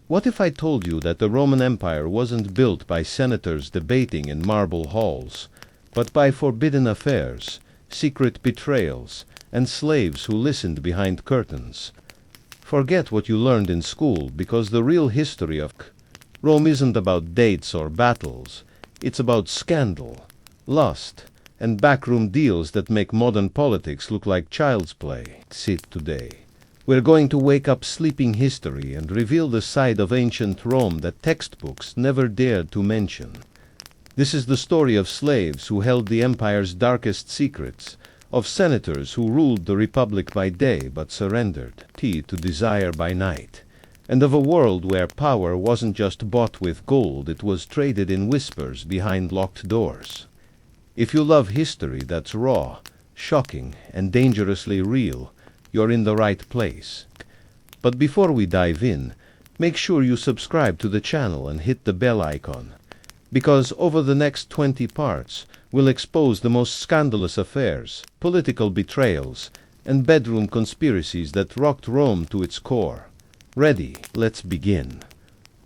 What if I told you that the Roman Empire wasn't built by senators debating in marble halls, but by forbidden affairs, secret betrayals, and slaves who listened behind curtains? Forget what you learned in school, because the real history of Rome isn't about dates or battles. It's about scandal, lust, and backroom deals that make modern politics look like child's play. Sit today. We're going to wake up sleeping history and reveal the side of ancient Rome that textbooks never dared to mention. This is the story of slaves who held the empire's darkest secrets, of senators who ruled the republic by day but surrendered to desire by night, and of a world where power wasn't just bought with gold, it was traded in whispers behind locked doors. If you love history that's raw, shocking, and dangerously real, you're in the right place. But before we dive in, make sure you subscribe to the channel and hit the bell icon, because over the next 20 parts, we'll expose the most scandalous affairs, political betrayals, and bedroom conspiracies that rocked Rome to its core. Ready? Let's begin.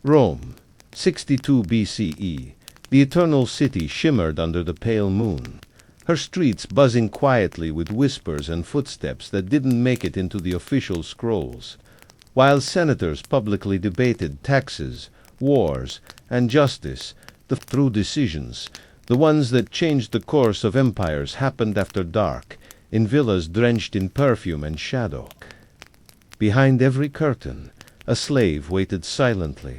Rome, 62 BCE. The eternal city shimmered under the pale moon, her streets buzzing quietly with whispers and footsteps that didn't make it into the official scrolls. While senators publicly debated taxes, wars, and justice, the true decisions, the ones that changed the course of empires, happened after dark, in villas drenched in perfume and shadow. Behind every curtain, a slave waited silently,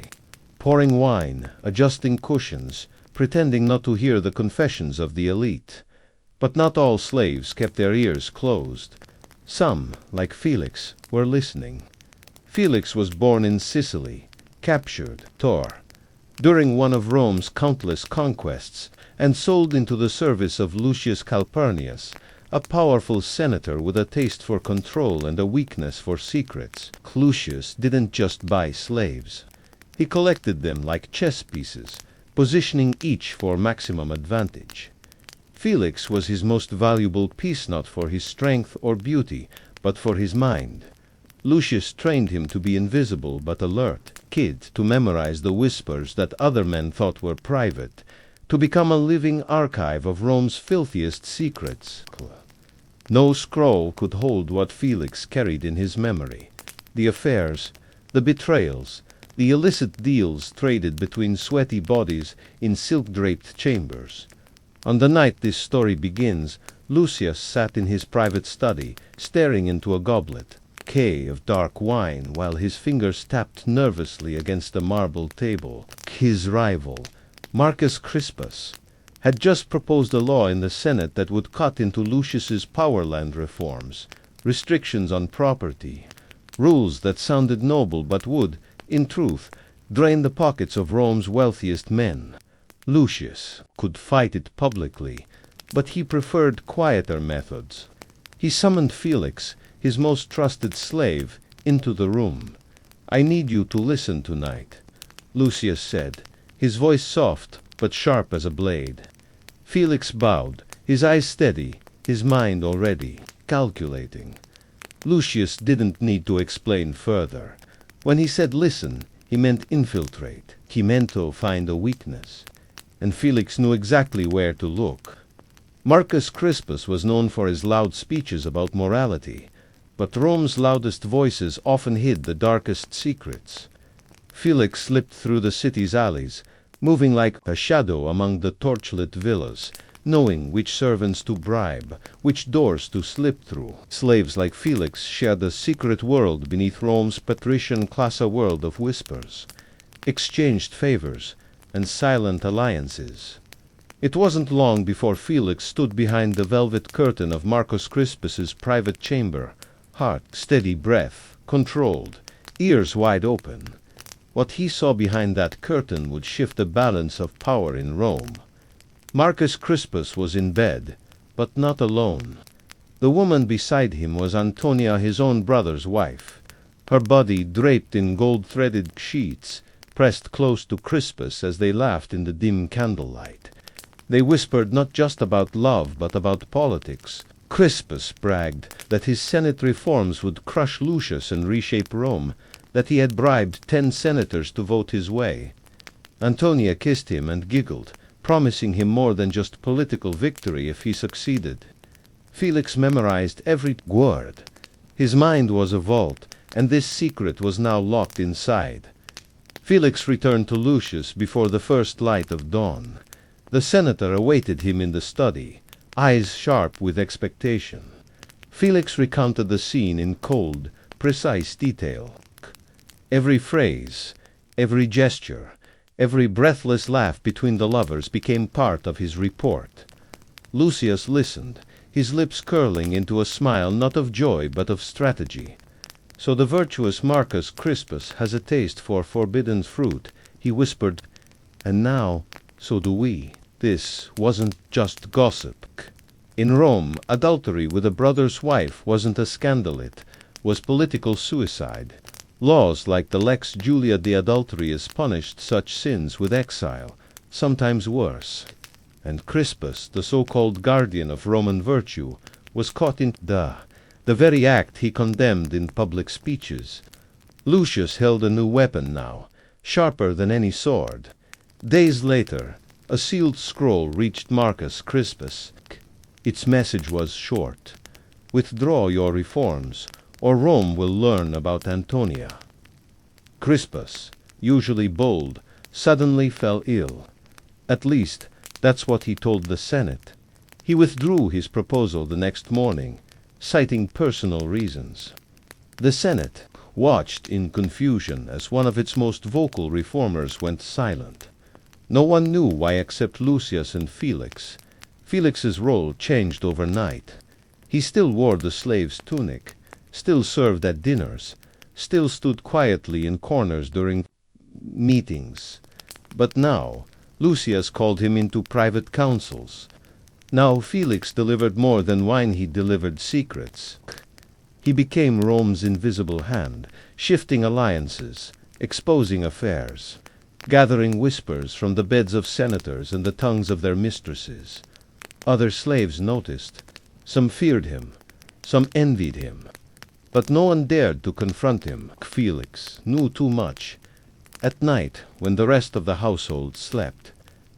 pouring wine, adjusting cushions, pretending not to hear the confessions of the elite. But not all slaves kept their ears closed. Some, like Felix, were listening. Felix was born in Sicily, captured, during one of Rome's countless conquests, and sold into the service of Lucius Calpurnius, a powerful senator with a taste for control and a weakness for secrets. Lucius didn't just buy slaves. He collected them like chess pieces, positioning each for maximum advantage. Felix was his most valuable piece, not for his strength or beauty, but for his mind. Lucius trained him to be invisible but alert, to memorize the whispers that other men thought were private, to become a living archive of Rome's filthiest secrets. No scroll could hold what Felix carried in his memory: the affairs, the betrayals, the illicit deals traded between sweaty bodies in silk-draped chambers. On the night this story begins, Lucius sat in his private study, staring into a goblet of dark wine, while his fingers tapped nervously against a marble table. His rival, Marcus Crispus, had just proposed a law in the Senate that would cut into Lucius's powerland reforms, restrictions on property, rules that sounded noble but would, in truth, drain the pockets of Rome's wealthiest men. Lucius could fight it publicly, but he preferred quieter methods. He summoned Felix, his most trusted slave, into the room. "I need you to listen tonight," Lucius said, his voice soft but sharp as a blade. Felix bowed, his eyes steady, his mind already calculating. Lucius didn't need to explain further. When he said listen, he meant infiltrate. He meant to find a weakness. And Felix knew exactly where to look. Marcus Crispus was known for his loud speeches about morality, but Rome's loudest voices often hid the darkest secrets. Felix slipped through the city's alleys, moving like a shadow among the torchlit villas, knowing which servants to bribe, which doors to slip through. Slaves like Felix shared a secret world beneath Rome's patrician class, a world of whispers, exchanged favors, and silent alliances. It wasn't long before Felix stood behind the velvet curtain of Marcus Crispus's private chamber, heart, steady breath, controlled, ears wide open. What he saw behind that curtain would shift the balance of power in Rome. Marcus Crispus was in bed, but not alone. The woman beside him was Antonia, his own brother's wife, her body draped in gold-threaded sheets, pressed close to Crispus as they laughed in the dim candlelight. They whispered not just about love, but about politics. Crispus bragged that his Senate reforms would crush Lucius and reshape Rome, that he had bribed 10 senators to vote his way. Antonia kissed him and giggled, promising him more than just political victory if he succeeded. Felix memorized every word. His mind was a vault, and this secret was now locked inside. Felix returned to Lucius before the first light of dawn. The senator awaited him in the study, eyes sharp with expectation. Felix recounted the scene in cold, precise detail. Every phrase, every gesture, every breathless laugh between the lovers became part of his report. Lucius listened, his lips curling into a smile not of joy but of strategy. "So the virtuous Marcus Crispus has a taste for forbidden fruit," he whispered, "and now, so do we." This wasn't just gossip. In Rome, adultery with a brother's wife wasn't a scandal, it was political suicide. Laws like the Lex Julia de Adulterius punished such sins with exile, sometimes worse. And Crispus, the so-called guardian of Roman virtue, was caught in the very act he condemned in public speeches. Lucius held a new weapon now, sharper than any sword. Days later, a sealed scroll reached Marcus Crispus. Its message was short: "Withdraw your reforms, or Rome will learn about Antonia." Crispus, usually bold, suddenly fell ill. At least, that's what he told the Senate. He withdrew his proposal the next morning, citing personal reasons. The Senate watched in confusion as one of its most vocal reformers went silent. No one knew why except Lucius and Felix. Felix's role changed overnight. He still wore the slave's tunic, still served at dinners, still stood quietly in corners during meetings. But now, Lucius called him into private councils. Now Felix delivered more than wine, he delivered secrets. He became Rome's invisible hand, shifting alliances, exposing affairs, gathering whispers from the beds of senators and the tongues of their mistresses. Other slaves noticed. Some feared him, some envied him. But no one dared to confront him. Felix knew too much. At night, when the rest of the household slept,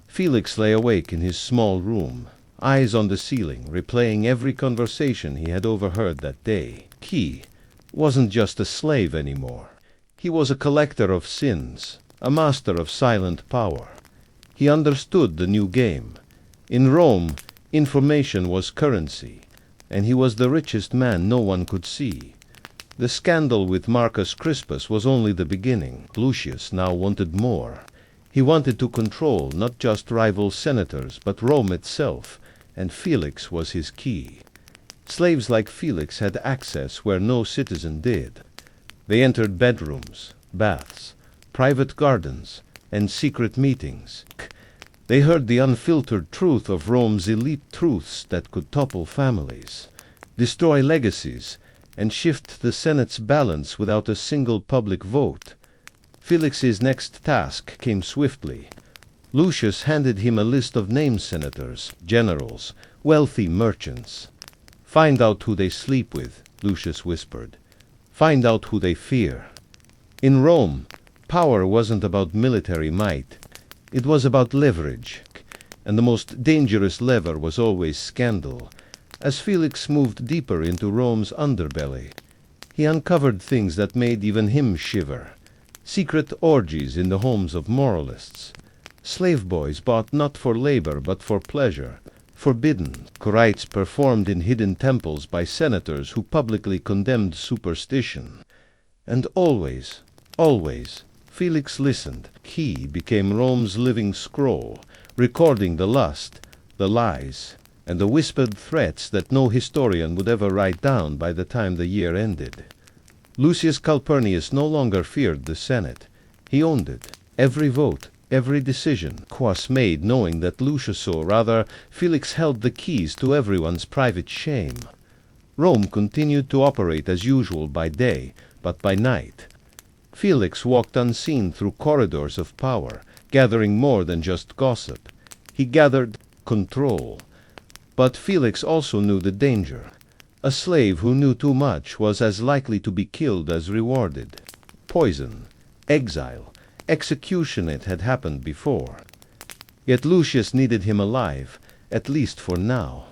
Felix lay awake in his small room, eyes on the ceiling, replaying every conversation he had overheard that day. He wasn't just a slave anymore. He was a collector of sins, a master of silent power. He understood the new game. In Rome, information was currency, and he was the richest man no one could see. The scandal with Marcus Crispus was only the beginning. Lucius now wanted more. He wanted to control not just rival senators, but Rome itself, and Felix was his key. Slaves like Felix had access where no citizen did. They entered bedrooms, baths, private gardens, and secret meetings. They heard the unfiltered truth of Rome's elite truths that could topple families, destroy legacies, and shift the Senate's balance without a single public vote. Felix's next task came swiftly. Lucius handed him a list of named senators, generals, wealthy merchants. "Find out who they sleep with," Lucius whispered. "Find out who they fear." In Rome, power wasn't about military might. It was about leverage, and the most dangerous lever was always scandal. As Felix moved deeper into Rome's underbelly, he uncovered things that made even him shiver. Secret orgies in the homes of moralists. Slave boys bought not for labor but for pleasure. Forbidden rites performed in hidden temples by senators who publicly condemned superstition. And always, Felix listened. He became Rome's living scroll, recording the lust, the lies, and the whispered threats that no historian would ever write down by the time the year ended. Lucius Calpurnius no longer feared the Senate. He owned it. Every vote, every decision was made knowing that Felix held the keys to everyone's private shame. Rome continued to operate as usual by day, but by night Felix walked unseen through corridors of power, gathering more than just gossip. He gathered control. But Felix also knew the danger. A slave who knew too much was as likely to be killed as rewarded. poison, exile, execution. It had happened before. Yet Lucius needed him alive, at least for now.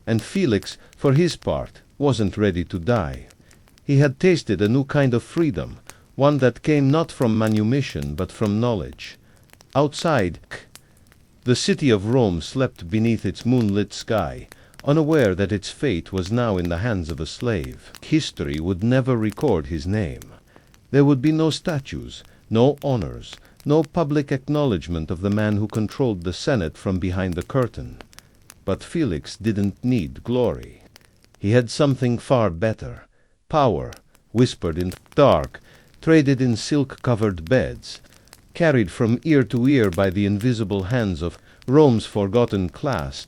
And Felix, for his part, wasn't ready to die. He had tasted a new kind of freedom, one that came not from manumission but from knowledge. Outside, the city of Rome slept beneath its moonlit sky, unaware that its fate was now in the hands of a slave. History would never record his name. There would be no statues, no honors, no public acknowledgement of the man who controlled the Senate from behind the curtain. But Felix didn't need glory. He had something far better. Power, whispered in dark, traded in silk-covered beds, carried from ear to ear by the invisible hands of Rome's forgotten class.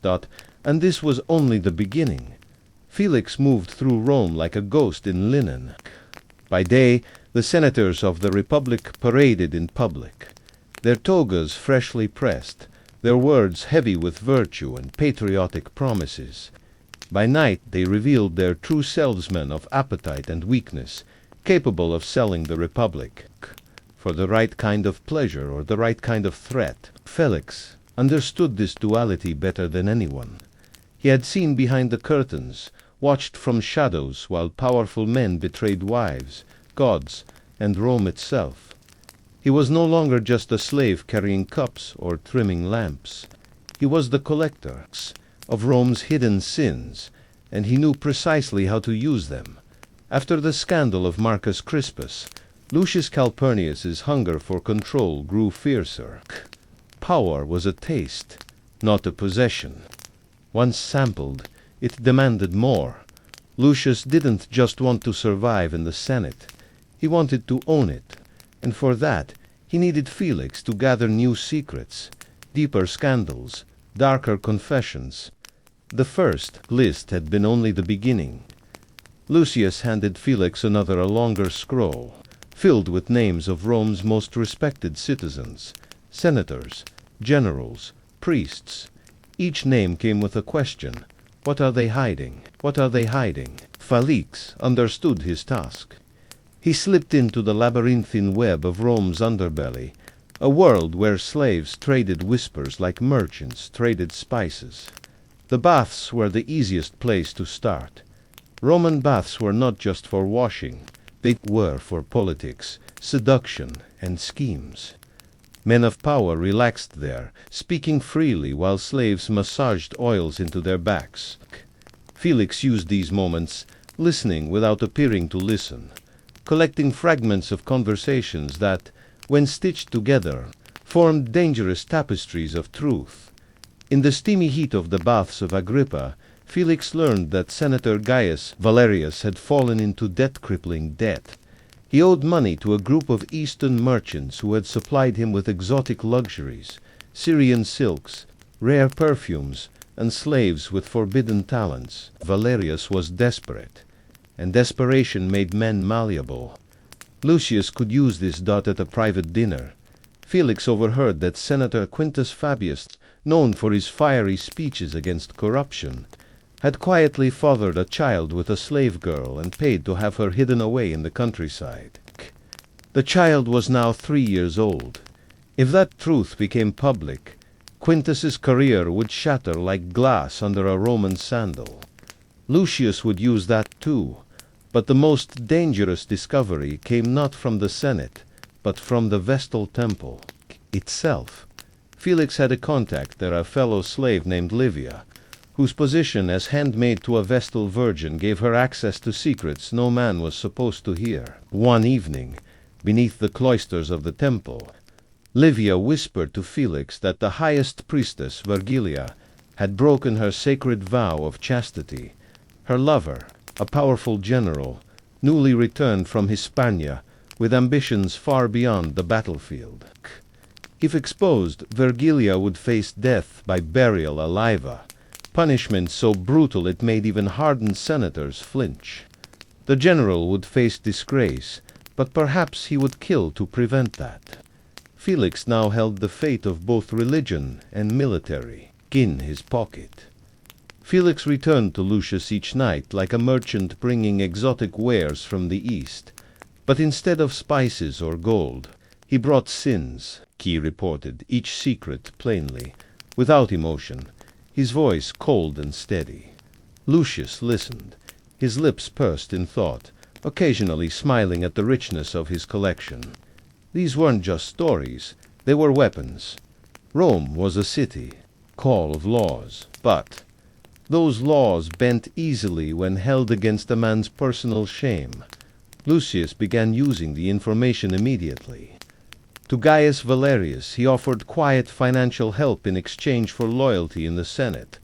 And this was only the beginning. Felix moved through Rome like a ghost in linen. By day, the senators of the Republic paraded in public, their togas freshly pressed, their words heavy with virtue and patriotic promises. By night they revealed their true selves, men of appetite and weakness, capable of selling the Republic for the right kind of pleasure or the right kind of threat. Felix understood this duality better than anyone. He had seen behind the curtains, watched from shadows while powerful men betrayed wives, gods, and Rome itself. He was no longer just a slave carrying cups or trimming lamps. He was the collector of Rome's hidden sins, and he knew precisely how to use them. After the scandal of Marcus Crispus, Lucius Calpurnius's hunger for control grew fiercer. Power was a taste, not a possession. Once sampled, it demanded more. Lucius didn't just want to survive in the Senate. He wanted to own it, and for that he needed Felix to gather new secrets, deeper scandals, darker confessions. The first list had been only the beginning. Lucius handed Felix a longer scroll, filled with names of Rome's most respected citizens, senators, generals, priests. Each name came with a question. What are they hiding? What are they hiding? Felix understood his task. He slipped into the labyrinthine web of Rome's underbelly, a world where slaves traded whispers like merchants traded spices. The baths were the easiest place to start. Roman baths were not just for washing. They were for politics, seduction, and schemes. Men of power relaxed there, speaking freely while slaves massaged oils into their backs. Felix used these moments, listening without appearing to listen, collecting fragments of conversations that, when stitched together, formed dangerous tapestries of truth. In the steamy heat of the baths of Agrippa, Felix learned that Senator Gaius Valerius had fallen into debt-crippling debt. He owed money to a group of Eastern merchants who had supplied him with exotic luxuries, Syrian silks, rare perfumes, and slaves with forbidden talents. Valerius was desperate, and desperation made men malleable. Lucius could use this at a private dinner. Felix overheard that Senator Quintus Fabius, known for his fiery speeches against corruption, had quietly fathered a child with a slave girl and paid to have her hidden away in the countryside. The child was now 3 years old. If that truth became public, Quintus's career would shatter like glass under a Roman sandal. Lucius would use that too, but the most dangerous discovery came not from the Senate, but from the Vestal Temple itself. Felix had a contact there, a fellow slave named Livia, whose position as handmaid to a Vestal virgin gave her access to secrets no man was supposed to hear. One evening, beneath the cloisters of the temple, Livia whispered to Felix that the highest priestess, Vergilia, had broken her sacred vow of chastity. Her lover, a powerful general, newly returned from Hispania, with ambitions far beyond the battlefield. If exposed, Vergilia would face death by burial alive, punishment so brutal it made even hardened senators flinch. The general would face disgrace, but perhaps he would kill to prevent that. Felix now held the fate of both religion and military in his pocket. Felix returned to Lucius each night like a merchant bringing exotic wares from the east. But instead of spices or gold, he brought sins, he reported, each secret plainly, without emotion, his voice cold and steady. Lucius listened, his lips pursed in thought, occasionally smiling at the richness of his collection. These weren't just stories, they were weapons. Rome was a city, call of laws, but those laws bent easily when held against a man's personal shame. Lucius began using the information immediately. To Gaius Valerius he offered quiet financial help in exchange for loyalty in the Senate.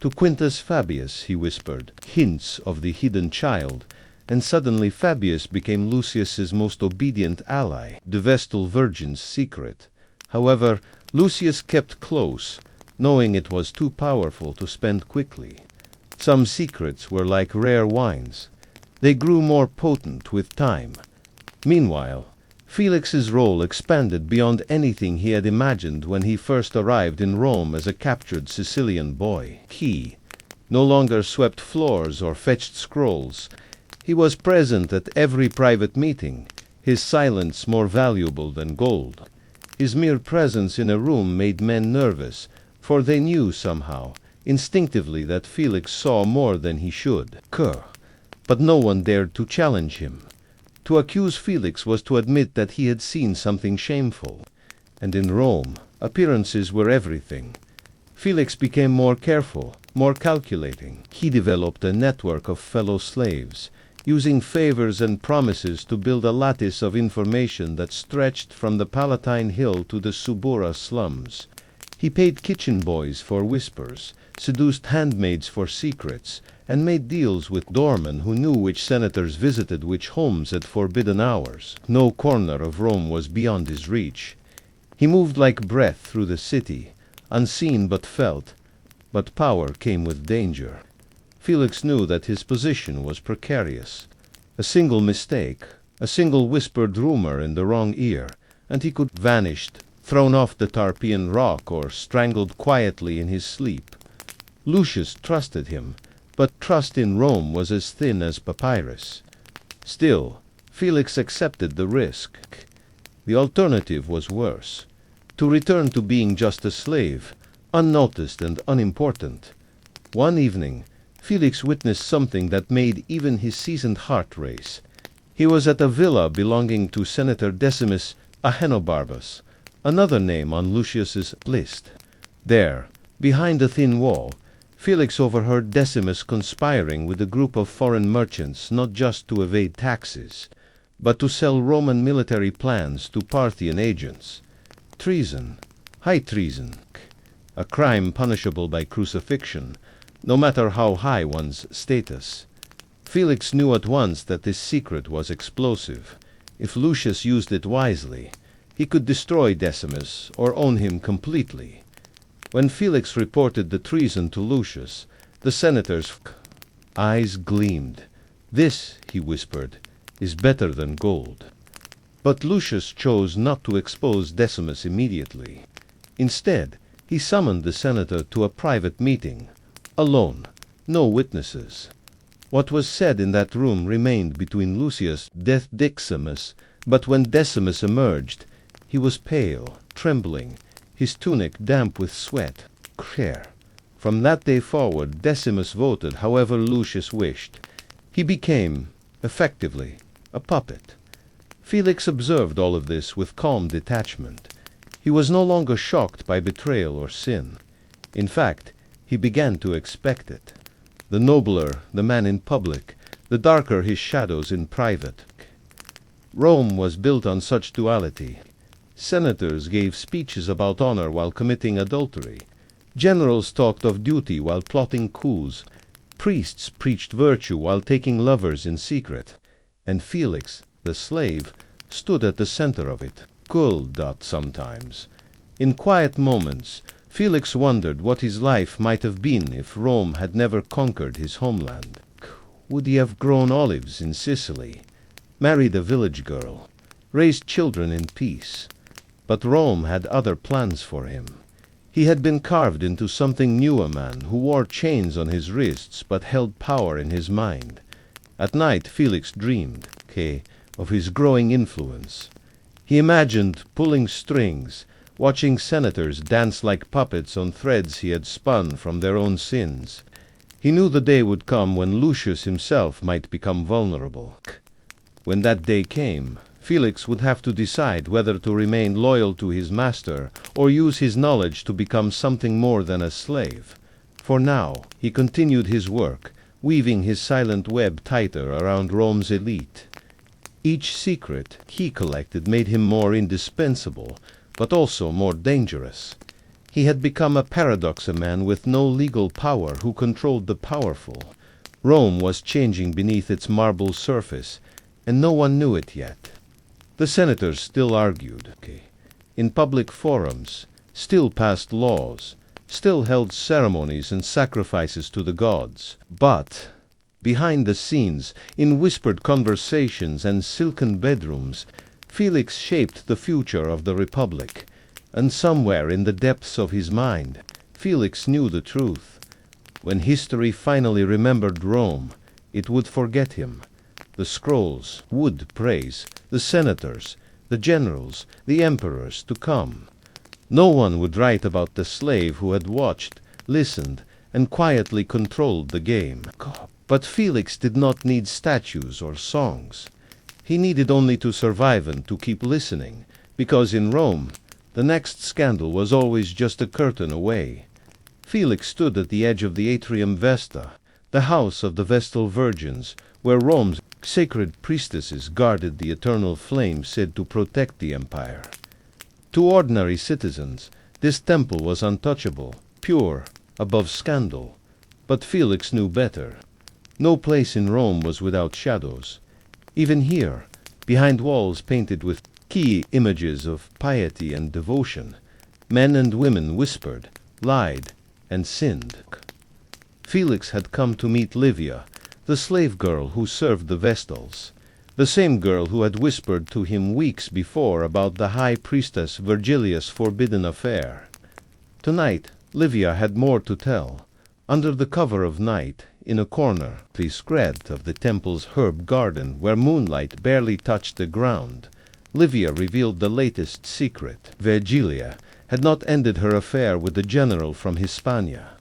To Quintus Fabius he whispered hints of the hidden child, and suddenly Fabius became Lucius's most obedient ally, the Vestal Virgin's secret. However, Lucius kept close, knowing it was too powerful to spend quickly. Some secrets were like rare wines. They grew more potent with time. Meanwhile, Felix's role expanded beyond anything he had imagined when he first arrived in Rome as a captured Sicilian boy. He no longer swept floors or fetched scrolls. He was present at every private meeting, his silence more valuable than gold. His mere presence in a room made men nervous, for they knew somehow, instinctively, that Felix saw more than he should. But no one dared to challenge him. To accuse Felix was to admit that he had seen something shameful. And in Rome, appearances were everything. Felix became more careful, more calculating. He developed a network of fellow slaves, using favors and promises to build a lattice of information that stretched from the Palatine Hill to the Subura slums. He paid kitchen boys for whispers, seduced handmaids for secrets, and made deals with doormen who knew which senators visited which homes at forbidden hours. No corner of Rome was beyond his reach. He moved like breath through the city, unseen but felt, but power came with danger. Felix knew that his position was precarious. A single mistake, a single whispered rumor in the wrong ear, and he could vanished, thrown off the Tarpeian rock or strangled quietly in his sleep. Lucius trusted him, but trust in Rome was as thin as papyrus. Still, Felix accepted the risk. The alternative was worse. To return to being just a slave, unnoticed and unimportant. One evening, Felix witnessed something that made even his seasoned heart race. He was at a villa belonging to Senator Decimus Ahenobarbus, another name on Lucius's list. There, behind a thin wall, Felix overheard Decimus conspiring with a group of foreign merchants not just to evade taxes, but to sell Roman military plans to Parthian agents. Treason, high treason, a crime punishable by crucifixion, no matter how high one's status. Felix knew at once that this secret was explosive. If Lucius used it wisely, he could destroy Decimus or own him completely. When Felix reported the treason to Lucius, the senator's eyes gleamed. "This," he whispered, "is better than gold." But Lucius chose not to expose Decimus immediately. Instead, he summoned the senator to a private meeting, alone, no witnesses. What was said in that room remained between Lucius Decimus, but when Decimus emerged, he was pale, trembling, his tunic damp with sweat. From that day forward, Decimus voted however Lucius wished. He became, effectively, a puppet. Felix observed all of this with calm detachment. He was no longer shocked by betrayal or sin. In fact, he began to expect it. The nobler the man in public, the darker his shadows in private. Rome was built on such duality. Senators gave speeches about honor while committing adultery. Generals talked of duty while plotting coups. Priests preached virtue while taking lovers in secret. And Felix, the slave, stood at the center of it, cold sometimes. In quiet moments, Felix wondered what his life might have been if Rome had never conquered his homeland. Would he have grown olives in Sicily, married a village girl, raised children in peace? But Rome had other plans for him. He had been carved into something new, a man who wore chains on his wrists but held power in his mind. At night Felix dreamed, of his growing influence. He imagined pulling strings, watching senators dance like puppets on threads he had spun from their own sins. He knew the day would come when Lucius himself might become vulnerable. When that day came, Felix would have to decide whether to remain loyal to his master or use his knowledge to become something more than a slave. For now, he continued his work, weaving his silent web tighter around Rome's elite. Each secret he collected made him more indispensable, but also more dangerous. He had become a paradox, a man with no legal power who controlled the powerful. Rome was changing beneath its marble surface, and no one knew it yet. The senators still argued, in public forums, still passed laws, still held ceremonies and sacrifices to the gods. But behind the scenes, in whispered conversations and silken bedrooms, Felix shaped the future of the Republic. And somewhere in the depths of his mind, Felix knew the truth. When history finally remembered Rome, it would forget him. The scrolls would praise the senators, the generals, the emperors to come. No one would write about the slave who had watched, listened, and quietly controlled the game. But Felix did not need statues or songs. He needed only to survive and to keep listening, because in Rome, the next scandal was always just a curtain away. Felix stood at the edge of the Atrium Vesta, the house of the Vestal Virgins, where Rome's sacred priestesses guarded the eternal flame said to protect the empire. To ordinary citizens, this temple was untouchable, pure, above scandal. But Felix knew better. No place in Rome was without shadows. Even here, behind walls painted with key images of piety and devotion, men and women whispered, lied, and sinned. Felix had come to meet Livia, the slave girl who served the Vestals, the same girl who had whispered to him weeks before about the high priestess Virgilia's forbidden affair. Tonight, Livia had more to tell. Under the cover of night, in a corner, the scred of the temple's herb garden where moonlight barely touched the ground, Livia revealed the latest secret. Virgilia had not ended her affair with the general from Hispania.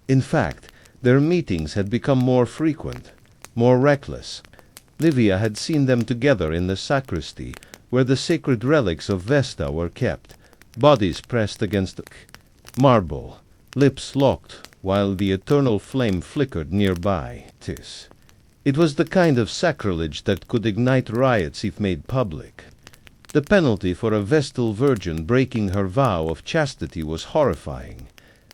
In fact, their meetings had become more frequent, more reckless. Livia had seen them together in the sacristy, where the sacred relics of Vesta were kept, bodies pressed against marble, lips locked, while the eternal flame flickered nearby. It was the kind of sacrilege that could ignite riots if made public. The penalty for a Vestal virgin breaking her vow of chastity was horrifying.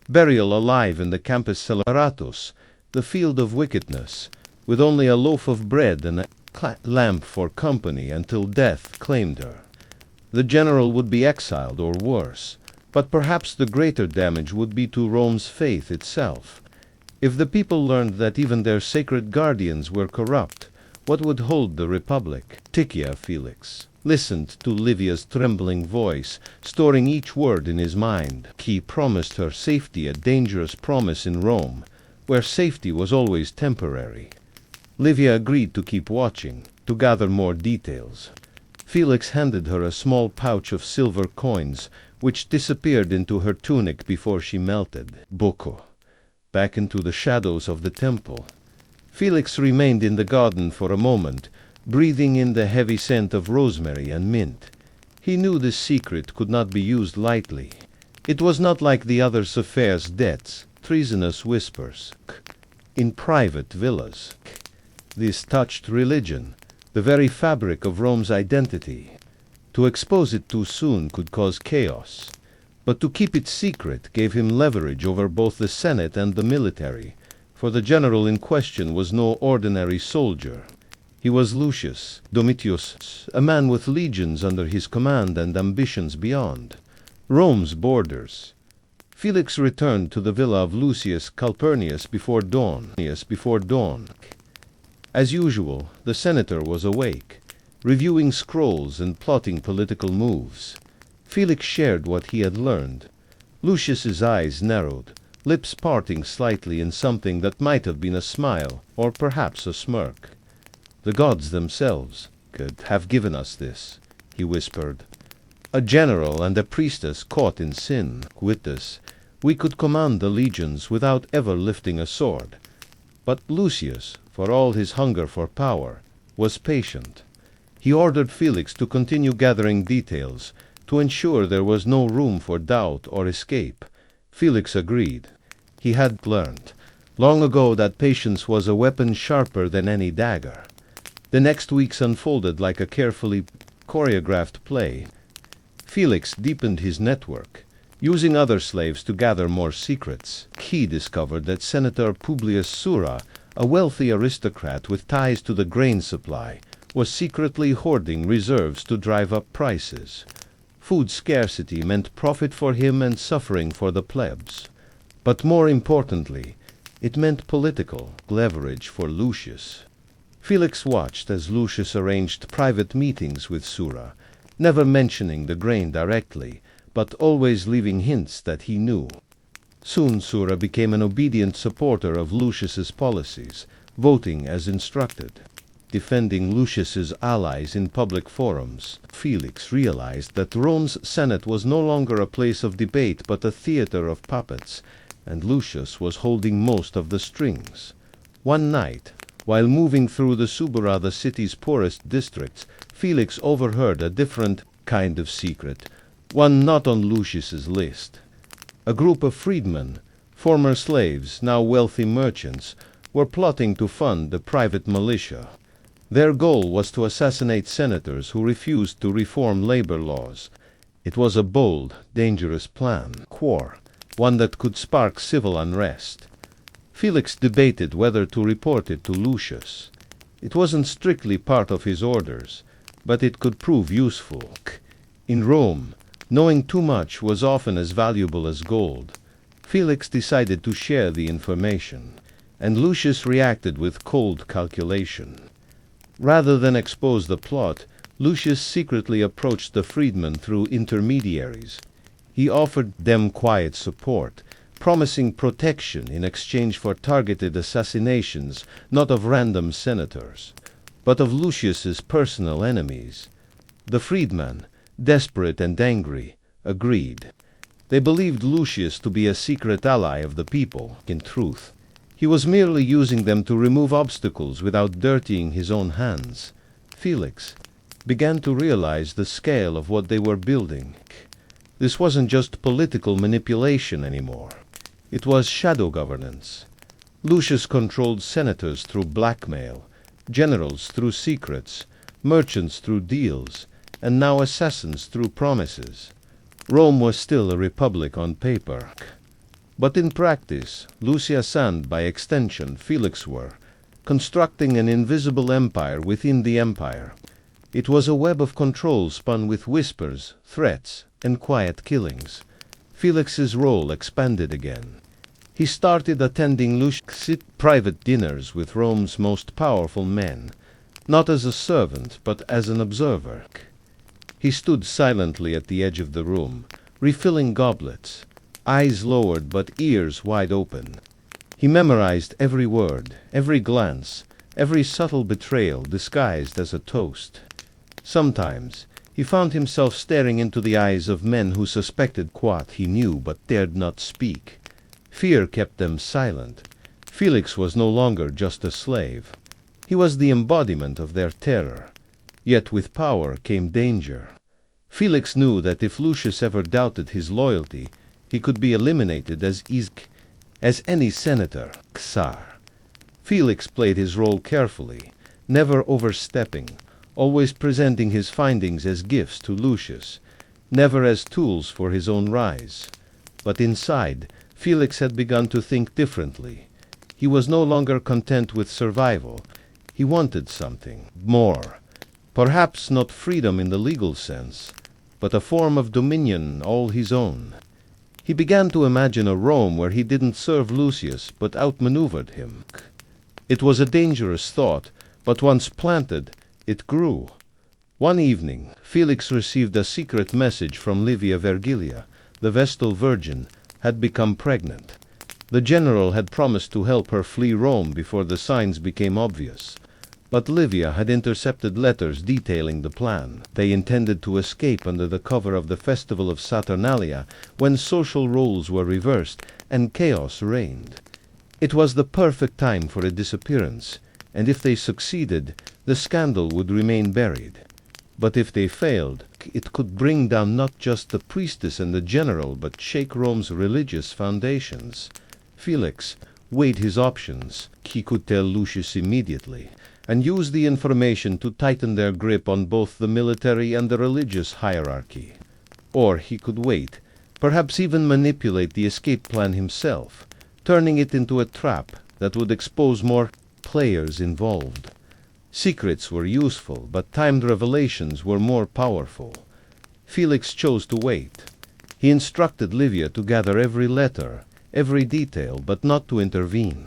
Burial alive in the Campus Celeratus, the field of wickedness, with only a loaf of bread and a lamp for company until death claimed her. The general would be exiled or worse, but perhaps the greater damage would be to Rome's faith itself. If the people learned that even their sacred guardians were corrupt, what would hold the Republic? Felix listened to Livia's trembling voice, storing each word in his mind. He promised her safety, a dangerous promise in Rome, where safety was always temporary. Livia agreed to keep watching, to gather more details. Felix handed her a small pouch of silver coins, which disappeared into her tunic before she melted. Back into the shadows of the temple. Felix remained in the garden for a moment, breathing in the heavy scent of rosemary and mint. He knew this secret could not be used lightly. It was not like the other affairs, debts, treasonous whispers. In private villas. This touched religion, the very fabric of Rome's identity. To expose it too soon could cause chaos. But to keep it secret gave him leverage over both the Senate and the military, for the general in question was no ordinary soldier. He was Lucius Domitius, a man with legions under his command and ambitions beyond Rome's borders. Felix returned to the villa of Lucius Calpurnius before dawn. As usual, the senator was awake, reviewing scrolls and plotting political moves. Felix shared what he had learned. Lucius's eyes narrowed, lips parting slightly in something that might have been a smile or perhaps a smirk. The gods themselves could have given us this," he whispered. "A general and a priestess caught in sin. With this, we could command the legions without ever lifting a sword." But Lucius, for all his hunger for power, was patient. He ordered Felix to continue gathering details, to ensure there was no room for doubt or escape. Felix agreed. He had learned long ago that patience was a weapon sharper than any dagger. The next weeks unfolded like a carefully choreographed play. Felix deepened his network, using other slaves to gather more secrets. He discovered that Senator Publius Sura, a wealthy aristocrat with ties to the grain supply, was secretly hoarding reserves to drive up prices. Food scarcity meant profit for him and suffering for the plebs. But more importantly, it meant political leverage for Lucius. Felix watched as Lucius arranged private meetings with Sura, never mentioning the grain directly, but always leaving hints that he knew. Soon Sura became an obedient supporter of Lucius's policies, voting as instructed, defending Lucius's allies in public forums. Felix realized that Rome's Senate was no longer a place of debate but a theater of puppets, and Lucius was holding most of the strings. One night, while moving through the Subura, the city's poorest districts, Felix overheard a different kind of secret, one not on Lucius's list. A group of freedmen, former slaves, now wealthy merchants, were plotting to fund the private militia. Their goal was to assassinate senators who refused to reform labor laws. It was a bold, dangerous plan, one that could spark civil unrest. Felix debated whether to report it to Lucius. It wasn't strictly part of his orders, but it could prove useful. In Rome, knowing too much was often as valuable as gold. Felix decided to share the information, and Lucius reacted with cold calculation. Rather than expose the plot, Lucius secretly approached the freedmen through intermediaries. He offered them quiet support, promising protection in exchange for targeted assassinations, not of random senators, but of Lucius's personal enemies. The freedmen, desperate and angry, agreed. They believed Lucius to be a secret ally of the people. In truth, he was merely using them to remove obstacles without dirtying his own hands. Felix began to realize the scale of what they were building. This wasn't just political manipulation anymore. It was shadow governance. Lucius controlled senators through blackmail, generals through secrets, merchants through deals, and now assassins through promises. Rome was still a republic on paper. But in practice, Lucius and, by extension, Felix were constructing an invisible empire within the empire. It was a web of control spun with whispers, threats, and quiet killings. Felix's role expanded again. He started attending Lucius's private dinners with Rome's most powerful men, not as a servant, but as an observer. He stood silently at the edge of the room, refilling goblets, eyes lowered but ears wide open. He memorized every word, every glance, every subtle betrayal disguised as a toast. Sometimes he found himself staring into the eyes of men who suspected what he knew but dared not speak. Fear kept them silent. Felix was no longer just a slave. He was the embodiment of their terror. Yet with power came danger. Felix knew that if Lucius ever doubted his loyalty, he could be eliminated as easily as any senator, Czar. Felix played his role carefully, never overstepping, always presenting his findings as gifts to Lucius, never as tools for his own rise. But inside, Felix had begun to think differently. He was no longer content with survival. He wanted something more. Perhaps not freedom in the legal sense, but a form of dominion all his own. He began to imagine a Rome where he didn't serve Lucius, but outmaneuvered him. It was a dangerous thought, but once planted, it grew. One evening, Felix received a secret message from Livia Vergilia. The Vestal Virgin had become pregnant. The general had promised to help her flee Rome before the signs became obvious. But Livia had intercepted letters detailing the plan. They intended to escape under the cover of the festival of Saturnalia, when social roles were reversed and chaos reigned. It was the perfect time for a disappearance, and if they succeeded, the scandal would remain buried. But if they failed, it could bring down not just the priestess and the general, but shake Rome's religious foundations. Felix weighed his options. He could tell Lucius immediately, and use the information to tighten their grip on both the military and the religious hierarchy. Or he could wait, perhaps even manipulate the escape plan himself, turning it into a trap that would expose more players involved. Secrets were useful, but timed revelations were more powerful. Felix chose to wait. He instructed Livia to gather every letter, every detail, but not to intervene.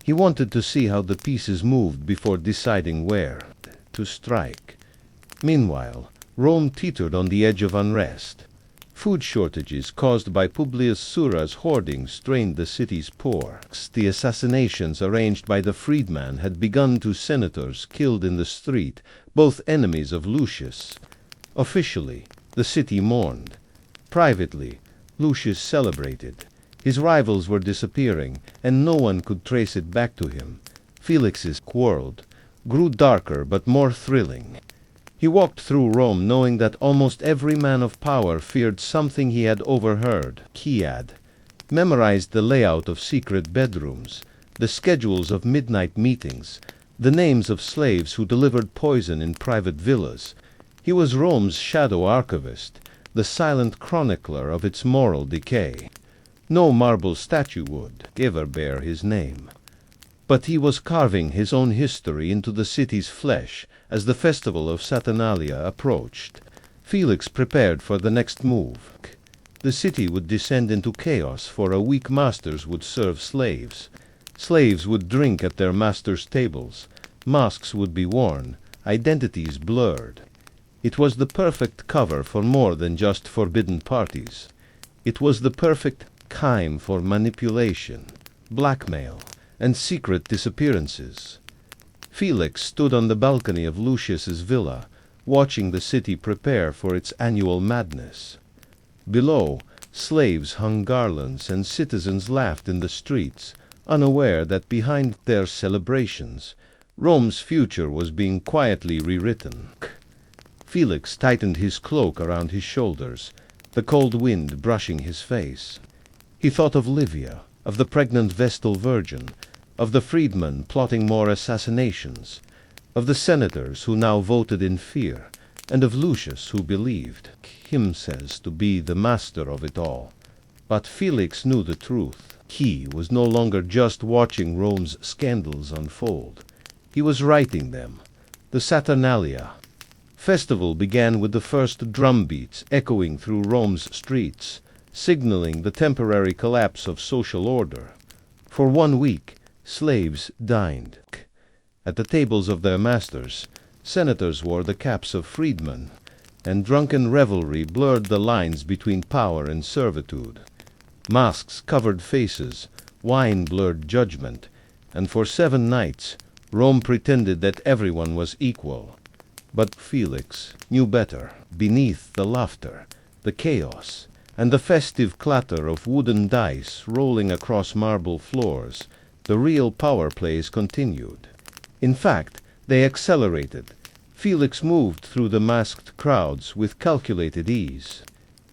He wanted to see how the pieces moved before deciding where to strike. Meanwhile, Rome teetered on the edge of unrest. Food shortages caused by Publius Sura's hoarding strained the city's poor. The assassinations arranged by the freedman had begun. 2 senators killed in the street, both enemies of Lucius. Officially, the city mourned. Privately, Lucius celebrated. His rivals were disappearing, and no one could trace it back to him. Felix's world grew darker but more thrilling. He walked through Rome knowing that almost every man of power feared something he had overheard. He had memorized the layout of secret bedrooms, the schedules of midnight meetings, the names of slaves who delivered poison in private villas. He was Rome's shadow archivist, the silent chronicler of its moral decay. No marble statue would ever bear his name. But he was carving his own history into the city's flesh as the festival of Saturnalia approached. Felix prepared for the next move. The city would descend into chaos, for a weak masters would serve slaves. Slaves would drink at their masters' tables. Masks would be worn, identities blurred. It was the perfect cover for more than just forbidden parties. It was the perfect time for manipulation, blackmail, and secret disappearances. Felix stood on the balcony of Lucius's villa, watching the city prepare for its annual madness. Below, slaves hung garlands and citizens laughed in the streets, unaware that behind their celebrations, Rome's future was being quietly rewritten. Felix tightened his cloak around his shoulders, the cold wind brushing his face. He thought of Livia, of the pregnant Vestal Virgin, of the freedmen plotting more assassinations, of the senators who now voted in fear, and of Lucius who believed himself to be the master of it all. But Felix knew the truth. He was no longer just watching Rome's scandals unfold. He was writing them. The Saturnalia festival began with the first drumbeats echoing through Rome's streets, signaling the temporary collapse of social order. For 1 week, slaves dined. At the tables of their masters, senators wore the caps of freedmen, and drunken revelry blurred the lines between power and servitude. Masks covered faces, wine blurred judgment, and for 7 nights, Rome pretended that everyone was equal. But Felix knew better. Beneath the laughter, the chaos, and the festive clatter of wooden dice rolling across marble floors, the real power plays continued. In fact, they accelerated. Felix moved through the masked crowds with calculated ease.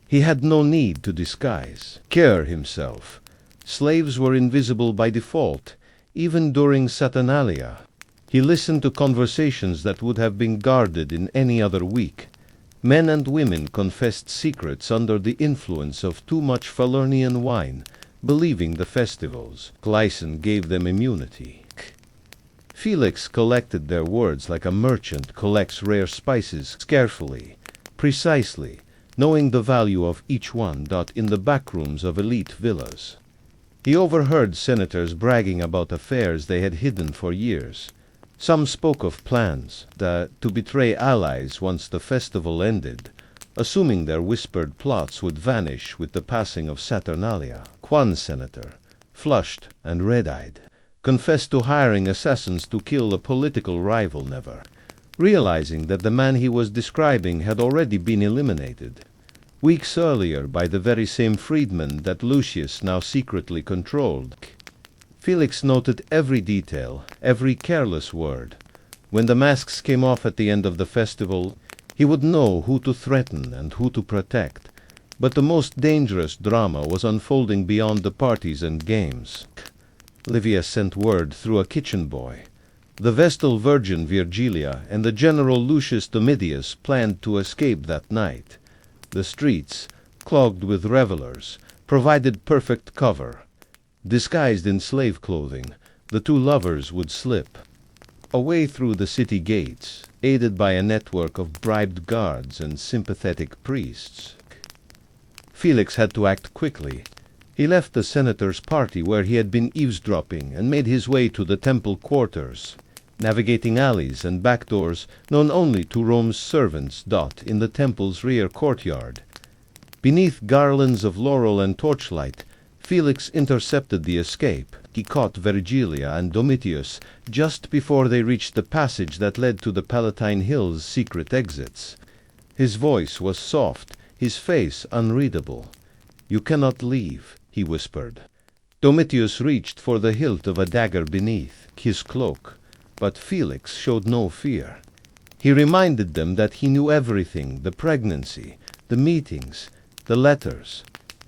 He had no need to disguise, care himself. Slaves were invisible by default, even during Saturnalia. He listened to conversations that would have been guarded in any other week. Men and women confessed secrets under the influence of too much Falernian wine, believing the festivals. Glycine gave them immunity. Felix collected their words like a merchant collects rare spices carefully, precisely, knowing the value of each one. In the backrooms of elite villas, he overheard senators bragging about affairs they had hidden for years. Some spoke of plans to betray allies once the festival ended, assuming their whispered plots would vanish with the passing of Saturnalia. One senator, flushed and red-eyed, confessed to hiring assassins to kill a political rival never, realizing that the man he was describing had already been eliminated weeks earlier by the very same freedman that Lucius now secretly controlled. Felix noted every detail, every careless word. When the masks came off at the end of the festival, he would know who to threaten and who to protect. But the most dangerous drama was unfolding beyond the parties and games. Livia sent word through a kitchen boy. The Vestal Virgin Virgilia and the General Lucius Domitius planned to escape that night. The streets, clogged with revelers, provided perfect cover. Disguised in slave clothing, the two lovers would slip away through the city gates, aided by a network of bribed guards and sympathetic priests. Felix had to act quickly. He left the senator's party where he had been eavesdropping and made his way to the temple quarters, navigating alleys and back doors known only to Rome's servants in the temple's rear courtyard. Beneath garlands of laurel and torchlight, Felix intercepted the escape. He caught Virgilia and Domitius just before they reached the passage that led to the Palatine Hills' secret exits. His voice was soft, his face unreadable. "You cannot leave," he whispered. Domitius reached for the hilt of a dagger beneath his cloak, but Felix showed no fear. He reminded them that he knew everything, the pregnancy, the meetings, the letters.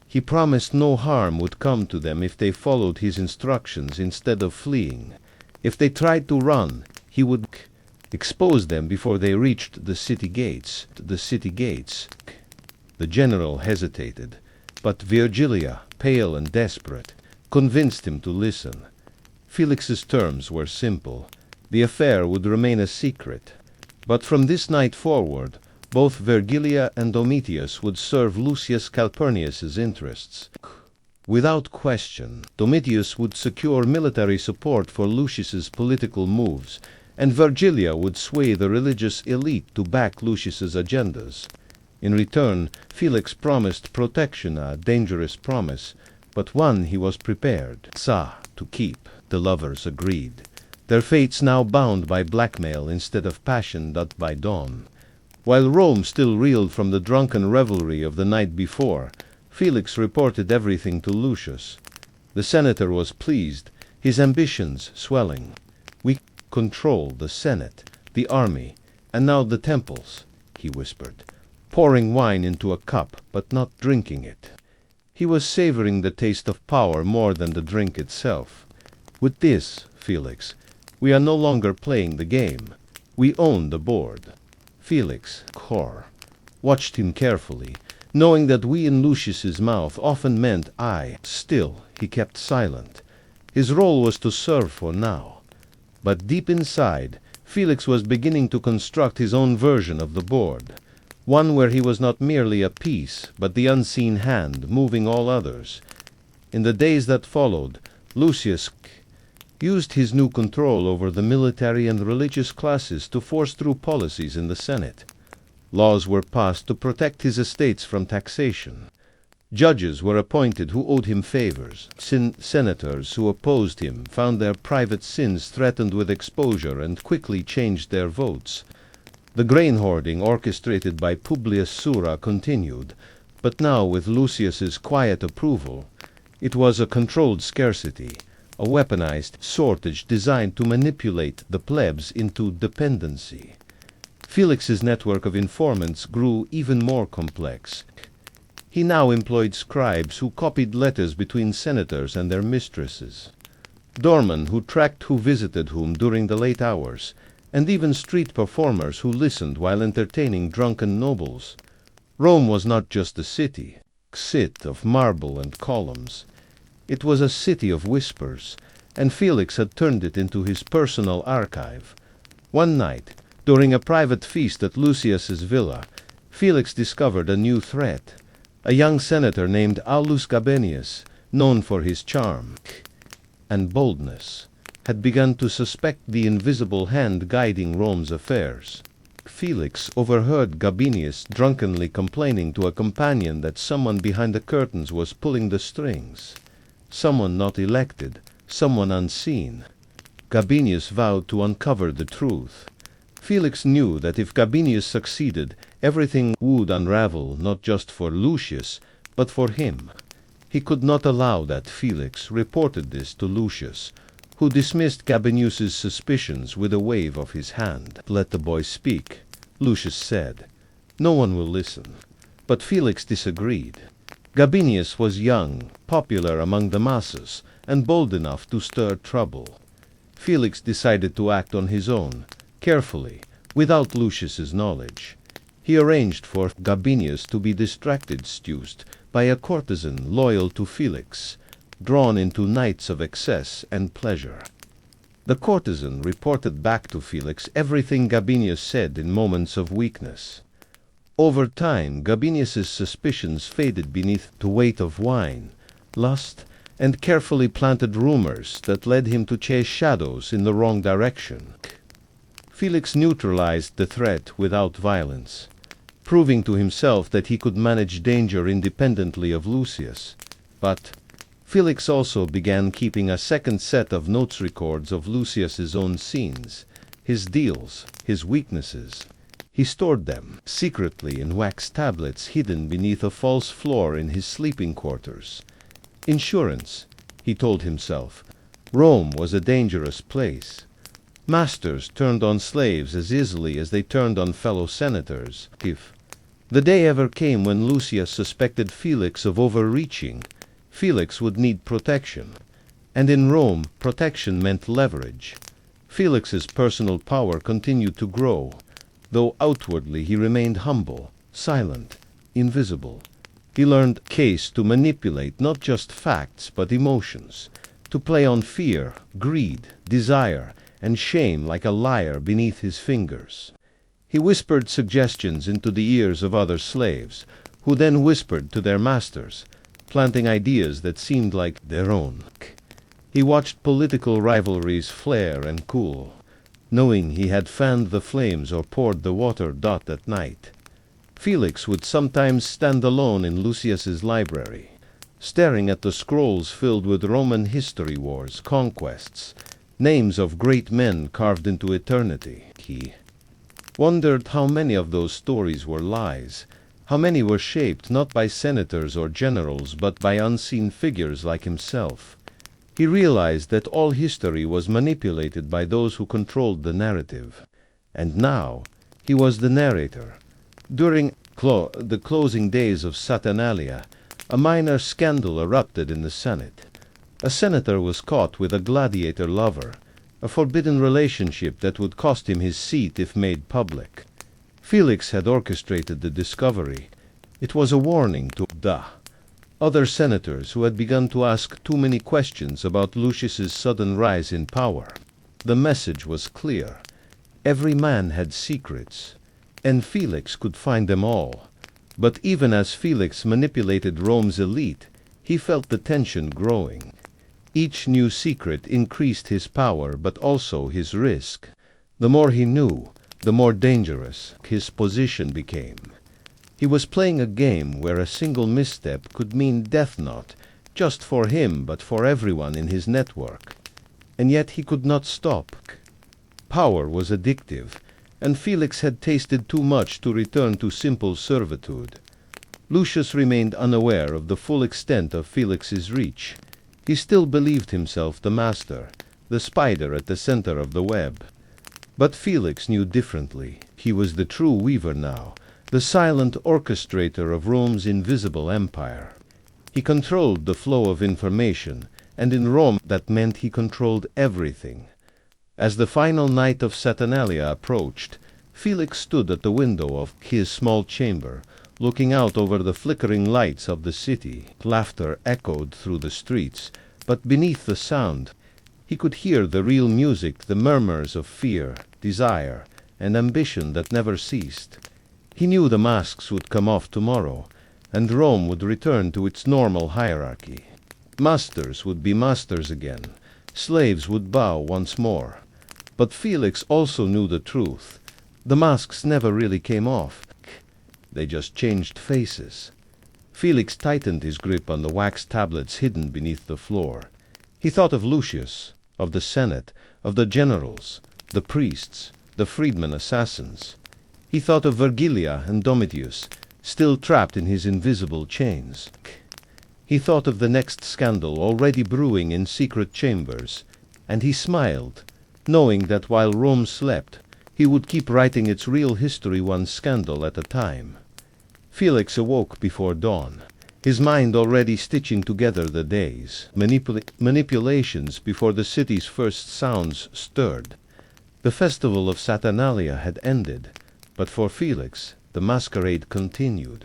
He promised no harm would come to them if they followed his instructions instead of fleeing. If they tried to run, he would expose them before they reached the city gates. The general hesitated, but Virgilia, pale and desperate, convinced him to listen. Felix's terms were simple. The affair would remain a secret, but from this night forward, both Virgilia and Domitius would serve Lucius Calpurnius's interests. Without question, Domitius would secure military support for Lucius's political moves, and Virgilia would sway the religious elite to back Lucius's agendas. In return, Felix promised protection, a dangerous promise, but one he was prepared to keep. The lovers agreed, their fates now bound by blackmail instead of passion by dawn. While Rome still reeled from the drunken revelry of the night before, Felix reported everything to Lucius. The senator was pleased, his ambitions swelling. "We control the Senate, the army, and now the temples," he whispered, pouring wine into a cup but not drinking it. He was savoring the taste of power more than the drink itself. "With this, Felix, we are no longer playing the game. We own the board." Felix, watched him carefully, knowing that "we" in Lucius's mouth often meant "I." Still, he kept silent. His role was to serve for now. But deep inside, Felix was beginning to construct his own version of the board, one where he was not merely a piece, but the unseen hand moving all others. In the days that followed, Lucius used his new control over the military and religious classes to force through policies in the Senate. Laws were passed to protect his estates from taxation. Judges were appointed who owed him favors. Senators who opposed him found their private sins threatened with exposure and quickly changed their votes. The grain hoarding orchestrated by Publius Sura continued, but now with Lucius's quiet approval. It was a controlled scarcity, a weaponized shortage designed to manipulate the plebs into dependency. Felix's network of informants grew even more complex. He now employed scribes who copied letters between senators and their mistresses, doormen who tracked who visited whom during the late hours, and even street performers who listened while entertaining drunken nobles. Rome was not just a city of marble and columns. It was a city of whispers, and Felix had turned it into his personal archive. One night, during a private feast at Lucius's villa, Felix discovered a new threat. A young senator named Aulus Gabinius, known for his charm and boldness, had begun to suspect the invisible hand guiding Rome's affairs. Felix overheard Gabinius drunkenly complaining to a companion that someone behind the curtains was pulling the strings. Someone not elected, someone unseen. Gabinius vowed to uncover the truth. Felix knew that if Gabinius succeeded, everything would unravel, not just for Lucius, but for him. He could not allow that. Felix reported this to Lucius, who dismissed Gabinius's suspicions with a wave of his hand. "Let the boy speak," Lucius said. "No one will listen." But Felix disagreed. Gabinius was young, popular among the masses, and bold enough to stir trouble. Felix decided to act on his own, carefully, without Lucius's knowledge. He arranged for Gabinius to be distracted by a courtesan loyal to Felix, drawn into nights of excess and pleasure. The courtesan reported back to Felix everything Gabinius said in moments of weakness. Over time, Gabinius's suspicions faded beneath the weight of wine, lust, and carefully planted rumors that led him to chase shadows in the wrong direction. Felix neutralized the threat without violence, proving to himself that he could manage danger independently of Lucius. But Felix also began keeping a second set of notes records of Lucius's own scenes, his deals, his weaknesses. He stored them secretly in wax tablets hidden beneath a false floor in his sleeping quarters. Insurance, he told himself. Rome was a dangerous place. Masters turned on slaves as easily as they turned on fellow senators. If the day ever came when Lucius suspected Felix of overreaching, Felix would need protection. And in Rome, protection meant leverage. Felix's personal power continued to grow, though outwardly he remained humble, silent, invisible. He learned to manipulate not just facts but emotions, to play on fear, greed, desire, and shame like a lyre beneath his fingers. He whispered suggestions into the ears of other slaves, who then whispered to their masters, planting ideas that seemed like their own. He watched political rivalries flare and cool, knowing he had fanned the flames or poured the water. At night, Felix would sometimes stand alone in Lucius's library, staring at the scrolls filled with Roman history, wars, conquests, names of great men carved into eternity. He wondered how many of those stories were lies, how many were shaped not by senators or generals but by unseen figures like himself. He realized that all history was manipulated by those who controlled the narrative. And now he was the narrator. During the closing days of Saturnalia, a minor scandal erupted in the Senate. A senator was caught with a gladiator lover, a forbidden relationship that would cost him his seat if made public. Felix had orchestrated the discovery. It was a warning to other senators who had begun to ask too many questions about Lucius's sudden rise in power. The message was clear. Every man had secrets, and Felix could find them all. But even as Felix manipulated Rome's elite, he felt the tension growing. Each new secret increased his power, but also his risk. The more he knew, the more dangerous his position became. He was playing a game where a single misstep could mean death, not just for him but for everyone in his network. And yet he could not stop. Power was addictive, and Felix had tasted too much to return to simple servitude. Lucius remained unaware of the full extent of Felix's reach. He still believed himself the master, the spider at the center of the web. But Felix knew differently. He was the true weaver now, the silent orchestrator of Rome's invisible empire. He controlled the flow of information, and in Rome that meant he controlled everything. As the final night of Saturnalia approached, Felix stood at the window of his small chamber, looking out over the flickering lights of the city. Laughter echoed through the streets, but beneath the sound, he could hear the real music, the murmurs of fear, desire, and ambition that never ceased. He knew the masks would come off tomorrow, and Rome would return to its normal hierarchy. Masters would be masters again. Slaves would bow once more. But Felix also knew the truth. The masks never really came off. They just changed faces. Felix tightened his grip on the wax tablets hidden beneath the floor. He thought of Lucius, of the Senate, of the generals, the priests, the freedmen assassins. He thought of Vergilia and Domitius, still trapped in his invisible chains. He thought of the next scandal already brewing in secret chambers, and he smiled, knowing that while Rome slept, he would keep writing its real history one scandal at a time. Felix awoke before dawn, his mind already stitching together the days, manipulations before the city's first sounds stirred. The festival of Saturnalia had ended, but for Felix the masquerade continued.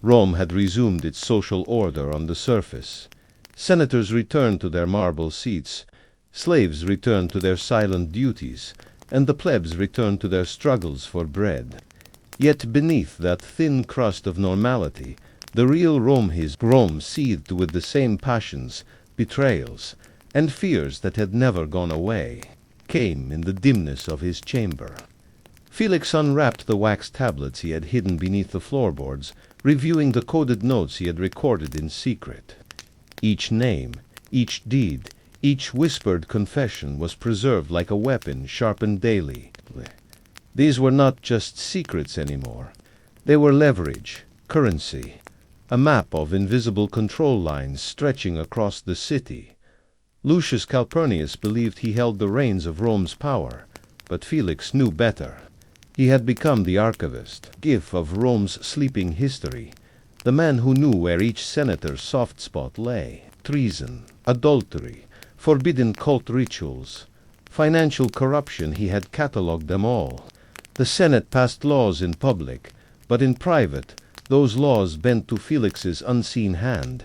Rome had resumed its social order on the surface. Senators returned to their marble seats, slaves returned to their silent duties, and the plebs returned to their struggles for bread. Yet beneath that thin crust of normality, the real Rome seethed with the same passions, betrayals, and fears that had never gone away, came in the dimness of his chamber. Felix unwrapped the wax tablets he had hidden beneath the floorboards, reviewing the coded notes he had recorded in secret. Each name, each deed, each whispered confession was preserved like a weapon sharpened daily. These were not just secrets anymore. They were leverage, currency, a map of invisible control lines stretching across the city. Lucius Calpurnius believed he held the reins of Rome's power, but Felix knew better. He had become the archivist, gift of Rome's sleeping history, the man who knew where each senator's soft spot lay. Treason, adultery, forbidden cult rituals, financial corruption, he had catalogued them all. The Senate passed laws in public, but in private, those laws bent to Felix's unseen hand.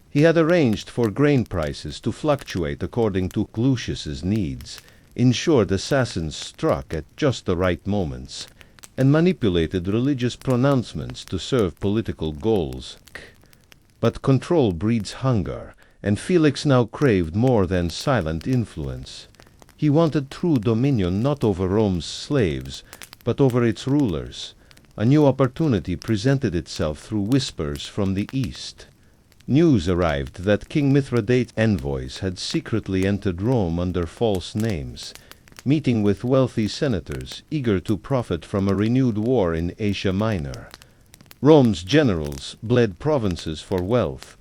He had arranged for grain prices to fluctuate according to Lucius's needs, ensured assassins struck at just the right moments, and manipulated religious pronouncements to serve political goals. But control breeds hunger, and Felix now craved more than silent influence. He wanted true dominion not over Rome's slaves, but over its rulers. A new opportunity presented itself through whispers from the east. News arrived that King Mithridates' envoys had secretly entered Rome under false names, meeting with wealthy senators eager to profit from a renewed war in Asia Minor. Rome's generals bled provinces for wealth,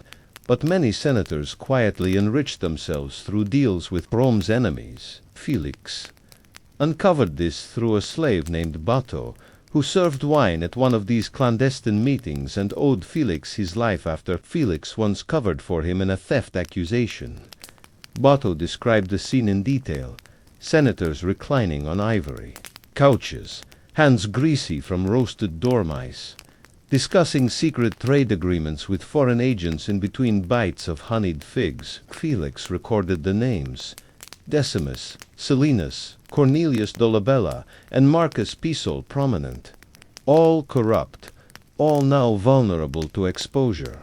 but many senators quietly enriched themselves through deals with Rome's enemies. Felix uncovered this through a slave named Bato, who served wine at one of these clandestine meetings and owed Felix his life after Felix once covered for him in a theft accusation. Bato described the scene in detail: senators reclining on ivory, couches, hands greasy from roasted dormice, discussing secret trade agreements with foreign agents in between bites of honeyed figs. Felix recorded the names: Decimus, Silenus, Cornelius Dolabella, and Marcus Piso prominent. All corrupt, all now vulnerable to exposure.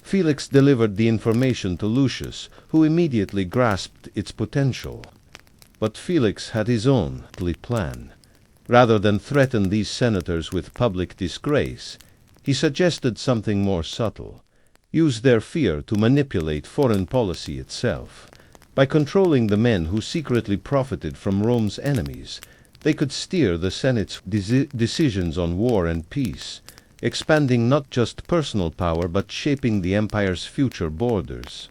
Felix delivered the information to Lucius, who immediately grasped its potential. But Felix had his own plan. Rather than threaten these senators with public disgrace, he suggested something more subtle: use their fear to manipulate foreign policy itself. By controlling the men who secretly profited from Rome's enemies, they could steer the Senate's decisions on war and peace, expanding not just personal power but shaping the empire's future borders.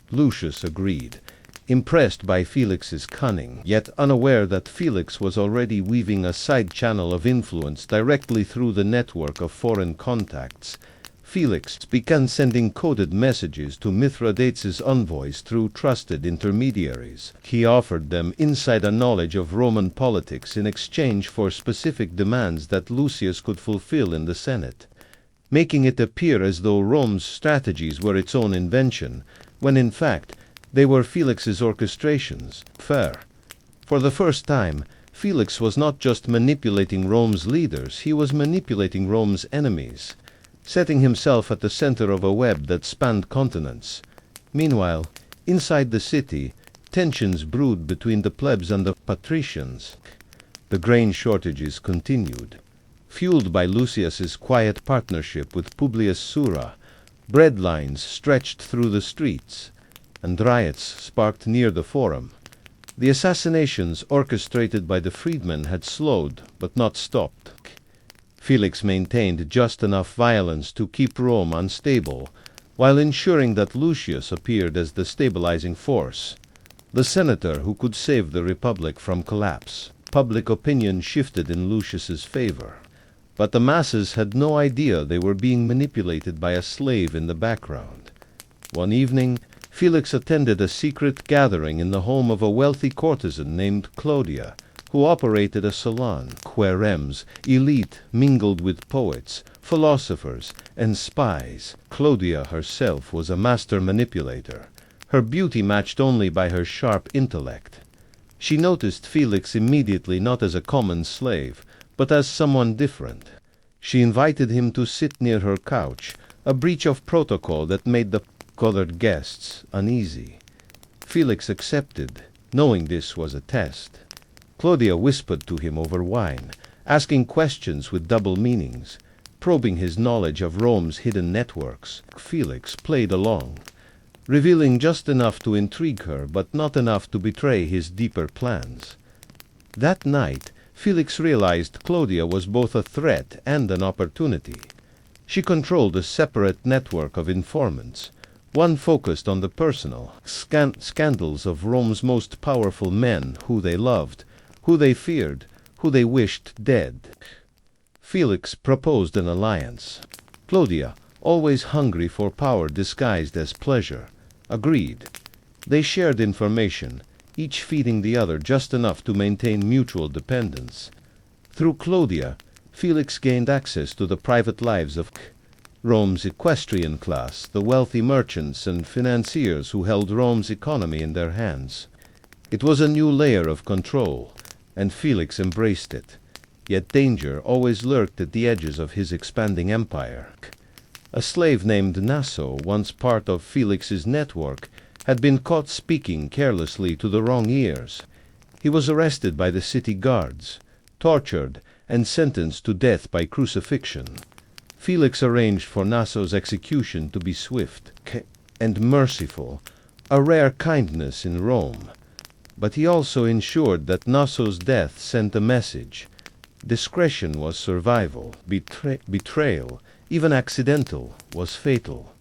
Lucius agreed, impressed by Felix's cunning, yet unaware that Felix was already weaving a side channel of influence directly through the network of foreign contacts. Felix began sending coded messages to Mithridates' envoys through trusted intermediaries. He offered them insider knowledge of Roman politics in exchange for specific demands that Lucius could fulfill in the Senate, making it appear as though Rome's strategies were its own invention, when in fact they were Felix's orchestrations. For the first time, Felix was not just manipulating Rome's leaders, he was manipulating Rome's enemies, setting himself at the center of a web that spanned continents. Meanwhile, inside the city, tensions brewed between the plebs and the patricians. The grain shortages continued. Fueled by Lucius's quiet partnership with Publius Sura, bread lines stretched through the streets. and riots sparked near the forum. The assassinations orchestrated by the freedmen had slowed, but not stopped. Felix maintained just enough violence to keep Rome unstable, while ensuring that Lucius appeared as the stabilizing force, the senator who could save the Republic from collapse. Public opinion shifted in Lucius's favor, but the masses had no idea they were being manipulated by a slave in the background. One evening, Felix attended a secret gathering in the home of a wealthy courtesan named Clodia, who operated a salon where Rem's elite mingled with poets, philosophers, and spies. Clodia herself was a master manipulator, her beauty matched only by her sharp intellect. She noticed Felix immediately not as a common slave, but as someone different. She invited him to sit near her couch, a breach of protocol that made the colored guests uneasy. Felix accepted, knowing this was a test. Clodia whispered to him over wine, asking questions with double meanings, probing his knowledge of Rome's hidden networks. Felix played along, revealing just enough to intrigue her, but not enough to betray his deeper plans. That night, Felix realized Clodia was both a threat and an opportunity. She controlled a separate network of informants, one focused on the personal scandals of Rome's most powerful men, who they loved, who they feared, who they wished dead. Felix proposed an alliance. Clodia, always hungry for power disguised as pleasure, agreed. They shared information, each feeding the other just enough to maintain mutual dependence. Through Clodia, Felix gained access to the private lives of Rome's equestrian class, the wealthy merchants and financiers who held Rome's economy in their hands. It was a new layer of control, and Felix embraced it. Yet danger always lurked at the edges of his expanding empire. A slave named Naso, once part of Felix's network, had been caught speaking carelessly to the wrong ears. He was arrested by the city guards, tortured, and sentenced to death by crucifixion. Felix arranged for Naso's execution to be swift and merciful, a rare kindness in Rome. But he also ensured that Naso's death sent a message. Discretion was survival. Betrayal, even accidental, was fatal.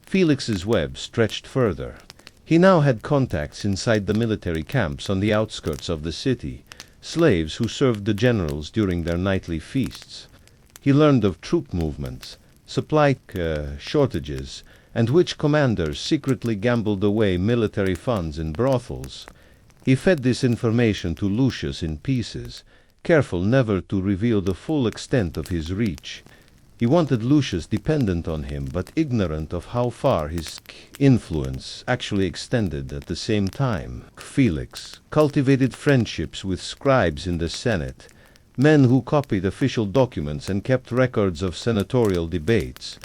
Felix's web stretched further. He now had contacts inside the military camps on the outskirts of the city, slaves who served the generals during their nightly feasts. He learned of troop movements, supply shortages, and which commanders secretly gambled away military funds in brothels. He fed this information to Lucius in pieces, careful never to reveal the full extent of his reach. He wanted Lucius dependent on him, but ignorant of how far his influence actually extended at the same time. Felix cultivated friendships with scribes in the Senate, men who copied official documents and kept records of senatorial debates.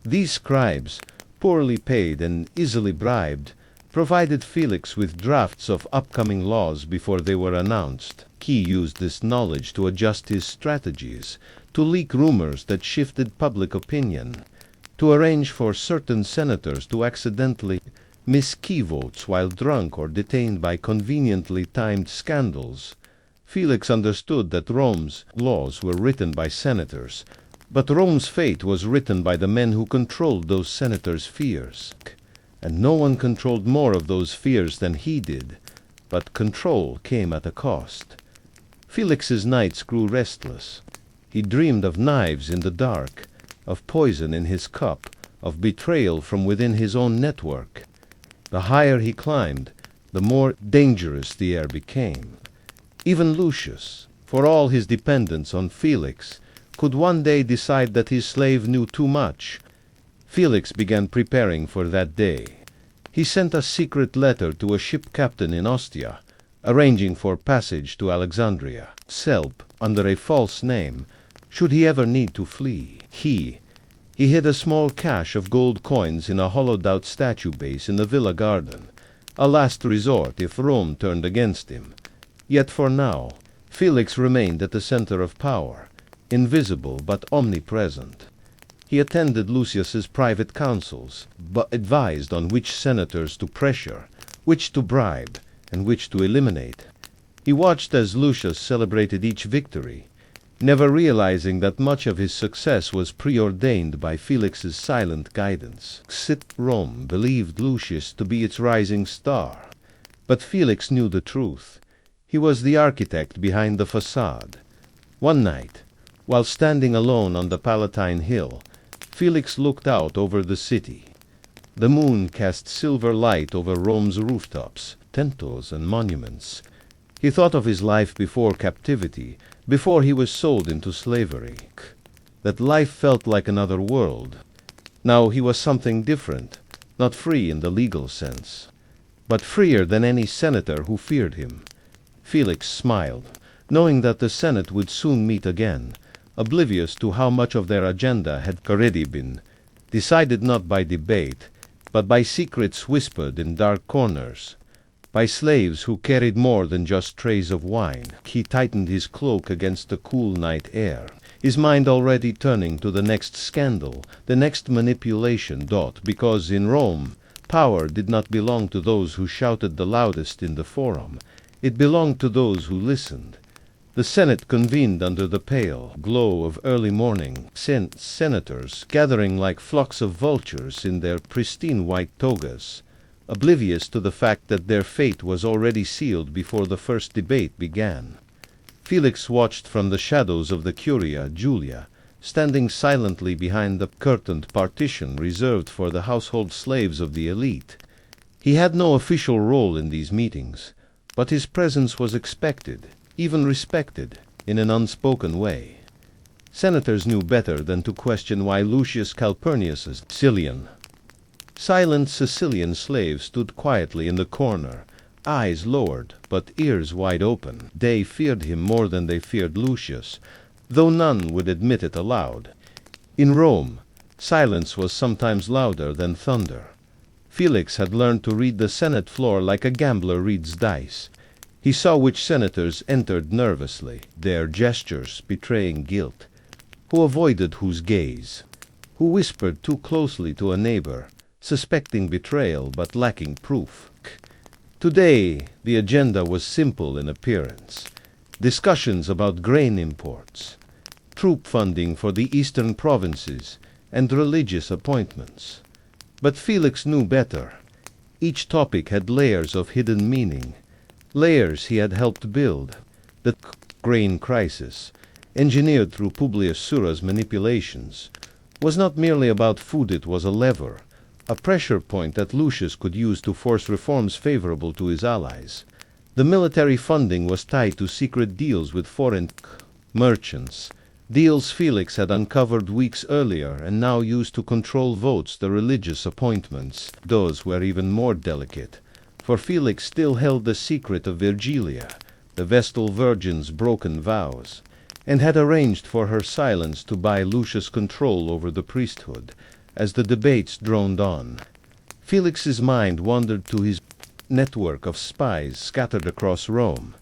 These scribes, poorly paid and easily bribed, provided Felix with drafts of upcoming laws before they were announced. He used this knowledge to adjust his strategies, to leak rumors that shifted public opinion, to arrange for certain senators to accidentally miss key votes while drunk or detained by conveniently timed scandals. Felix understood that Rome's laws were written by senators, but Rome's fate was written by the men who controlled those senators' fears. And no one controlled more of those fears than he did, but control came at a cost. Felix's nights grew restless. He dreamed of knives in the dark, of poison in his cup, of betrayal from within his own network. The higher he climbed, the more dangerous the air became. Even Lucius, for all his dependence on Felix, could one day decide that his slave knew too much. Felix began preparing for that day. He sent a secret letter to a ship captain in Ostia, arranging for passage to Alexandria, under a false name, should he ever need to flee. He hid a small cache of gold coins in a hollowed-out statue base in the villa garden, a last resort if Rome turned against him. Yet for now, Felix remained at the center of power, invisible but omnipresent. He attended Lucius's private councils, but advised on which senators to pressure, which to bribe, and which to eliminate. He watched as Lucius celebrated each victory, never realizing that much of his success was preordained by Felix's silent guidance. Rome believed Lucius to be its rising star, but Felix knew the truth. He was the architect behind the facade. One night, while standing alone on the Palatine Hill, Felix looked out over the city. The moon cast silver light over Rome's rooftops, temples, and monuments. He thought of his life before captivity, before he was sold into slavery. That life felt like another world. Now he was something different, not free in the legal sense, but freer than any senator who feared him. Felix smiled, knowing that the Senate would soon meet again, oblivious to how much of their agenda had already been decided not by debate, but by secrets whispered in dark corners, by slaves who carried more than just trays of wine. He tightened his cloak against the cool night air, his mind already turning to the next scandal, the next manipulation. Because in Rome, power did not belong to those who shouted the loudest in the forum. It belonged to those who listened. The Senate convened under the pale glow of early morning, senators gathering like flocks of vultures in their pristine white togas, oblivious to the fact that their fate was already sealed before the first debate began. Felix watched from the shadows of the Curia Julia, standing silently behind the curtained partition reserved for the household slaves of the elite. He had no official role in these meetings, but his presence was expected, even respected, in an unspoken way. Senators knew better than to question why Lucius Calpurnius's Sicilian. Silent Sicilian slaves stood quietly in the corner, eyes lowered, but ears wide open. They feared him more than they feared Lucius, though none would admit it aloud. In Rome, silence was sometimes louder than thunder. Felix had learned to read the Senate floor like a gambler reads dice. He saw which senators entered nervously, their gestures betraying guilt, who avoided whose gaze, who whispered too closely to a neighbor, suspecting betrayal but lacking proof. Today, the agenda was simple in appearance. Discussions about grain imports, troop funding for the eastern provinces, and religious appointments. But Felix knew better. Each topic had layers of hidden meaning, layers he had helped build. The grain crisis, engineered through Publius Sura's manipulations, was not merely about food. It was a lever, a pressure point that Lucius could use to force reforms favorable to his allies. The military funding was tied to secret deals with foreign merchants, deals Felix had uncovered weeks earlier and now used to control votes. The religious appointments, those were even more delicate, for Felix still held the secret of Virgilia, the Vestal Virgin's broken vows, and had arranged for her silence to buy Lucius control over the priesthood. As the debates droned on, Felix's mind wandered to his network of spies scattered across Rome.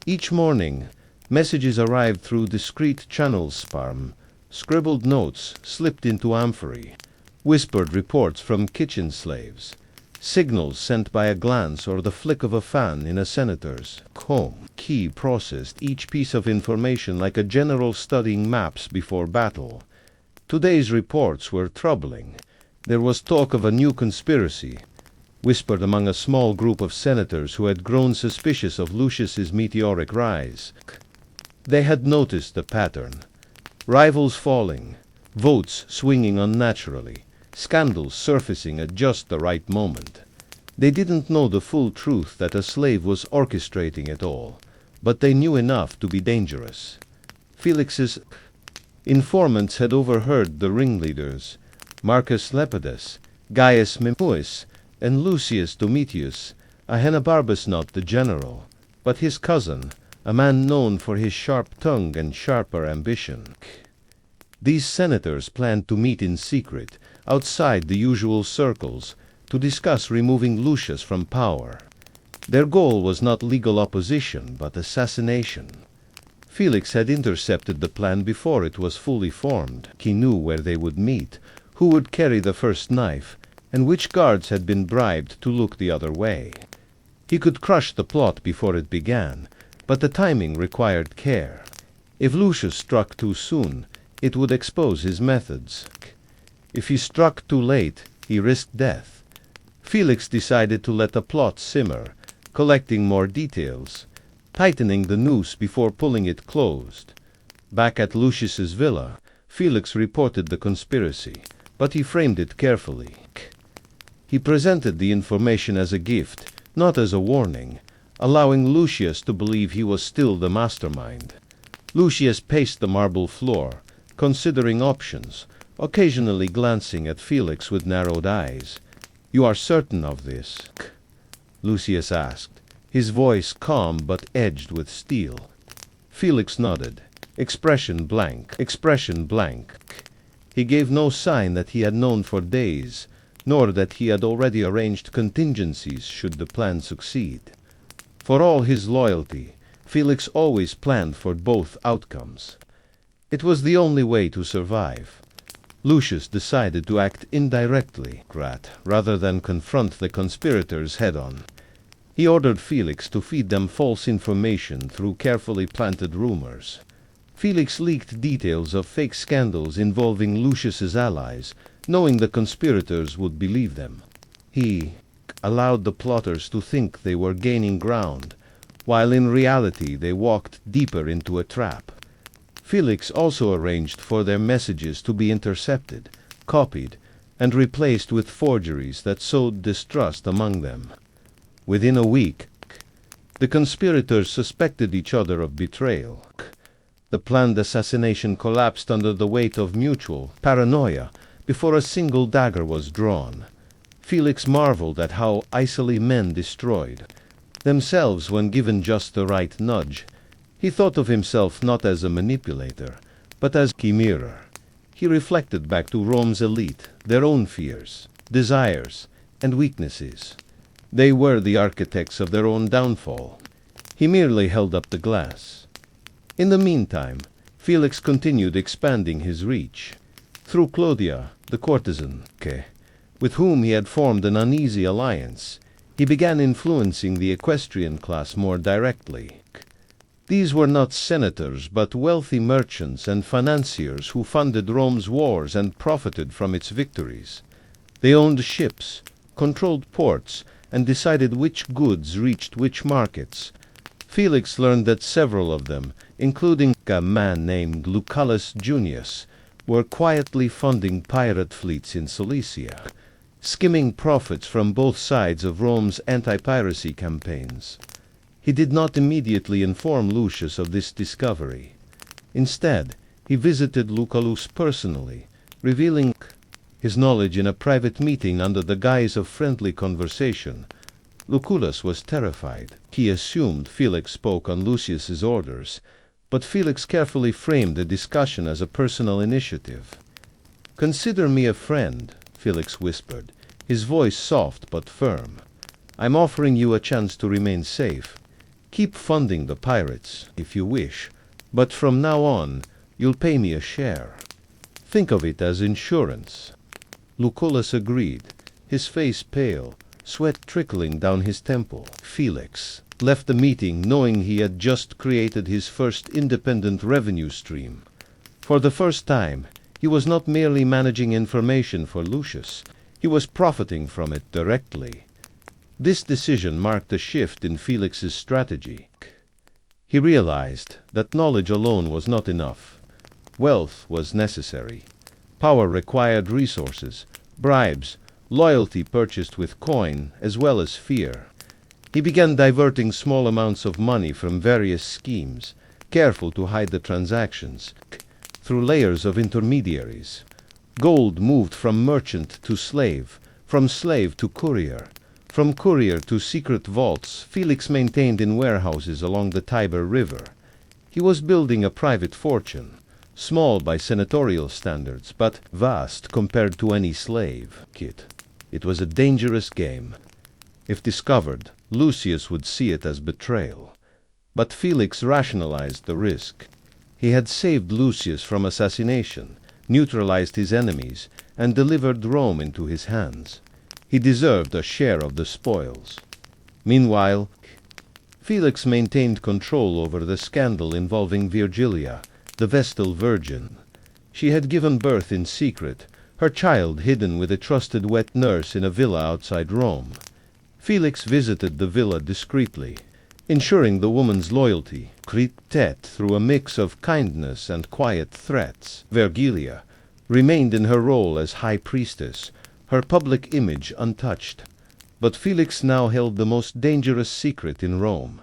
Each morning, messages arrived through discreet channels, scribbled notes slipped into amphorae, whispered reports from kitchen slaves, signals sent by a glance or the flick of a fan in a senator's home. Key processed each piece of information like a general studying maps before battle. Today's reports were troubling. There was talk of a new conspiracy, whispered among a small group of senators who had grown suspicious of Lucius's meteoric rise. They had noticed the pattern. Rivals falling, votes swinging unnaturally, scandals surfacing at just the right moment. They didn't know the full truth that a slave was orchestrating it all, but they knew enough to be dangerous. Felix's informants had overheard the ringleaders, Marcus Lepidus, Gaius Memmius, and Lucius Domitius, Ahenobarbus, not the general, but his cousin, a man known for his sharp tongue and sharper ambition. These senators planned to meet in secret, outside the usual circles, to discuss removing Lucius from power. Their goal was not legal opposition, but assassination. Felix had intercepted the plan before it was fully formed. He knew where they would meet, who would carry the first knife, and which guards had been bribed to look the other way. He could crush the plot before it began, but the timing required care. If Lucius struck too soon, it would expose his methods. If he struck too late, he risked death. Felix decided to let the plot simmer, collecting more details, tightening the noose before pulling it closed. Back at Lucius's villa, Felix reported the conspiracy, but he framed it carefully. He presented the information as a gift, not as a warning, allowing Lucius to believe he was still the mastermind. Lucius paced the marble floor, considering options, occasionally glancing at Felix with narrowed eyes. "You are certain of this?" Lucius asked, his voice calm but edged with steel. Felix nodded, expression blank. He gave no sign that he had known for days, nor that he had already arranged contingencies should the plan succeed. For all his loyalty, Felix always planned for both outcomes. It was the only way to survive. Lucius decided to act indirectly, rather than confront the conspirators head-on. He ordered Felix to feed them false information through carefully planted rumors. Felix leaked details of fake scandals involving Lucius's allies, knowing the conspirators would believe them. He allowed the plotters to think they were gaining ground, while in reality they walked deeper into a trap. Felix also arranged for their messages to be intercepted, copied, and replaced with forgeries that sowed distrust among them. Within a week, the conspirators suspected each other of betrayal. The planned assassination collapsed under the weight of mutual paranoia before a single dagger was drawn. Felix marveled at how easily men destroyed themselves when given just the right nudge. He thought of himself not as a manipulator, but as a mirror. He reflected back to Rome's elite, their own fears, desires, and weaknesses. They were the architects of their own downfall. He merely held up the glass. In the meantime, Felix continued expanding his reach. Through Claudia, the courtesan, with whom he had formed an uneasy alliance, he began influencing the equestrian class more directly. These were not senators, but wealthy merchants and financiers who funded Rome's wars and profited from its victories. They owned ships, controlled ports, and decided which goods reached which markets. Felix learned that several of them, including a man named Lucullus Junius, were quietly funding pirate fleets in Cilicia, skimming profits from both sides of Rome's anti-piracy campaigns. He did not immediately inform Lucius of this discovery. Instead, he visited Lucullus personally, revealing his knowledge in a private meeting under the guise of friendly conversation. Lucullus was terrified. He assumed Felix spoke on Lucius's orders, but Felix carefully framed the discussion as a personal initiative. "Consider me a friend," Felix whispered, his voice soft but firm. "I'm offering you a chance to remain safe. Keep funding the pirates, if you wish, but from now on, you'll pay me a share. Think of it as insurance." Lucullus agreed, his face pale, sweat trickling down his temple. Felix left the meeting knowing he had just created his first independent revenue stream. For the first time, he was not merely managing information for Lucius, he was profiting from it directly. This decision marked a shift in Felix's strategy. He realized that knowledge alone was not enough. Wealth was necessary. Power required resources, bribes, loyalty purchased with coin, as well as fear. He began diverting small amounts of money from various schemes, careful to hide the transactions, through layers of intermediaries. Gold moved from merchant to slave, from slave to courier. From courier to secret vaults Felix maintained in warehouses along the Tiber River. He was building a private fortune, small by senatorial standards, but vast compared to any slave kit. It was a dangerous game. If discovered, Lucius would see it as betrayal. But Felix rationalized the risk. He had saved Lucius from assassination, neutralized his enemies, and delivered Rome into his hands. He deserved a share of the spoils. Meanwhile, Felix maintained control over the scandal involving Virgilia, the Vestal Virgin. She had given birth in secret, her child hidden with a trusted wet nurse in a villa outside Rome. Felix visited the villa discreetly, ensuring the woman's loyalty, through a mix of kindness and quiet threats. Virgilia remained in her role as high priestess, her public image untouched. But Felix now held the most dangerous secret in Rome.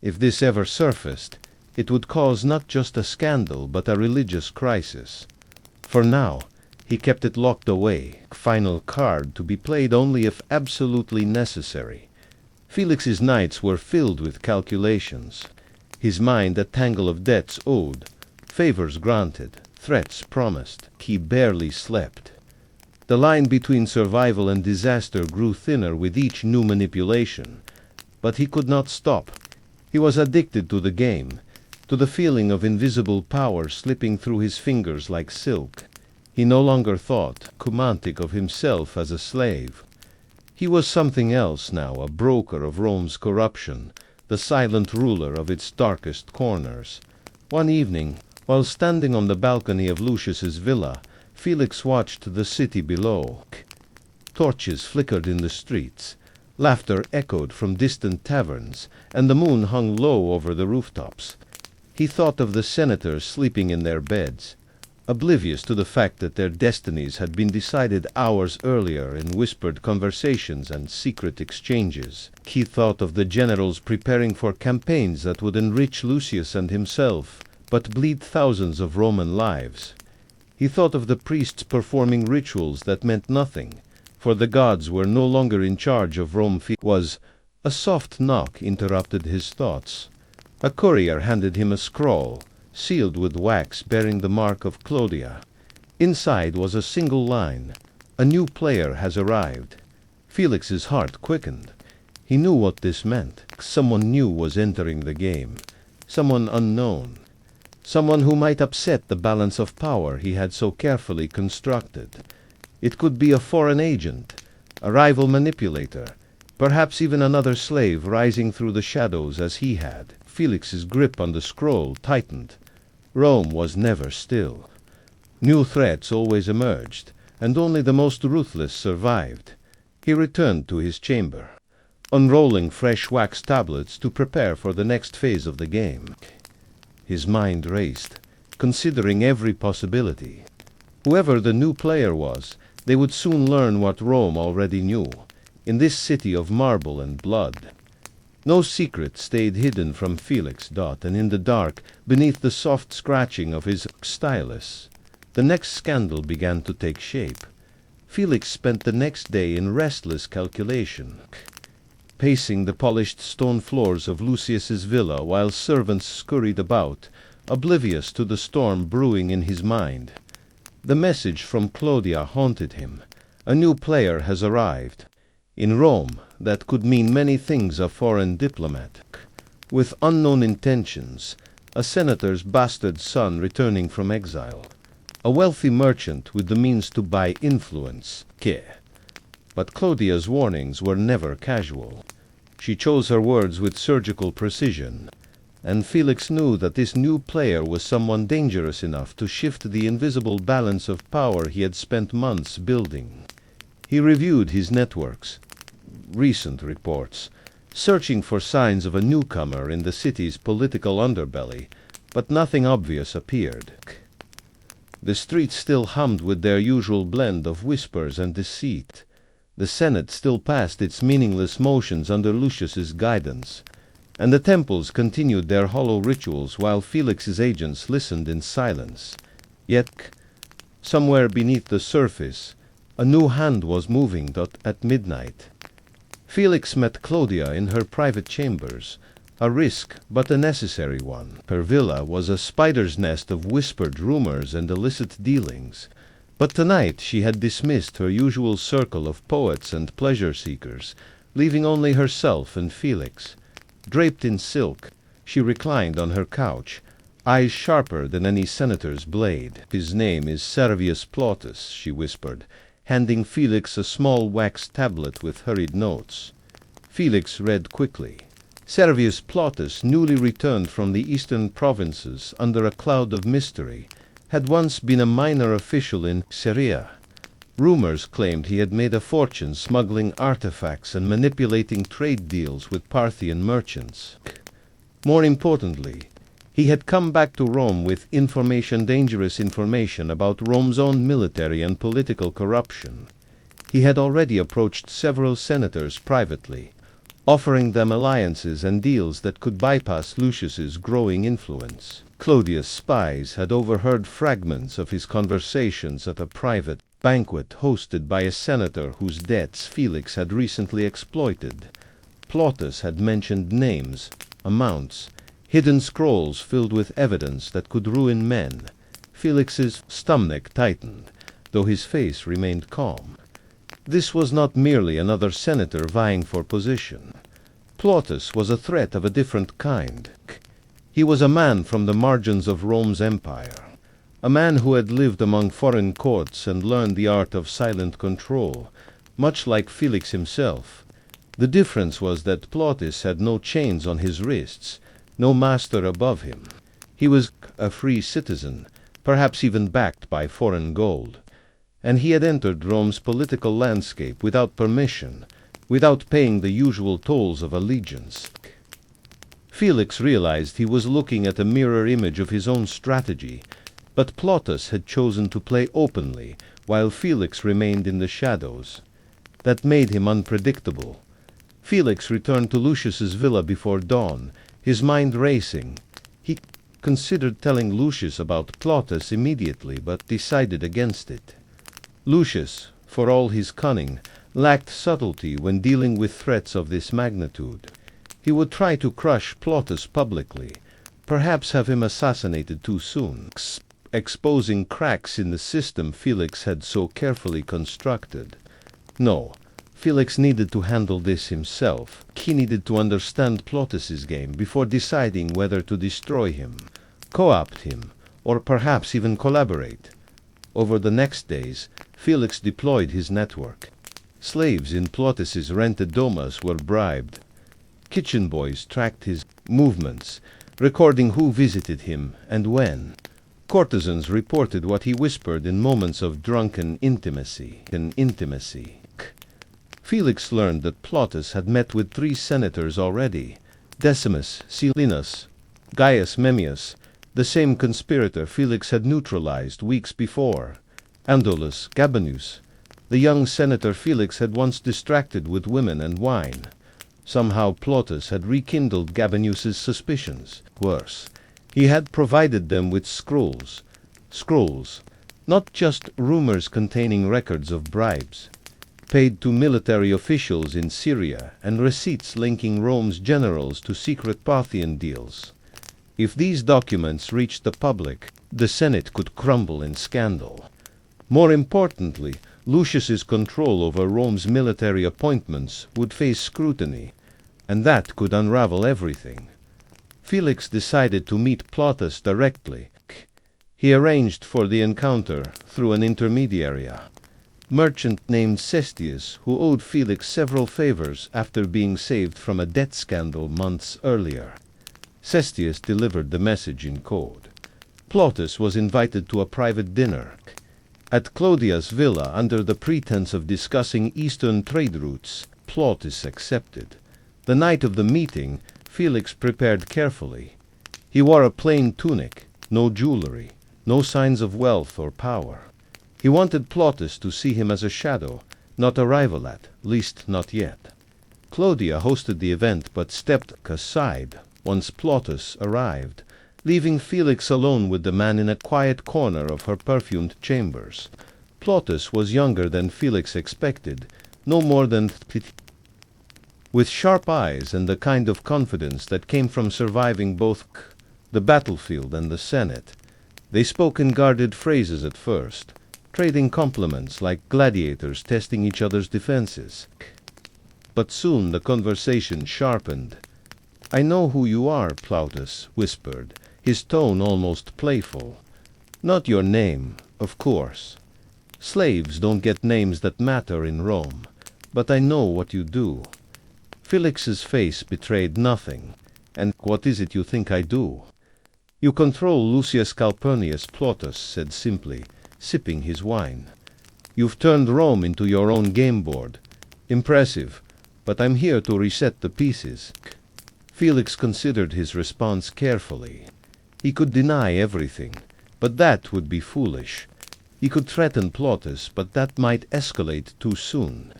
If this ever surfaced, it would cause not just a scandal but a religious crisis. For now, he kept it locked away, final card to be played only if absolutely necessary. Felix's nights were filled with calculations, his mind a tangle of debts owed, favors granted, threats promised. He barely slept. The line between survival and disaster grew thinner with each new manipulation. But he could not stop. He was addicted to the game, to the feeling of invisible power slipping through his fingers like silk. He no longer thought romantic of himself as a slave. He was something else now, a broker of Rome's corruption, the silent ruler of its darkest corners. One evening, while standing on the balcony of Lucius's villa, Felix watched the city below. Torches flickered in the streets, laughter echoed from distant taverns, and the moon hung low over the rooftops. He thought of the senators sleeping in their beds, oblivious to the fact that their destinies had been decided hours earlier in whispered conversations and secret exchanges. He thought of the generals preparing for campaigns that would enrich Lucius and himself, but bleed thousands of Roman lives. He thought of the priests performing rituals that meant nothing, for the gods were no longer in charge of Rome. A soft knock interrupted his thoughts. A courier handed him a scroll, sealed with wax bearing the mark of Claudia. Inside was a single line: "A new player has arrived." Felix's heart quickened. He knew what this meant. Someone new was entering the game. Someone unknown. Someone who might upset the balance of power he had so carefully constructed. It could be a foreign agent, a rival manipulator, perhaps even another slave rising through the shadows as he had. Felix's grip on the scroll tightened. Rome was never still. New threats always emerged, and only the most ruthless survived. He returned to his chamber, unrolling fresh wax tablets to prepare for the next phase of the game. His mind raced, considering every possibility. Whoever the new player was, they would soon learn what Rome already knew, in this city of marble and blood. No secret stayed hidden from Felix. And in the dark, beneath the soft scratching of his stylus, the next scandal began to take shape. Felix spent the next day in restless calculation, pacing the polished stone floors of Lucius's villa while servants scurried about, oblivious to the storm brewing in his mind. The message from Claudia haunted him. A new player has arrived. In Rome, that could mean many things a foreign diplomat, with unknown intentions, a senator's bastard son returning from exile, a wealthy merchant with the means to buy influence. But Claudia's warnings were never casual. She chose her words with surgical precision, and Felix knew that this new player was someone dangerous enough to shift the invisible balance of power he had spent months building. He reviewed his networks, recent reports, searching for signs of a newcomer in the city's political underbelly, but nothing obvious appeared. The streets still hummed with their usual blend of whispers and deceit. The Senate still passed its meaningless motions under Lucius's guidance, and the temples continued their hollow rituals while Felix's agents listened in silence. Yet, somewhere beneath the surface, a new hand was moving at midnight. Felix met Claudia in her private chambers, a risk but a necessary one. Her villa was a spider's nest of whispered rumors and illicit dealings. But tonight she had dismissed her usual circle of poets and pleasure-seekers, leaving only herself and Felix. Draped in silk, She reclined on her couch, eyes sharper than any senator's blade. "His name is Servius Plautus," she whispered, handing Felix a small wax tablet with hurried notes. Felix read quickly. Servius Plautus, newly returned from the eastern provinces under a cloud of mystery, had once been a minor official in Syria. Rumors claimed he had made a fortune smuggling artifacts and manipulating trade deals with Parthian merchants. More importantly, he had come back to Rome with dangerous information about Rome's own military and political corruption. He had already approached several senators privately, offering them alliances and deals that could bypass Lucius's growing influence. Clodius' spies had overheard fragments of his conversations at a private banquet hosted by a senator whose debts Felix had recently exploited. Plautus had mentioned names, amounts, hidden scrolls filled with evidence that could ruin men. Felix's stomach tightened, though his face remained calm. This was not merely another senator vying for position. Plautus was a threat of a different kind. He was a man from the margins of Rome's empire, a man who had lived among foreign courts and learned the art of silent control, much like Felix himself. The difference was that Plautus had no chains on his wrists, no master above him. He was a free citizen, perhaps even backed by foreign gold. And he had entered Rome's political landscape without permission, without paying the usual tolls of allegiance. Felix realized he was looking at a mirror image of his own strategy, but Plautus had chosen to play openly, while Felix remained in the shadows. That made him unpredictable. Felix returned to Lucius's villa before dawn, his mind racing. He considered telling Lucius about Plautus immediately, but decided against it. Lucius, for all his cunning, lacked subtlety when dealing with threats of this magnitude. He would try to crush Plautus publicly, perhaps have him assassinated too soon, exposing cracks in the system Felix had so carefully constructed. No, Felix needed to handle this himself. He needed to understand Plautus's game before deciding whether to destroy him, co-opt him, or perhaps even collaborate. Over the next days, Felix deployed his network. Slaves in Plautus's rented domas were bribed. Kitchen boys tracked his movements, recording who visited him and when. Courtesans reported what he whispered in moments of drunken intimacy. Felix learned that Plautus had met with 3 senators already: Decimus Silenus, Gaius Memmius, the same conspirator Felix had neutralized weeks before, Andolus Gabinius, the young senator Felix had once distracted with women and wine. Somehow Plautus had rekindled Gabinius's suspicions. Worse, he had provided them with scrolls, not just rumors containing records of bribes, paid to military officials in Syria, and receipts linking Rome's generals to secret Parthian deals. If these documents reached the public, the Senate could crumble in scandal. More importantly, Lucius's control over Rome's military appointments would face scrutiny, and that could unravel everything. Felix decided to meet Plautus directly. He arranged for the encounter through an intermediary, merchant named Cestius, who owed Felix several favors after being saved from a debt scandal months earlier. Cestius delivered the message in code. Plautus was invited to a private dinner at Clodia's villa under the pretense of discussing eastern trade routes. Plautus accepted. The night of the meeting, Felix prepared carefully. He wore a plain tunic, no jewelry, no signs of wealth or power. He wanted Plautus to see him as a shadow, not a rival at least not yet. Clodia hosted the event but stepped aside once Plautus arrived, leaving Felix alone with the man in a quiet corner of her perfumed chambers. Plautus was younger than Felix expected, no more than with sharp eyes and the kind of confidence that came from surviving both the battlefield and the Senate. They spoke in guarded phrases at first, trading compliments like gladiators testing each other's defenses. But soon the conversation sharpened. "I know who you are," Plautus whispered, his tone almost playful. "Not your name, of course. Slaves don't get names that matter in Rome, but I know what you do." Felix's face betrayed nothing. "And what is it you think I do?" "You control Lucius Calpurnius," Plautus said simply, sipping his wine. "You've turned Rome into your own game board. Impressive, but I'm here to reset the pieces." Felix considered his response carefully. He could deny everything, but that would be foolish. He could threaten Plautus, but that might escalate too soon.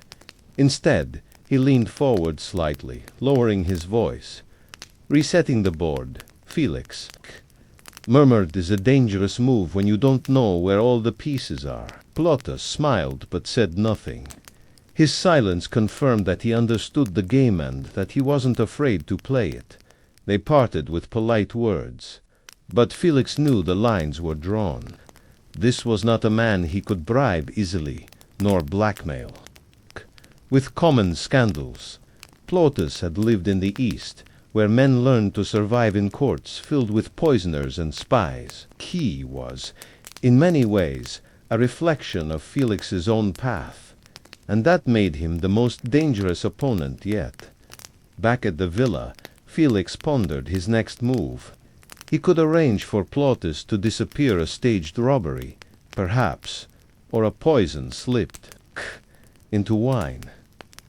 Instead, he leaned forward slightly, lowering his voice. "Resetting the board, Felix, murmured, is a dangerous move when you don't know where all the pieces are." Plautus smiled but said nothing. His silence confirmed that he understood the game and that he wasn't afraid to play it. They parted with polite words. But Felix knew the lines were drawn. This was not a man he could bribe easily, nor blackmail. With common scandals, Plautus had lived in the East, where men learned to survive in courts filled with poisoners and spies. He was, in many ways, a reflection of Felix's own path, and that made him the most dangerous opponent yet. Back at the villa, Felix pondered his next move. He could arrange for Plautus to disappear a staged robbery, perhaps, or a poison slipped into wine.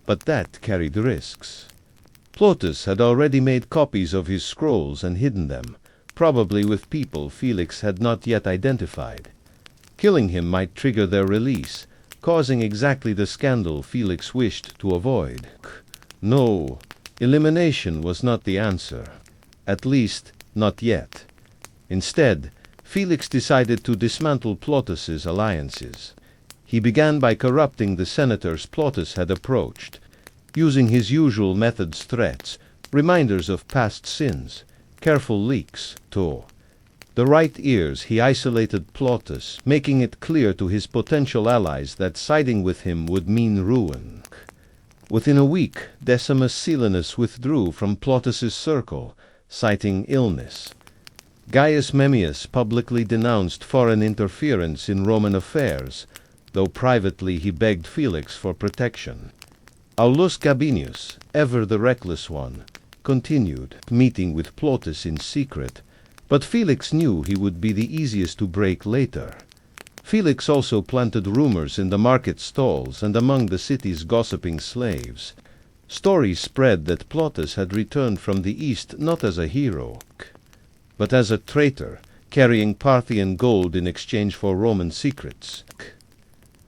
But that carried risks. Plautus had already made copies of his scrolls and hidden them, probably with people Felix had not yet identified. Killing him might trigger their release, causing exactly the scandal Felix wished to avoid. No, elimination was not the answer. At least, not yet. Instead, Felix decided to dismantle Plautus's alliances. He began by corrupting the senators Plautus had approached, using his usual methods: threats, reminders of past sins, careful leaks, to the right ears. He isolated Plautus, making it clear to his potential allies that siding with him would mean ruin. Within a week, Decimus Silanus withdrew from Plautus's circle, citing illness. Gaius Memmius publicly denounced foreign interference in Roman affairs, though privately he begged Felix for protection. Aulus Gabinius, ever the reckless one, continued, meeting with Plautus in secret, but Felix knew he would be the easiest to break later. Felix also planted rumors in the market stalls and among the city's gossiping slaves. Stories spread that Plautus had returned from the East not as a hero, but as a traitor, carrying Parthian gold in exchange for Roman secrets.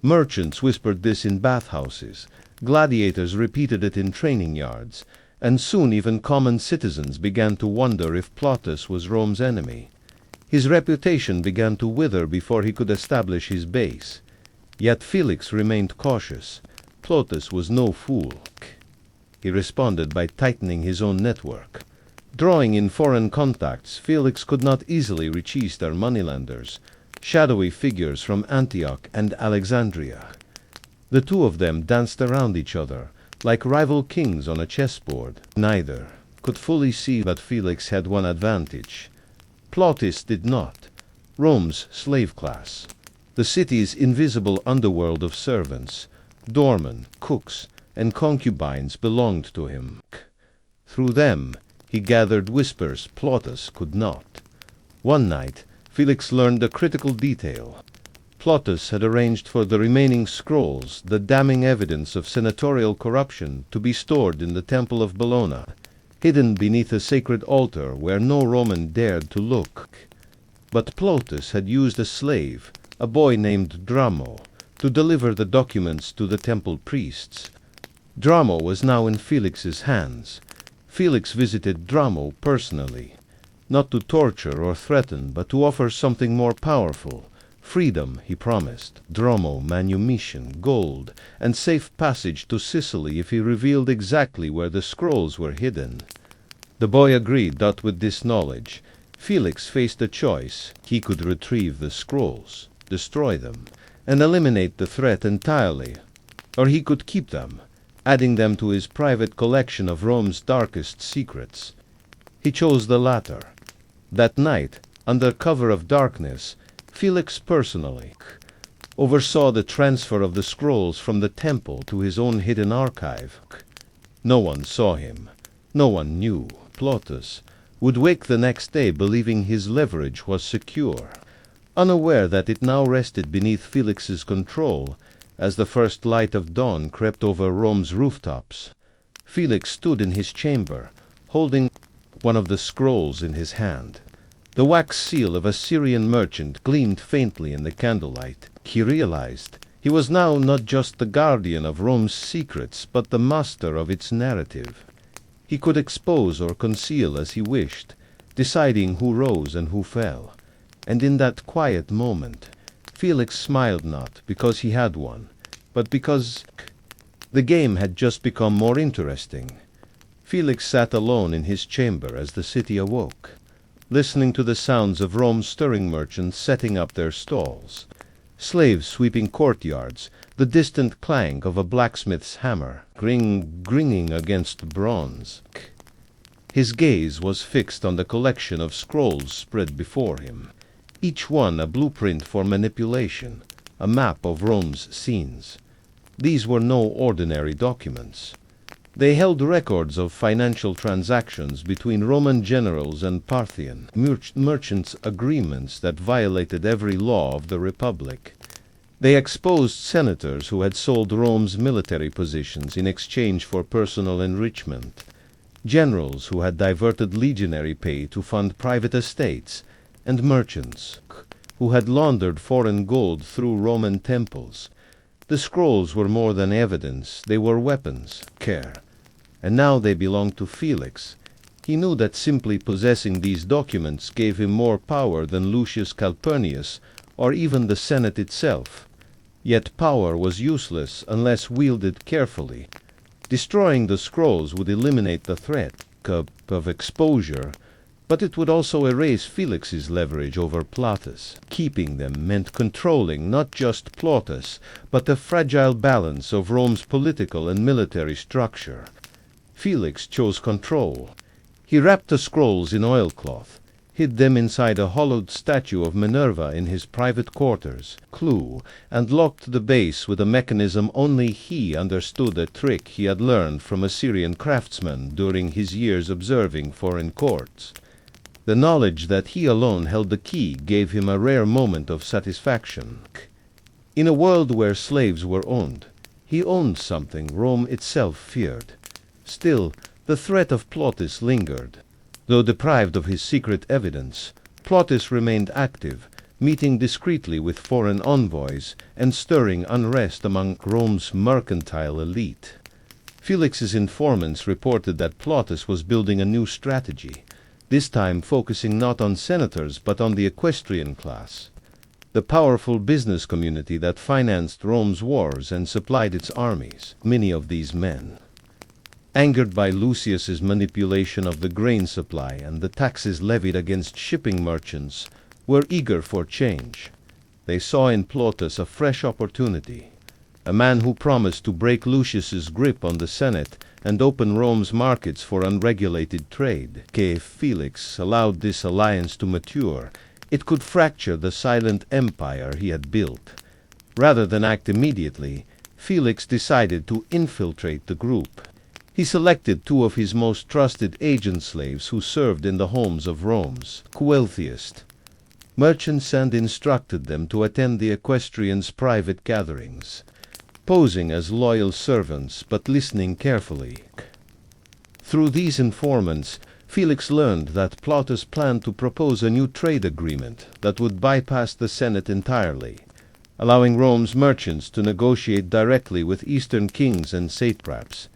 Merchants whispered this in bathhouses, gladiators repeated it in training yards, and soon even common citizens began to wonder if Plautus was Rome's enemy. His reputation began to wither before he could establish his base. Yet Felix remained cautious. Plautus was no fool. He responded by tightening his own network. Drawing in foreign contacts, Felix could not easily reach Eastern moneylenders, shadowy figures from Antioch and Alexandria. The two of them danced around each other, like rival kings on a chessboard. Neither could fully see that Felix had one advantage. Plautus did not. Rome's slave class, the city's invisible underworld of servants, doormen, cooks, and concubines belonged to him. Through them, he gathered whispers Plautus could not. One night, Felix learned a critical detail. Plautus had arranged for the remaining scrolls, the damning evidence of senatorial corruption, to be stored in the Temple of Bellona, hidden beneath a sacred altar where no Roman dared to look. But Plautus had used a slave, a boy named Dramo, to deliver the documents to the temple priests. Dramo was now in Felix's hands. Felix visited Dramo personally, not to torture or threaten, but to offer something more powerful. Freedom, he promised, Dramo, manumission, gold, and safe passage to Sicily if he revealed exactly where the scrolls were hidden. The boy agreed that with this knowledge, Felix faced a choice. He could retrieve the scrolls, destroy them, and eliminate the threat entirely, or he could keep them, adding them to his private collection of Rome's darkest secrets. He chose the latter. That night, under cover of darkness, Felix personally oversaw the transfer of the scrolls from the temple to his own hidden archive. No one saw him. No one knew. Plautus would wake the next day believing his leverage was secure, unaware that it now rested beneath Felix's control. As the first light of dawn crept over Rome's rooftops, Felix stood in his chamber, holding one of the scrolls in his hand. The wax seal of a Syrian merchant gleamed faintly in the candlelight. He realized he was now not just the guardian of Rome's secrets, but the master of its narrative. He could expose or conceal as he wished, deciding who rose and who fell. And in that quiet moment, Felix smiled not because he had won, but because the game had just become more interesting. Felix sat alone in his chamber as the city awoke, listening to the sounds of Rome's stirring merchants setting up their stalls, slaves sweeping courtyards, the distant clang of a blacksmith's hammer gringing against bronze. His gaze was fixed on the collection of scrolls spread before him, each one a blueprint for manipulation, a map of Rome's scenes. These were no ordinary documents. They held records of financial transactions between Roman generals and Parthian merchants, agreements that violated every law of the Republic. They exposed senators who had sold Rome's military positions in exchange for personal enrichment, generals who had diverted legionary pay to fund private estates, and merchants who had laundered foreign gold through Roman temples. The scrolls were more than evidence, they were weapons, and now they belonged to Felix. He knew that simply possessing these documents gave him more power than Lucius Calpurnius or even the Senate itself. Yet power was useless unless wielded carefully. Destroying the scrolls would eliminate the threat of exposure, but it would also erase Felix's leverage over Plautus. Keeping them meant controlling not just Plautus, but the fragile balance of Rome's political and military structure. Felix chose control. He wrapped the scrolls in oilcloth, hid them inside a hollowed statue of Minerva in his private quarters, and locked the base with a mechanism only he understood, a trick he had learned from a Syrian craftsman during his years observing foreign courts. The knowledge that he alone held the key gave him a rare moment of satisfaction. In a world where slaves were owned, he owned something Rome itself feared. Still, the threat of Plautus lingered. Though deprived of his secret evidence, Plautus remained active, meeting discreetly with foreign envoys and stirring unrest among Rome's mercantile elite. Felix's informants reported that Plautus was building a new strategy, this time focusing not on senators but on the equestrian class, the powerful business community that financed Rome's wars and supplied its armies. Many of these men, angered by Lucius's manipulation of the grain supply and the taxes levied against shipping merchants, were eager for change. They saw in Plautus a fresh opportunity, a man who promised to break Lucius's grip on the Senate and open Rome's markets for unregulated trade. If Felix allowed this alliance to mature, it could fracture the silent empire he had built. Rather than act immediately, Felix decided to infiltrate the group. He selected two of his most trusted agent slaves who served in the homes of Rome's wealthiest merchants and instructed them to attend the equestrians' private gatherings, posing as loyal servants but listening carefully. Through these informants, Felix learned that Plautus planned to propose a new trade agreement that would bypass the Senate entirely, allowing Rome's merchants to negotiate directly with Eastern kings and satraps.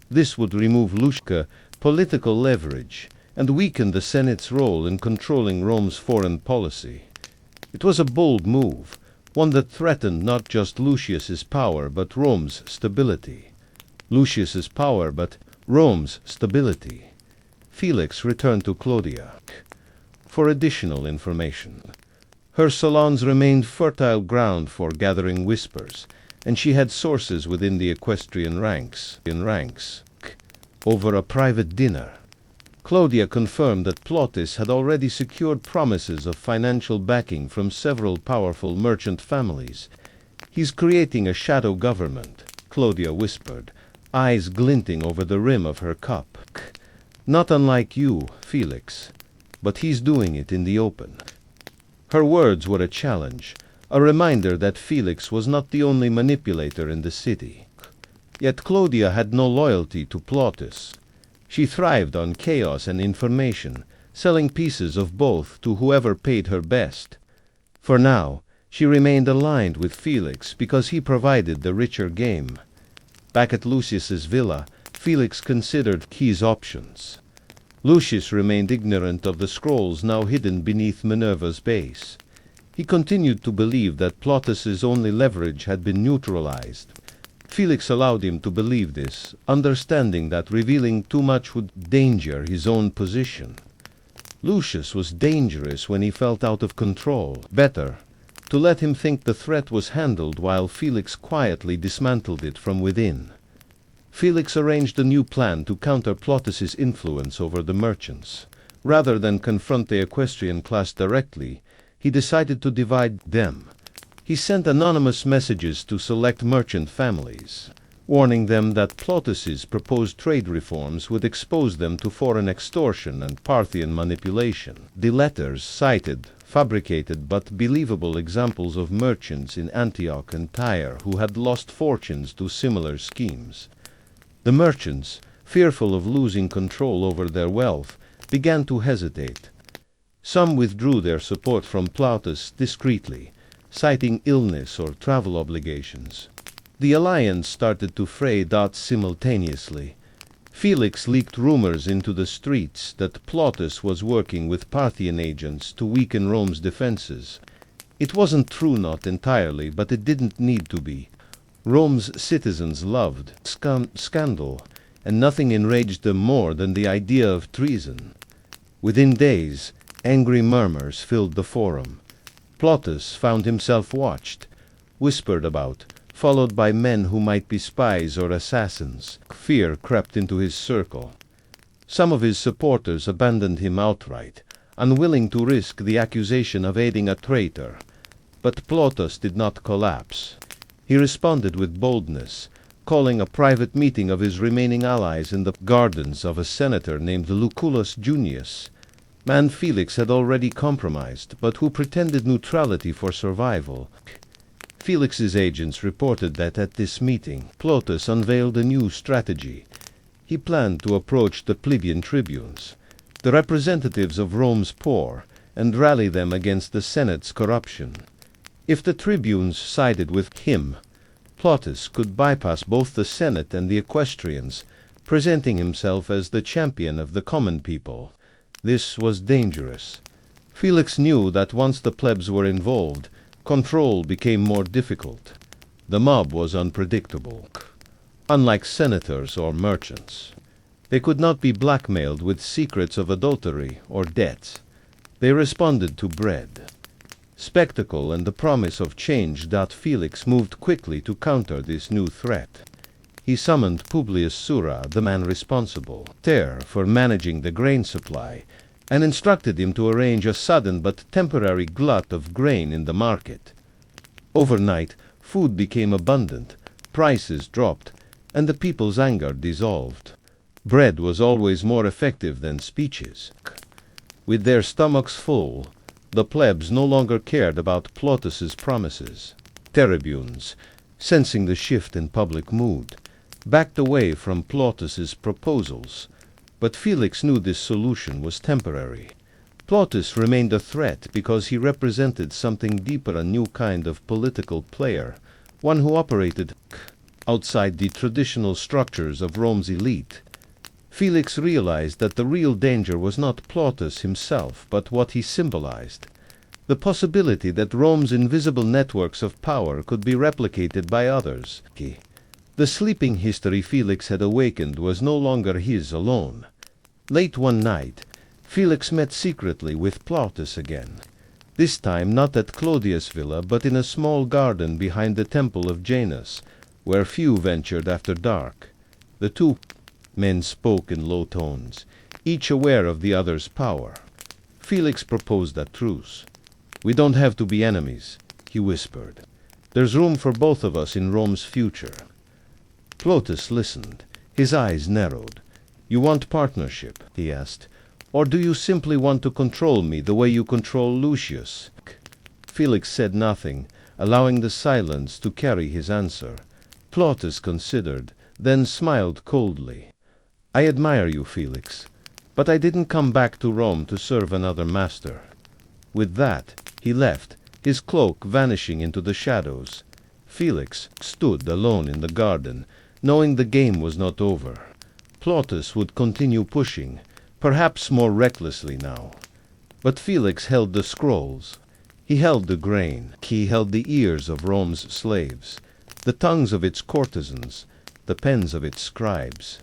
This would remove Lucius's political leverage and weaken the Senate's role in controlling Rome's foreign policy. It was a bold move, one that threatened not just Lucius's power but Rome's stability. Lucius's power but Rome's stability. Felix returned to Claudia for additional information. Her salons remained fertile ground for gathering whispers, and she had sources within the equestrian ranks. Over a private dinner, Claudia confirmed that Plautus had already secured promises of financial backing from several powerful merchant families. "He's creating a shadow government," Claudia whispered, eyes glinting over the rim of her cup. "Not unlike you, Felix. But he's doing it in the open." Her words were a challenge, a reminder that Felix was not the only manipulator in the city. Yet Claudia had no loyalty to Plautus. She thrived on chaos and information, selling pieces of both to whoever paid her best. For now, she remained aligned with Felix because he provided the richer game. Back at Lucius's villa, Felix considered his options. Lucius remained ignorant of the scrolls now hidden beneath Minerva's base. He continued to believe that Plautus's only leverage had been neutralized. Felix allowed him to believe this, understanding that revealing too much would endanger his own position. Lucius was dangerous when he felt out of control. Better to let him think the threat was handled while Felix quietly dismantled it from within. Felix arranged a new plan to counter Plautus's influence over the merchants. Rather than confront the equestrian class directly, he decided to divide them. He sent anonymous messages to select merchant families, warning them that Plautus's proposed trade reforms would expose them to foreign extortion and Parthian manipulation. The letters cited fabricated but believable examples of merchants in Antioch and Tyre who had lost fortunes to similar schemes. The merchants, fearful of losing control over their wealth, began to hesitate. Some withdrew their support from Plautus discreetly, citing illness or travel obligations. The alliance started to fray simultaneously. Felix leaked rumors into the streets that Plautus was working with Parthian agents to weaken Rome's defenses. It wasn't true, not entirely, but it didn't need to be. Rome's citizens loved scandal, and nothing enraged them more than the idea of treason. Within days, angry murmurs filled the forum. Plautus found himself watched, whispered about, followed by men who might be spies or assassins. Fear crept into his circle. Some of his supporters abandoned him outright, unwilling to risk the accusation of aiding a traitor. But Plautus did not collapse. He responded with boldness, calling a private meeting of his remaining allies in the gardens of a senator named Lucullus Junius, man Felix had already compromised, but who pretended neutrality for survival. Felix's agents reported that at this meeting, Plautus unveiled a new strategy. He planned to approach the plebeian tribunes, the representatives of Rome's poor, and rally them against the Senate's corruption. If the tribunes sided with him, Plautus could bypass both the Senate and the equestrians, presenting himself as the champion of the common people. This was dangerous. Felix knew that once the plebs were involved, control became more difficult. The mob was unpredictable. Unlike senators or merchants, they could not be blackmailed with secrets of adultery or debts. They responded to bread. Spectacle and the promise of change. Felix moved quickly to counter this new threat. He summoned Publius Sura, the man responsible for managing the grain supply, and instructed him to arrange a sudden but temporary glut of grain in the market. Overnight, food became abundant, prices dropped, and the people's anger dissolved. Bread was always more effective than speeches. With their stomachs full, the plebs no longer cared about Plautus's promises. Tribunes, sensing the shift in public mood, backed away from Plautus's proposals, but Felix knew this solution was temporary. Plautus remained a threat because he represented something deeper, a new kind of political player, one who operated outside the traditional structures of Rome's elite. Felix realized that the real danger was not Plautus himself, but what he symbolized. The possibility that Rome's invisible networks of power could be replicated by others. The sleeping history Felix had awakened was no longer his alone. Late one night, Felix met secretly with Plautus again. This time not at Claudia's villa, but in a small garden behind the temple of Janus, where few ventured after dark. The two men spoke in low tones, each aware of the other's power. Felix proposed a truce. "We don't have to be enemies," he whispered. "There's room for both of us in Rome's future." Plotus listened. His eyes narrowed. "You want partnership?" he asked. "Or do you simply want to control me the way you control Lucius?" Felix said nothing, allowing the silence to carry his answer. Plotus considered, then smiled coldly. "I admire you, Felix, but I didn't come back to Rome to serve another master." With that, he left, his cloak vanishing into the shadows. Felix stood alone in the garden, knowing the game was not over. Plotus would continue pushing, perhaps more recklessly now. But Felix held the scrolls. He held the grain. He held the ears of Rome's slaves, the tongues of its courtesans, the pens of its scribes.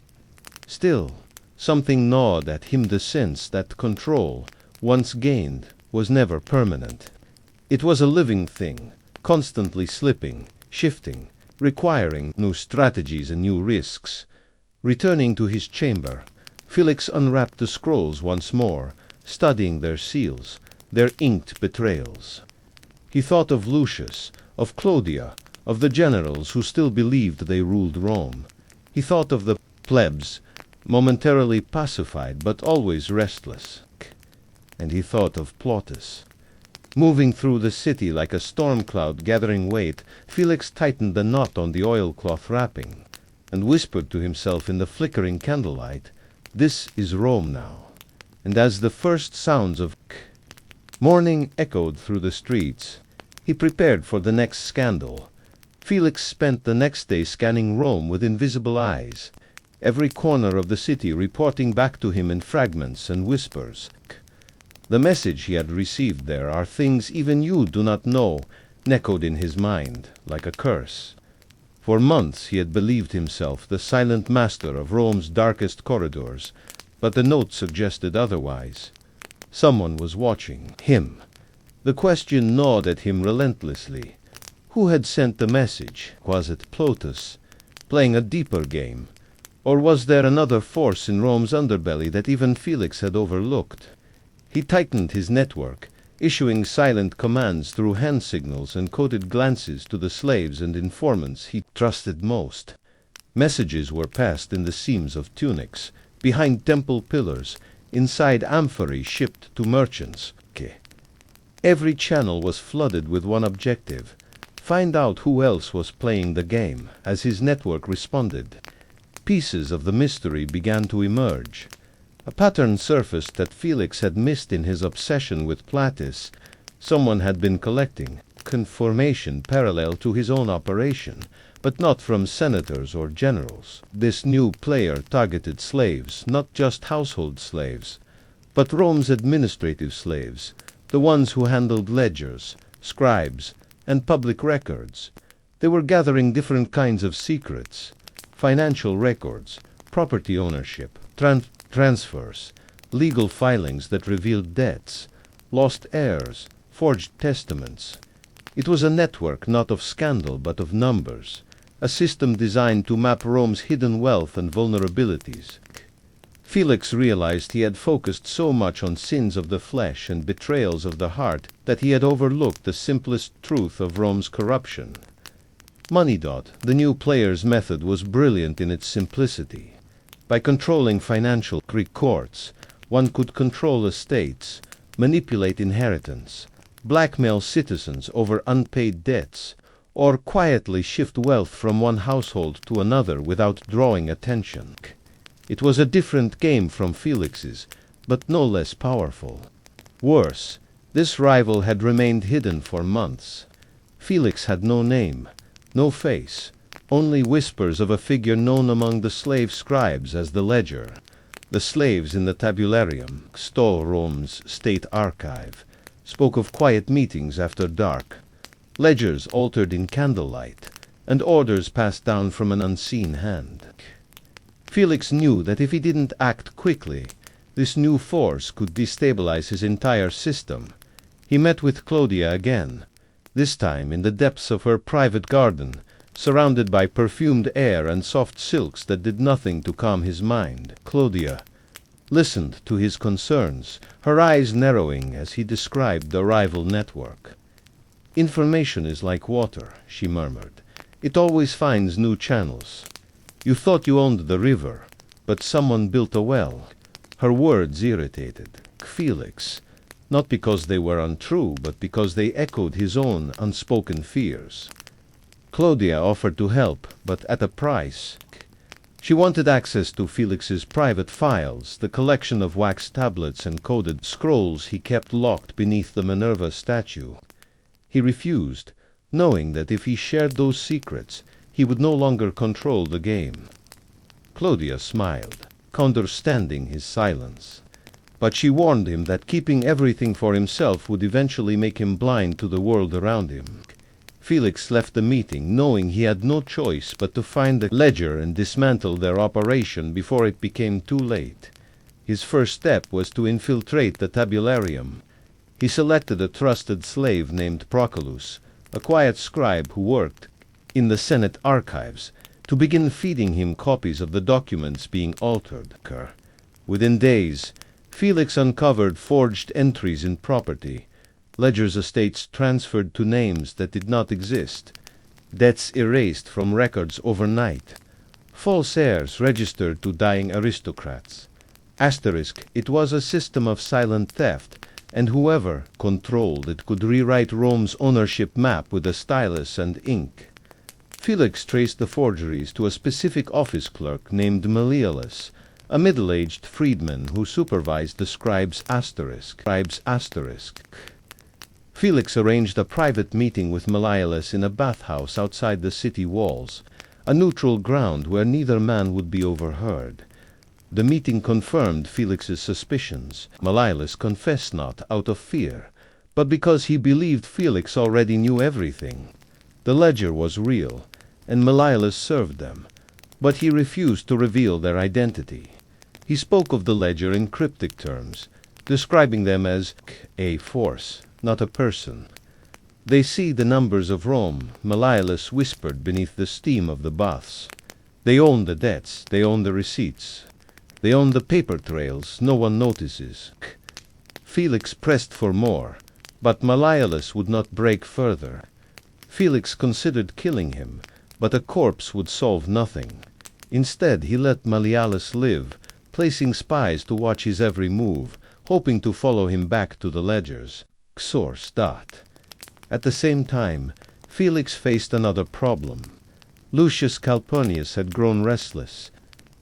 Still, something gnawed at him, the sense that control, once gained, was never permanent. It was a living thing, constantly slipping, shifting, requiring new strategies and new risks. Returning to his chamber, Felix unwrapped the scrolls once more, studying their seals, their inked betrayals. He thought of Lucius, of Clodia, of the generals who still believed they ruled Rome. He thought of the plebs, momentarily pacified but always restless. And he thought of Plotus. Moving through the city like a storm cloud gathering weight, Felix tightened the knot on the oilcloth wrapping, and whispered to himself in the flickering candlelight, "This is Rome now." And as the first sounds of morning echoed through the streets, he prepared for the next scandal. Felix spent the next day scanning Rome with invisible eyes, every corner of the city reporting back to him in fragments and whispers. "The message he had received there are things even you do not know," echoed in his mind, like a curse. For months he had believed himself the silent master of Rome's darkest corridors, but the note suggested otherwise. Someone was watching him. The question gnawed at him relentlessly. Who had sent the message? Was it Plotus, playing a deeper game? Or was there another force in Rome's underbelly that even Felix had overlooked? He tightened his network, issuing silent commands through hand signals and coded glances to the slaves and informants he trusted most. Messages were passed in the seams of tunics, behind temple pillars, inside amphorae shipped to merchants. Every channel was flooded with one objective: find out who else was playing the game. As his network responded, pieces of the mystery began to emerge. A pattern surfaced that Felix had missed in his obsession with Plotus. Someone had been collecting information parallel to his own operation, but not from senators or generals. This new player targeted slaves, not just household slaves, but Rome's administrative slaves, the ones who handled ledgers, scribes, and public records. They were gathering different kinds of secrets: financial records, property ownership, transfers, legal filings that revealed debts, lost heirs, forged testaments. It was a network not of scandal but of numbers, a system designed to map Rome's hidden wealth and vulnerabilities. Felix realized he had focused so much on sins of the flesh and betrayals of the heart that he had overlooked the simplest truth of Rome's corruption. Moneydot, the new player's method, was brilliant in its simplicity. By controlling financial courts, one could control estates, manipulate inheritance, blackmail citizens over unpaid debts, or quietly shift wealth from one household to another without drawing attention. It was a different game from Felix's, but no less powerful. Worse, this rival had remained hidden for months. Felix had no name, no face, only whispers of a figure known among the slave scribes as the Ledger. The slaves in the tabularium, Rome's state archive, spoke of quiet meetings after dark, ledgers altered in candlelight, and orders passed down from an unseen hand. Felix knew that if he didn't act quickly, this new force could destabilize his entire system. He met with Clodia again, this time in the depths of her private garden, surrounded by perfumed air and soft silks that did nothing to calm his mind. "Clodia, listened to his concerns, her eyes narrowing as he described the rival network. "Information is like water," she murmured. "It always finds new channels. You thought you owned the river, but someone built a well." Her words irritated Felix, not because they were untrue, but because they echoed his own unspoken fears. Claudia offered to help, but at a price. She wanted access to Felix's private files, the collection of wax tablets and coded scrolls he kept locked beneath the Minerva statue. He refused, knowing that if he shared those secrets, he would no longer control the game. Claudia smiled, understanding his silence. But she warned him that keeping everything for himself would eventually make him blind to the world around him. Felix left the meeting knowing he had no choice but to find the ledger and dismantle their operation before it became too late. His first step was to infiltrate the tabularium. He selected a trusted slave named Proculus, a quiet scribe who worked in the Senate archives, to begin feeding him copies of the documents being altered. Within days, Felix uncovered forged entries in property, ledgers estates transferred to names that did not exist, debts erased from records overnight, false heirs registered to dying aristocrats. It was a system of silent theft, and whoever controlled it could rewrite Rome's ownership map with a stylus and ink. Felix traced the forgeries to a specific office clerk named Malleolus, a middle-aged freedman who supervised the scribe's asterisk. Felix arranged a private meeting with Malleolus in a bathhouse outside the city walls, a neutral ground where neither man would be overheard. The meeting confirmed Felix's suspicions. Malleolus confessed not out of fear, but because he believed Felix already knew everything. The ledger was real, and Malleolus served them, but he refused to reveal their identity. He spoke of the ledger in cryptic terms, describing them as a force, not a person. "They see the numbers of Rome," Malleolus whispered beneath the steam of the baths. "They own the debts, they own the receipts. They own the paper trails no one notices." Felix pressed for more, but Malleolus would not break further. Felix considered killing him, but a corpse would solve nothing. Instead, he let Malleolus live, placing spies to watch his every move, hoping to follow him back to the ledgers. Source. At the same time, Felix faced another problem. Lucius Calpurnius had grown restless.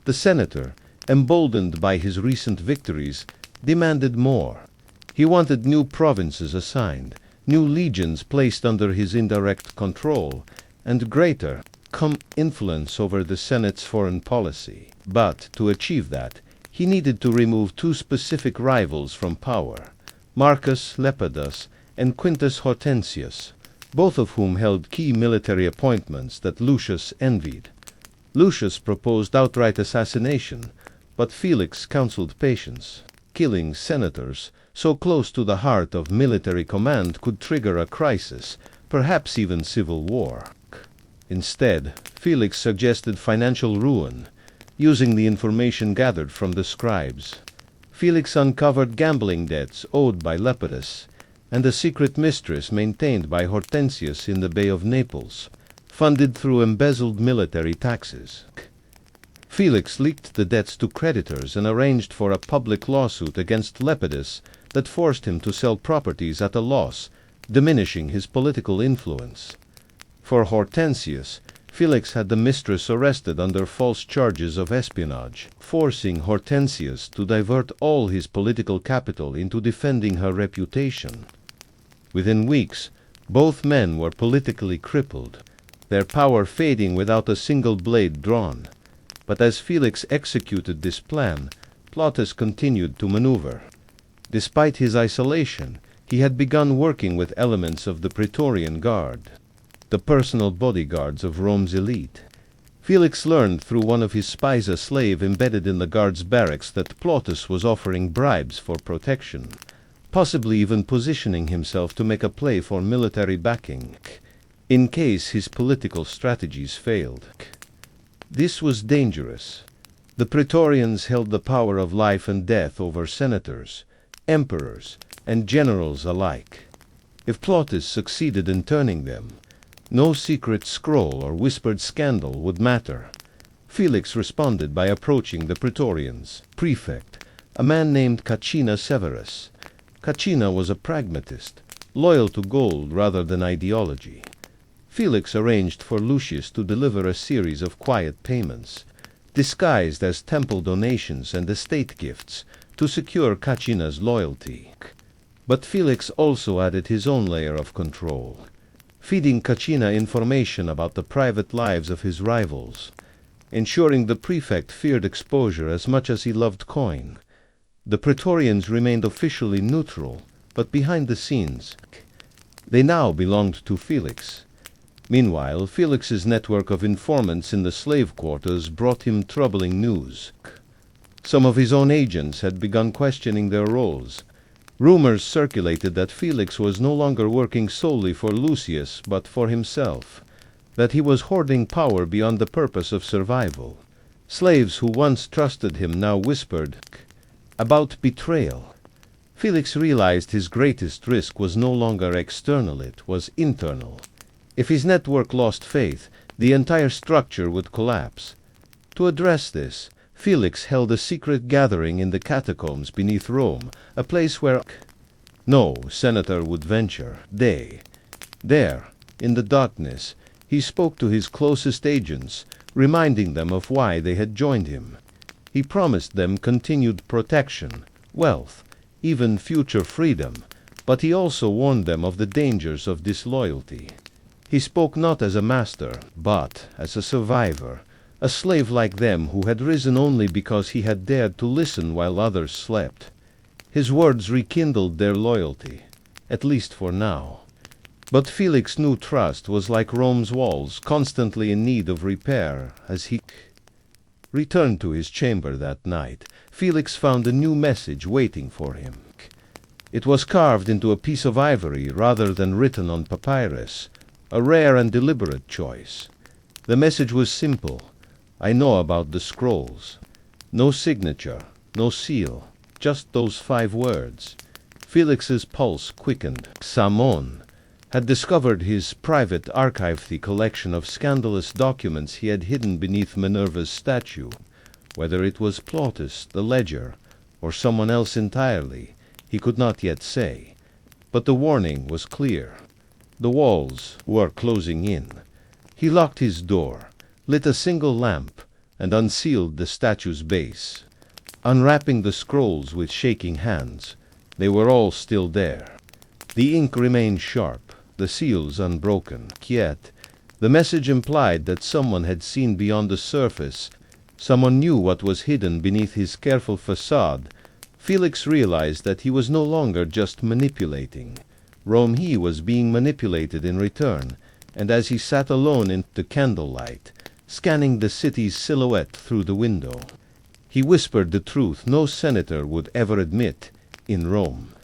The senator, emboldened by his recent victories, demanded more. He wanted new provinces assigned, new legions placed under his indirect control, and greater influence over the Senate's foreign policy. But to achieve that, he needed to remove two specific rivals from power, Marcus Lepidus and Quintus Hortensius, both of whom held key military appointments that Lucius envied. Lucius proposed outright assassination, but Felix counseled patience. Killing senators so close to the heart of military command could trigger a crisis, perhaps even civil war. Instead, Felix suggested financial ruin, using the information gathered from the scribes. Felix uncovered gambling debts owed by Lepidus, and a secret mistress maintained by Hortensius in the Bay of Naples, funded through embezzled military taxes. Felix leaked the debts to creditors and arranged for a public lawsuit against Lepidus that forced him to sell properties at a loss, diminishing his political influence. For Hortensius, Felix had the mistress arrested under false charges of espionage, forcing Hortensius to divert all his political capital into defending her reputation. Within weeks, both men were politically crippled, their power fading without a single blade drawn. But as Felix executed this plan, Plautus continued to maneuver. Despite his isolation, he had begun working with elements of the Praetorian Guard, the personal bodyguards of Rome's elite. Felix learned through one of his spies, a slave embedded in the guard's barracks, that Plautus was offering bribes for protection, possibly even positioning himself to make a play for military backing, in case his political strategies failed. This was dangerous. The Praetorians held the power of life and death over senators, emperors, and generals alike. If Plautus succeeded in turning them, no secret scroll or whispered scandal would matter. Felix responded by approaching the Praetorians' prefect, a man named Caecina Severus. Caecina was a pragmatist, loyal to gold rather than ideology. Felix arranged for Lucius to deliver a series of quiet payments, disguised as temple donations and estate gifts, to secure Caecina's loyalty. But Felix also added his own layer of control, feeding Caecina information about the private lives of his rivals, ensuring the prefect feared exposure as much as he loved coin. The Praetorians remained officially neutral, but behind the scenes, they now belonged to Felix. Meanwhile, Felix's network of informants in the slave quarters brought him troubling news. Some of his own agents had begun questioning their roles. Rumors circulated that Felix was no longer working solely for Lucius, but for himself, that he was hoarding power beyond the purpose of survival. Slaves who once trusted him now whispered about betrayal. Felix realized his greatest risk was no longer external, it was internal. If his network lost faith, the entire structure would collapse. To address this, Felix held a secret gathering in the catacombs beneath Rome, a place where no senator would venture. There, in the darkness, he spoke to his closest agents, reminding them of why they had joined him. He promised them continued protection, wealth, even future freedom, but he also warned them of the dangers of disloyalty. He spoke not as a master, but as a survivor, a slave like them who had risen only because he had dared to listen while others slept. His words rekindled their loyalty, at least for now. But Felix's new trust was like Rome's walls, constantly in need of repair. As he returned to his chamber that night, Felix found a new message waiting for him. It was carved into a piece of ivory rather than written on papyrus, a rare and deliberate choice. The message was simple. I know about the scrolls. No signature, no seal, just those 5 words. Felix's pulse quickened. Samon had discovered his private archive collection of scandalous documents he had hidden beneath Minerva's statue. Whether it was Plautus, the ledger, or someone else entirely, he could not yet say. But the warning was clear. The walls were closing in. He locked his door, lit a single lamp, and unsealed the statue's base. Unwrapping the scrolls with shaking hands, they were all still there. The ink remained sharp, the seals unbroken. Yet, the message implied that someone had seen beyond the surface. Someone knew what was hidden beneath his careful facade. Felix realized that he was no longer just manipulating. Rome he was being manipulated in return, and as he sat alone in the candlelight, scanning the city's silhouette through the window, he whispered the truth no senator would ever admit in Rome.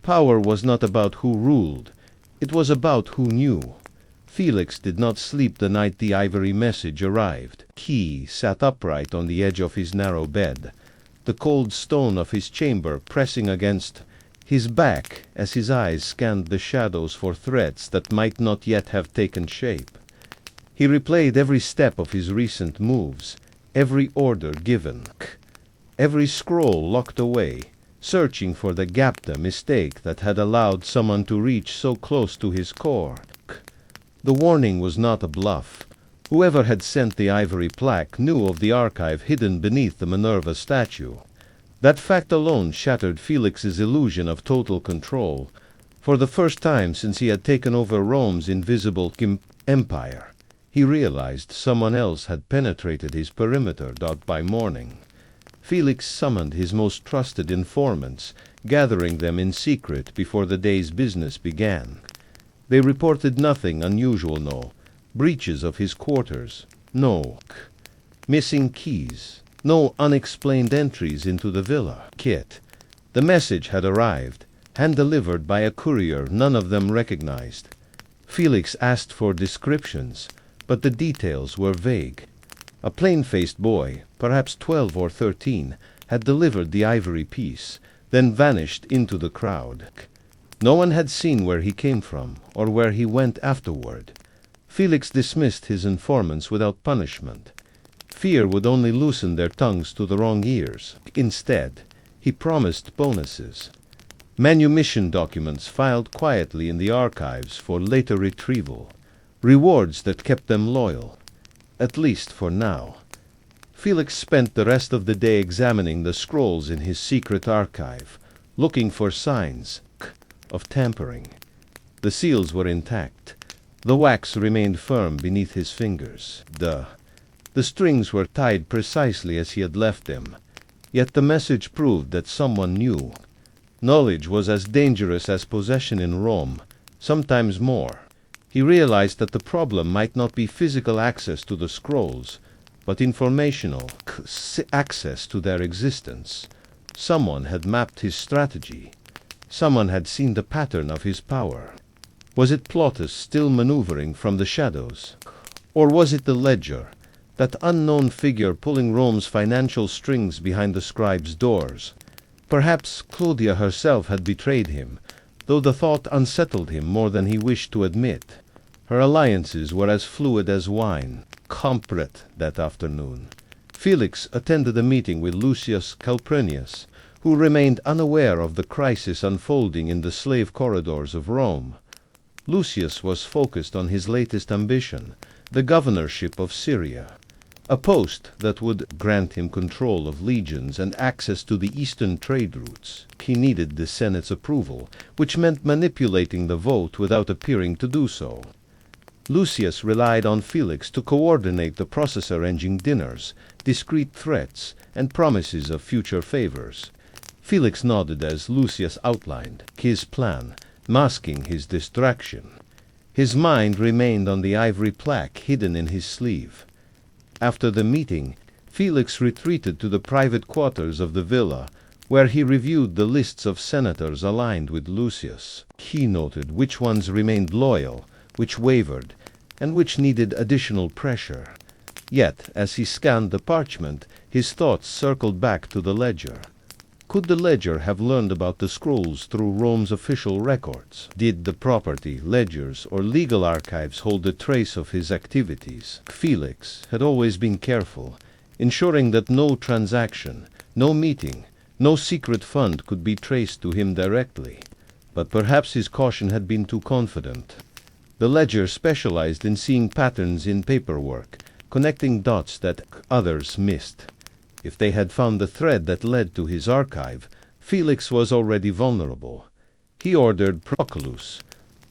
Power was not about who ruled, it was about who knew. Felix did not sleep the night the ivory message arrived. He sat upright on the edge of his narrow bed, the cold stone of his chamber pressing against his back as his eyes scanned the shadows for threats that might not yet have taken shape. He replayed every step of his recent moves, every order given, every scroll locked away, searching for the gap, the mistake that had allowed someone to reach so close to his core. The warning was not a bluff. Whoever had sent the ivory plaque knew of the archive hidden beneath the Minerva statue. That fact alone shattered Felix's illusion of total control. For the first time since he had taken over Rome's invisible empire, he realized someone else had penetrated his perimeter. By morning, Felix summoned his most trusted informants, gathering them in secret before the day's business began. They reported nothing unusual, no breaches of his quarters, no missing keys, no unexplained entries into the villa. The message had arrived, hand-delivered by a courier none of them recognized. Felix asked for descriptions, but the details were vague. A plain-faced boy, perhaps 12 or 13, had delivered the ivory piece, then vanished into the crowd. No one had seen where he came from, or where he went afterward. Felix dismissed his informants without punishment. Fear would only loosen their tongues to the wrong ears. Instead, he promised bonuses. Manumission documents filed quietly in the archives for later retrieval. Rewards that kept them loyal. At least for now. Felix spent the rest of the day examining the scrolls in his secret archive, looking for signs of tampering. The seals were intact. The wax remained firm beneath his fingers. The strings were tied precisely as he had left them. Yet the message proved that someone knew. Knowledge was as dangerous as possession in Rome, sometimes more. He realized that the problem might not be physical access to the scrolls, but informational access to their existence. Someone had mapped his strategy. Someone had seen the pattern of his power. Was it Plautus still maneuvering from the shadows? Or was it the ledger, that unknown figure pulling Rome's financial strings behind the scribes' doors? Perhaps Claudia herself had betrayed him, though the thought unsettled him more than he wished to admit. Her alliances were as fluid as wine. Compret that afternoon. Felix attended a meeting with Lucius Calpurnius, who remained unaware of the crisis unfolding in the slave corridors of Rome. Lucius was focused on his latest ambition, the governorship of Syria, a post that would grant him control of legions and access to the eastern trade routes. He needed the Senate's approval, which meant manipulating the vote without appearing to do so. Lucius relied on Felix to coordinate the process, arranging dinners, discreet threats, and promises of future favors. Felix nodded as Lucius outlined his plan, masking his distraction. His mind remained on the ivory plaque hidden in his sleeve. After the meeting, Felix retreated to the private quarters of the villa, where he reviewed the lists of senators aligned with Lucius. He noted which ones remained loyal, which wavered, and which needed additional pressure. Yet, as he scanned the parchment, his thoughts circled back to the ledger. Could the ledger have learned about the scrolls through Rome's official records? Did the property, ledgers, or legal archives hold a trace of his activities? Felix had always been careful, ensuring that no transaction, no meeting, no secret fund could be traced to him directly. But perhaps his caution had been too confident. The ledger specialized in seeing patterns in paperwork, connecting dots that others missed. If they had found the thread that led to his archive, Felix was already vulnerable. He ordered Proculus,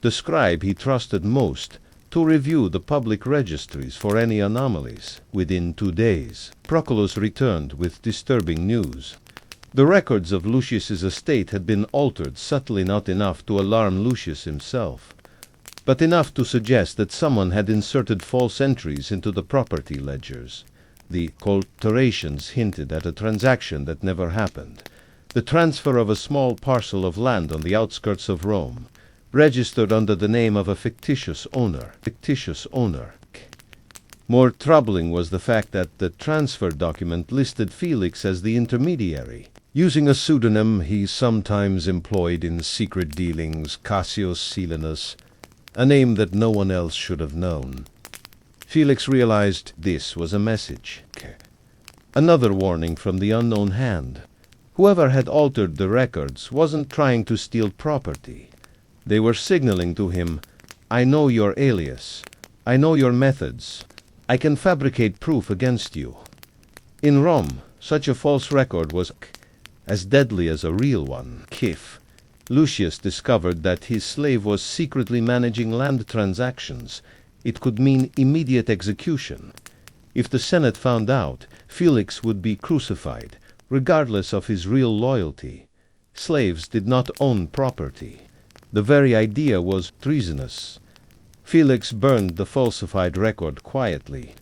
the scribe he trusted most, to review the public registries for any anomalies. Within 2 days, Proculus returned with disturbing news. The records of Lucius's estate had been altered subtly, not enough to alarm Lucius himself, but enough to suggest that someone had inserted false entries into the property ledgers. The alterations hinted at a transaction that never happened, the transfer of a small parcel of land on the outskirts of Rome, registered under the name of a fictitious owner. More troubling was the fact that the transfer document listed Felix as the intermediary. Using a pseudonym he sometimes employed in secret dealings, Cassius Silenus, a name that no one else should have known. Felix realized this was a message. Another warning from the unknown hand. Whoever had altered the records wasn't trying to steal property. They were signaling to him, "I know your alias. I know your methods. I can fabricate proof against you." In Rome, such a false record was as deadly as a real one. If Lucius discovered that his slave was secretly managing land transactions, it could mean immediate execution. If the Senate found out, Felix would be crucified, regardless of his real loyalty. Slaves did not own property. The very idea was treasonous. Felix burned the falsified record quietly,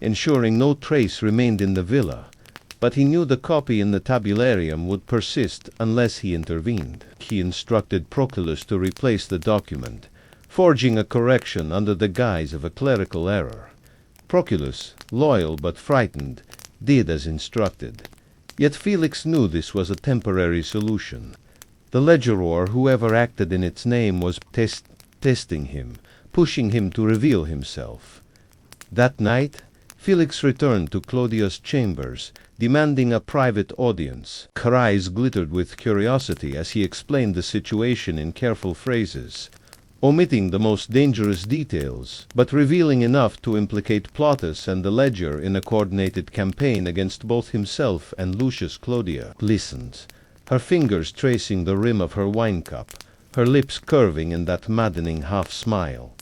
ensuring no trace remained in the villa, but he knew the copy in the tabularium would persist unless he intervened. He instructed Proculus to replace the document, forging a correction under the guise of a clerical error. Proculus, loyal but frightened, did as instructed. Yet Felix knew this was a temporary solution. The ledger, or whoever acted in its name, was testing him, pushing him to reveal himself. That night, Felix returned to Claudia's chambers, demanding a private audience. Her eyes glittered with curiosity as he explained the situation in careful phrases, omitting the most dangerous details, but revealing enough to implicate Plautus and the ledger in a coordinated campaign against both himself and Lucius. Claudia listened, her fingers tracing the rim of her wine cup, her lips curving in that maddening half-smile.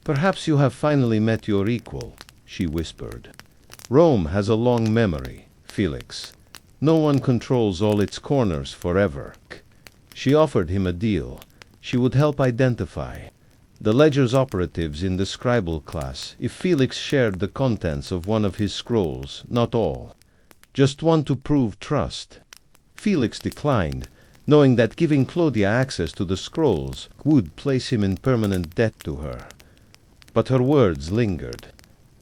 "Perhaps you have finally met your equal," she whispered. "Rome has a long memory, Felix. No one controls all its corners forever." She offered him a deal. She would help identify the ledger's operatives in the scribal class if Felix shared the contents of one of his scrolls, not all. Just one to prove trust. Felix declined, knowing that giving Claudia access to the scrolls would place him in permanent debt to her. But her words lingered.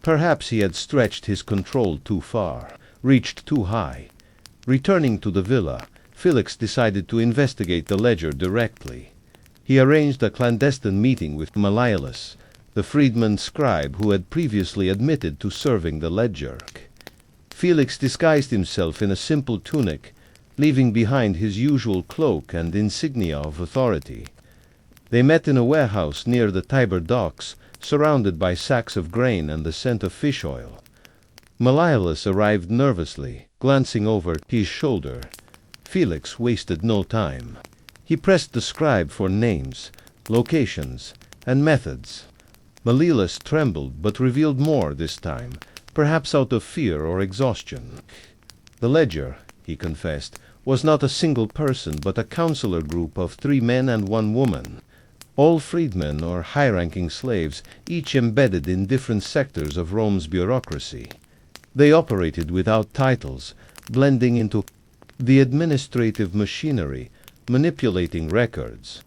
Perhaps he had stretched his control too far, reached too high. Returning to the villa, Felix decided to investigate the ledger directly. He arranged a clandestine meeting with Malleolus, the freedman scribe who had previously admitted to serving the ledger. Felix disguised himself in a simple tunic, leaving behind his usual cloak and insignia of authority. They met in a warehouse near the Tiber docks, surrounded by sacks of grain and the scent of fish oil. Malleolus arrived nervously, glancing over his shoulder. Felix wasted no time. He pressed the scribe for names, locations, and methods. Malleolus trembled, but revealed more this time, perhaps out of fear or exhaustion. The ledger, he confessed, was not a single person, but a counselor group of 3 men and 1 woman. All freedmen or high-ranking slaves, each embedded in different sectors of Rome's bureaucracy. They operated without titles, blending into the administrative machinery, manipulating records,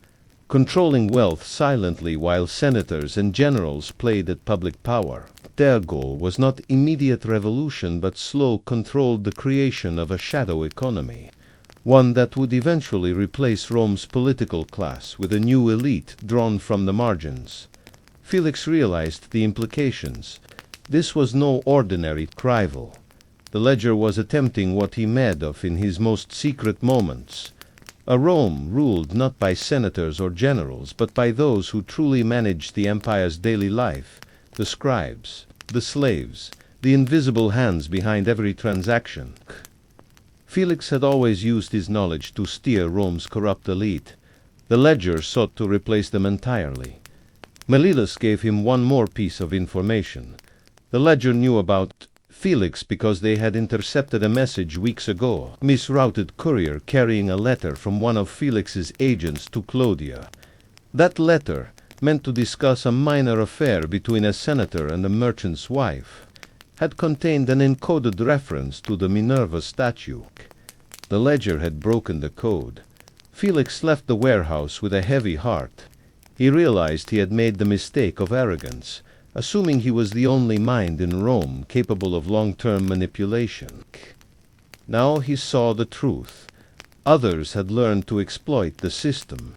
controlling wealth silently while senators and generals played at public power. Their goal was not immediate revolution, but slow, controlled the creation of a shadow economy, one that would eventually replace Rome's political class with a new elite drawn from the margins. Felix realized the implications. This was no ordinary rival. The ledger was attempting what he made of in his most secret moments. A Rome ruled not by senators or generals, but by those who truly managed the empire's daily life, the scribes, the slaves, the invisible hands behind every transaction. Felix had always used his knowledge to steer Rome's corrupt elite. The ledger sought to replace them entirely. Malleolus gave him one more piece of information. The ledger knew about Felix because they had intercepted a message weeks ago, a misrouted courier carrying a letter from one of Felix's agents to Claudia. That letter, meant to discuss a minor affair between a senator and a merchant's wife, had contained an encoded reference to the Minerva statue. The ledger had broken the code. Felix left the warehouse with a heavy heart. He realized he had made the mistake of arrogance, assuming he was the only mind in Rome capable of long-term manipulation. Now he saw the truth. Others had learned to exploit the system.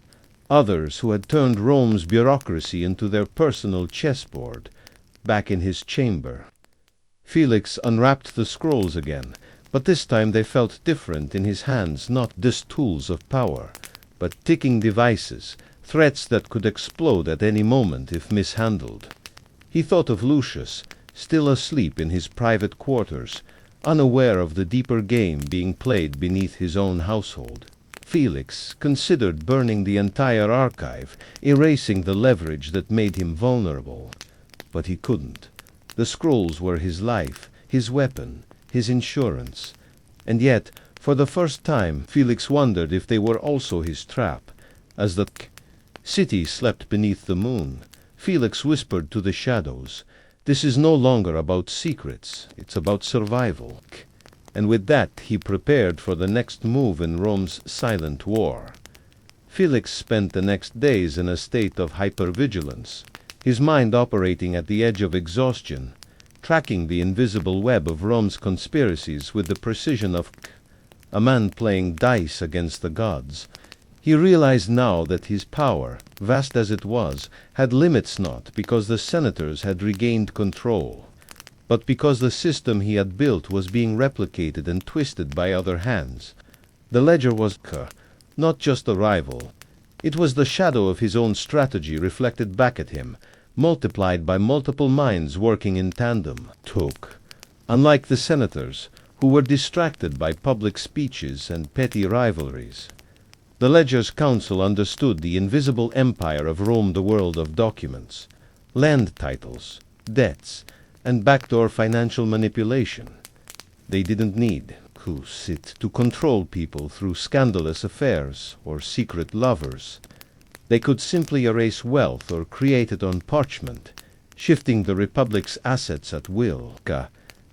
Others who had turned Rome's bureaucracy into their personal chessboard, back in his chamber. Felix unwrapped the scrolls again, but this time they felt different in his hands, not just tools of power, but ticking devices, threats that could explode at any moment if mishandled. He thought of Lucius, still asleep in his private quarters, unaware of the deeper game being played beneath his own household. Felix considered burning the entire archive, erasing the leverage that made him vulnerable. But he couldn't. The scrolls were his life, his weapon, his insurance. And yet, for the first time, Felix wondered if they were also his trap. As the city slept beneath the moon, Felix whispered to the shadows, "This is no longer about secrets, it's about survival." And with that he prepared for the next move in Rome's silent war. Felix spent the next days in a state of hypervigilance, his mind operating at the edge of exhaustion, tracking the invisible web of Rome's conspiracies with the precision of a man playing dice against the gods. He realized now that his power, vast as it was, had limits not because the senators had regained control, but because the system he had built was being replicated and twisted by other hands. The ledger was not just a rival. It was the shadow of his own strategy reflected back at him, multiplied by multiple minds working in tandem. Unlike the senators, who were distracted by public speeches and petty rivalries, the ledger's council understood the invisible empire of Rome, the world of documents, land titles, debts, and backdoor financial manipulation. They didn't need to control people through scandalous affairs or secret lovers. They could simply erase wealth or create it on parchment, shifting the Republic's assets at will.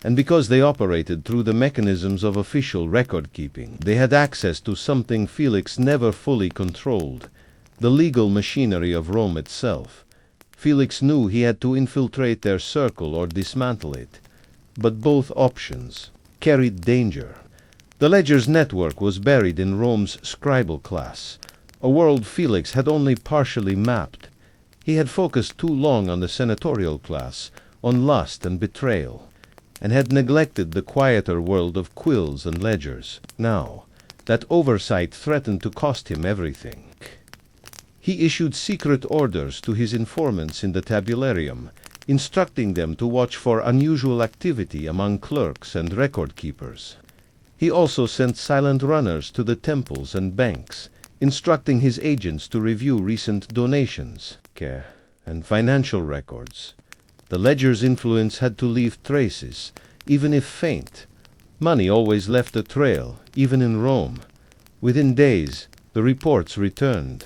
And because they operated through the mechanisms of official record-keeping, they had access to something Felix never fully controlled, the legal machinery of Rome itself. Felix knew he had to infiltrate their circle or dismantle it, but both options carried danger. The ledger's network was buried in Rome's scribal class, a world Felix had only partially mapped. He had focused too long on the senatorial class, on lust and betrayal, and had neglected the quieter world of quills and ledgers. Now, that oversight threatened to cost him everything. He issued secret orders to his informants in the tabularium, instructing them to watch for unusual activity among clerks and record-keepers. He also sent silent runners to the temples and banks, instructing his agents to review recent donations and financial records. The ledger's influence had to leave traces, even if faint. Money always left a trail, even in Rome. Within days, the reports returned.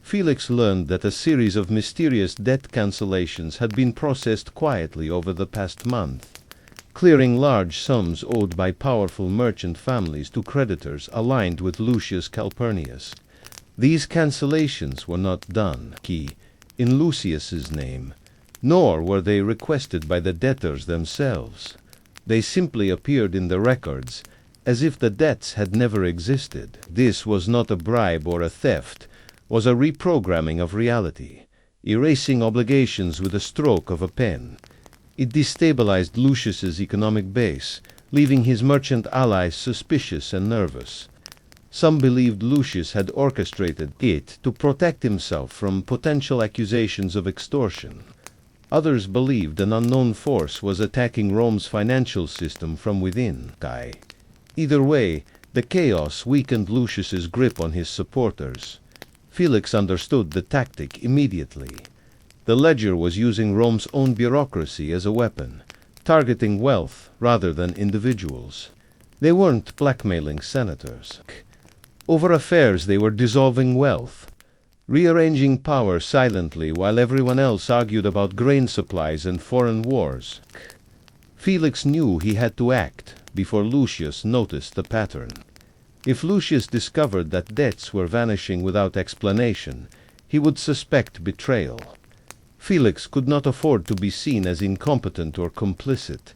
Felix learned that a series of mysterious debt cancellations had been processed quietly over the past month, clearing large sums owed by powerful merchant families to creditors aligned with Lucius Calpurnius. These cancellations were not done in Lucius's name, nor were they requested by the debtors themselves. They simply appeared in the records, as if the debts had never existed. This was not a bribe or a theft, was a reprogramming of reality, erasing obligations with a stroke of a pen. It destabilized Lucius's economic base, leaving his merchant allies suspicious and nervous. Some believed Lucius had orchestrated it to protect himself from potential accusations of extortion. Others believed an unknown force was attacking Rome's financial system from within. Either way, the chaos weakened Lucius's grip on his supporters. Felix understood the tactic immediately. The ledger was using Rome's own bureaucracy as a weapon, targeting wealth rather than individuals. They weren't blackmailing senators. Over affairs they were dissolving wealth, rearranging power silently while everyone else argued about grain supplies and foreign wars. Felix knew he had to act before Lucius noticed the pattern. If Lucius discovered that debts were vanishing without explanation, he would suspect betrayal. Felix could not afford to be seen as incompetent or complicit.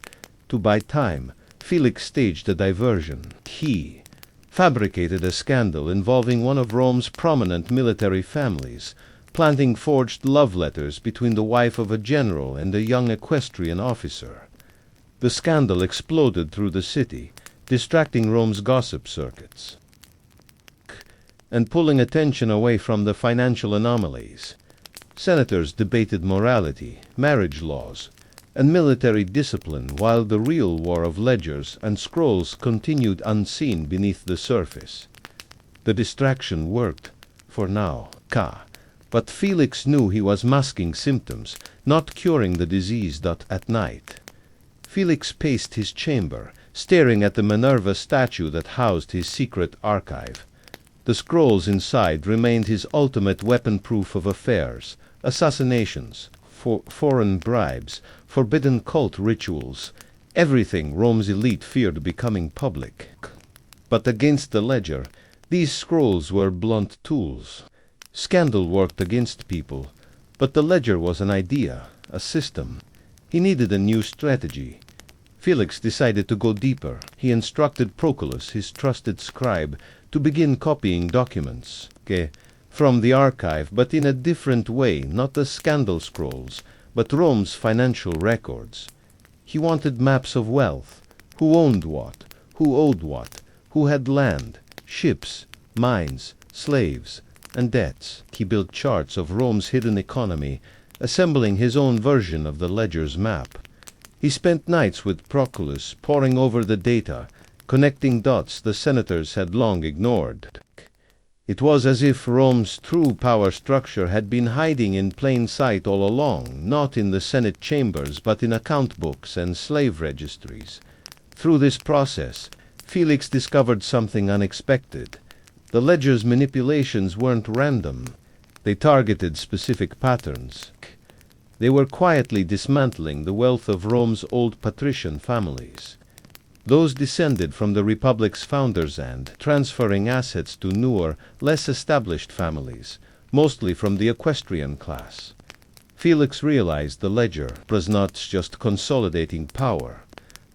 To buy time, Felix staged a diversion. He fabricated a scandal involving one of Rome's prominent military families, planting forged love letters between the wife of a general and a young equestrian officer. The scandal exploded through the city, distracting Rome's gossip circuits and pulling attention away from the financial anomalies. Senators debated morality, marriage laws, and military discipline while the real war of ledgers and scrolls continued unseen beneath the surface. The distraction worked, for now, but Felix knew he was masking symptoms, not curing the disease at night. Felix paced his chamber, staring at the Minerva statue that housed his secret archive. The scrolls inside remained his ultimate weapon proof of affairs, assassinations, foreign bribes, forbidden cult rituals, everything Rome's elite feared becoming public. But against the ledger, these scrolls were blunt tools. Scandal worked against people, but the ledger was an idea, a system. He needed a new strategy. Felix decided to go deeper. He instructed Proculus, his trusted scribe, to begin copying documents from the archive, but in a different way, not the scandal scrolls, but Rome's financial records. He wanted maps of wealth, who owned what, who owed what, who had land, ships, mines, slaves, and debts. He built charts of Rome's hidden economy, assembling his own version of the ledger's map. He spent nights with Proculus, poring over the data, connecting dots the senators had long ignored. It was as if Rome's true power structure had been hiding in plain sight all along, not in the Senate chambers, but in account books and slave registries. Through this process, Felix discovered something unexpected. The ledger's manipulations weren't random. They targeted specific patterns. They were quietly dismantling the wealth of Rome's old patrician families, those descended from the Republic's founders, and transferring assets to newer, less established families, mostly from the equestrian class. Felix realized the ledger was not just consolidating power.